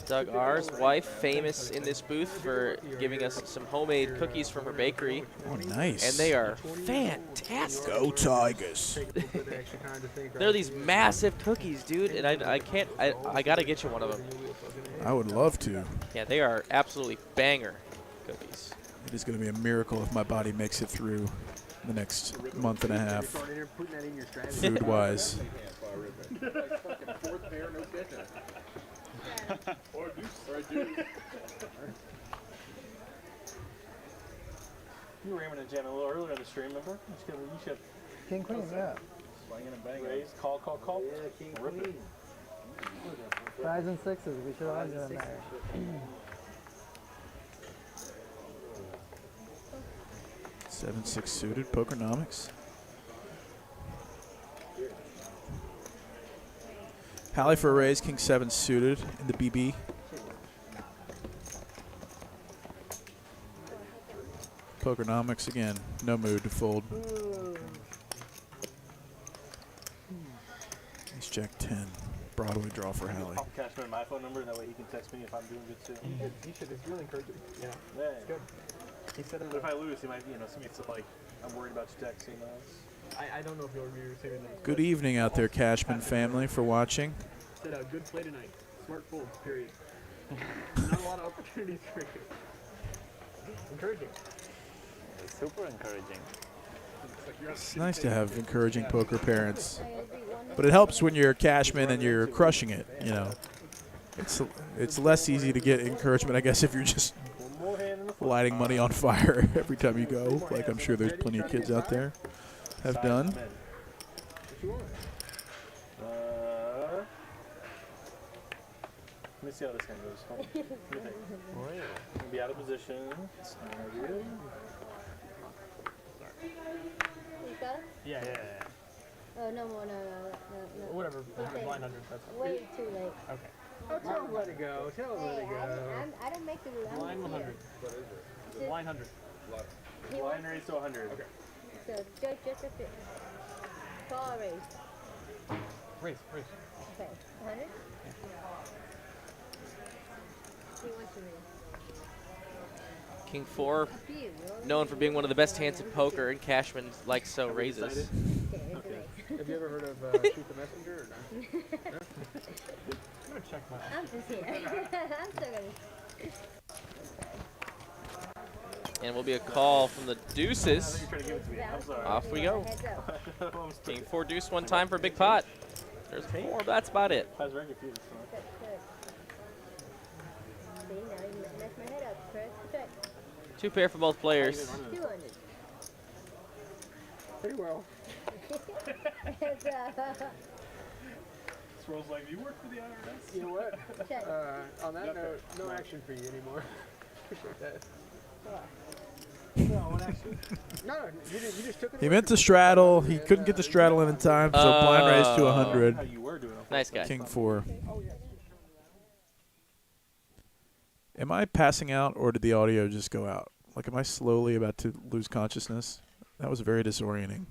Doug R's wife, famous in this booth for giving us some homemade cookies from her bakery. Oh, nice. And they are fantastic. Go Tigers. They're these massive cookies, dude, and I got to get you one of them. I would love to. Yeah, they are absolutely banger cookies. It is going to be a miracle if my body makes it through the next month and a half, food-wise. You were aiming at Jan a little earlier in the stream, remember? You should. King queen, yeah. Swinging and banging. Raise, call. Yeah, king queen. 5s and 6s. We should have had them there. 7-6 suited, Pokernomix. Hally for a raise, king 7 suited in the BB. Pokernomix again, no mood to fold. Ace Jack 10, Broadway draw for Hally. I'll Cashman my phone number, that way he can text me if I'm doing good too. He should. It's really encouraging. Yeah. It's good. He said, but if I lose, he might, somebody said like, I'm worried about you texting us. I don't know if you'll be receiving those. Good evening out there, Cashman family, for watching. Said a good play tonight. Smart fold, period. Not a lot of opportunities for you. Encouraging. Super encouraging. It's nice to have encouraging poker parents, but it helps when you're Cashman and you're crushing it. You know, it's less easy to get encouragement, I guess, if you're just lighting money on fire every time you go, like I'm sure there's plenty of kids out there have done. Let me see how this hand goes. Hold on. Let me think. Be out of position. Yeah. Oh, no. Whatever. Blind under. That's Way too late. Okay. Oh, tell him let it go. Tell him let it go. I don't make the rule. Blind 100. Blind 100. Blind raise to 100. Okay. So, just a bit. Call raise. Raise. Okay. 100? He wants to raise. King 4, known for being one of the best hands in poker, and Cashman likes so raises. Okay. Have you ever heard of Shoot the Messenger or not? No? I'm going to check my... I'm just here. I'm still going to... And will be a call from the deuces. I think you're trying to give it to me. I'm sorry. Off we go. King 4 deuce one time for a big pot. There's 4, that's about it. I was very confused. See, now you messed my head up. Press the check. 2 pair for both players. 200. Pretty well. Swirlz like, you work for the IRS? You know what? Check. On that note, no action for you anymore. Appreciate that. No, you just took it. He meant to straddle. He couldn't get the straddle in time, so blind raised to 100. Nice guy. King 4. Am I passing out, or did the audio just go out? Like, am I slowly about to lose consciousness? That was very disorienting.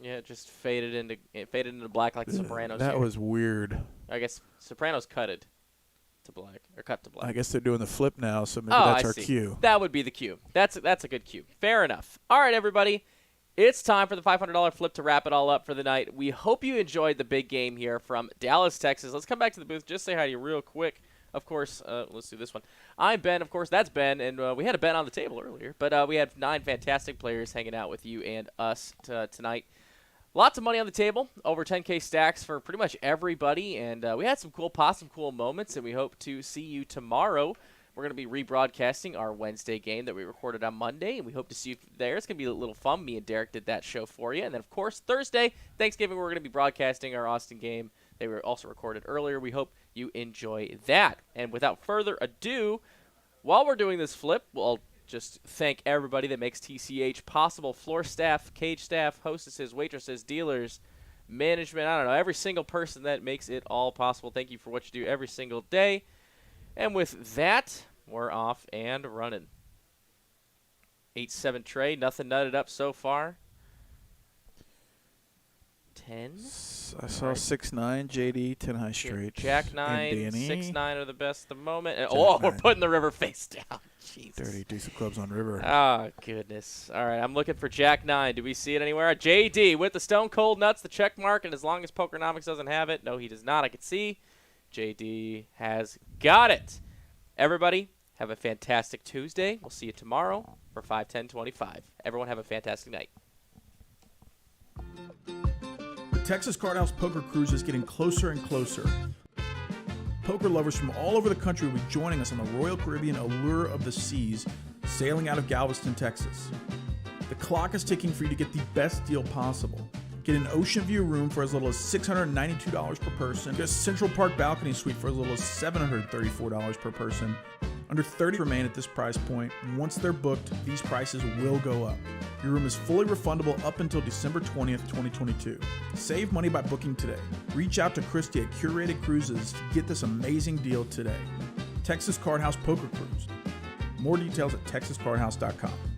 Yeah, it just faded into black like the Sopranos. That was weird. I guess Sopranos cutted to black, or cut to black. I guess they're doing the flip now, so maybe that's our cue. That would be the cue. That's a good cue. Fair enough. All right, everybody. It's time for the $500 flip to wrap it all up for the night. We hope you enjoyed the big game here from Dallas, Texas. Let's come back to the booth. Just say hi to you real quick. Of course, let's do this one. I'm Ben. Of course, that's Ben. And we had a Ben on the table earlier. But we had 9 fantastic players hanging out with you and us tonight. Lots of money on the table. Over 10K stacks for pretty much everybody. And we had some cool pots, some cool moments. And we hope to see you tomorrow. We're going to be rebroadcasting our Wednesday game that we recorded on Monday, and we hope to see you there. It's going to be a little fun. Me and Derek did that show for you. And then, of course, Thursday, Thanksgiving, we're going to be broadcasting our Austin game. They were also recorded earlier. We hope you enjoy that. And without further ado, while we're doing this flip, we'll just thank everybody that makes TCH possible. Floor staff, cage staff, hostesses, waitresses, dealers, management, I don't know, every single person that makes it all possible. Thank you for what you do every single day. And with that, we're off and running. 8-7 tray, nothing nutted up so far. 10. I saw 6-9, JD, 10 high straight. Jack 9, 6-9 are the best at the moment. And, we're 9. putting the river face down. Jesus. 30 deuce of clubs on river. Oh, goodness. All right, I'm looking for Jack 9. Do we see it anywhere? JD with the Stone Cold Nuts, the check mark, and as long as Pokernomix doesn't have it, no, he does not. I can see. JD has got it. Everybody, have a fantastic Tuesday. We'll see you tomorrow for 5-10-25. Everyone have a fantastic night. The Texas Card House Poker Cruise is getting closer and closer. Poker lovers from all over the country will be joining us on the Royal Caribbean Allure of the Seas, sailing out of Galveston, Texas. The clock is ticking for you to get the best deal possible. Get an ocean view room for as little as $692 per person. Get a Central Park balcony suite for as little as $734 per person. Under 30 remain at this price point. Once they're booked, these prices will go up. Your room is fully refundable up until December 20th, 2022. Save money by booking today. Reach out to Christy at Curated Cruises to get this amazing deal today. Texas Card House Poker Cruise. More details at texascardhouse.com.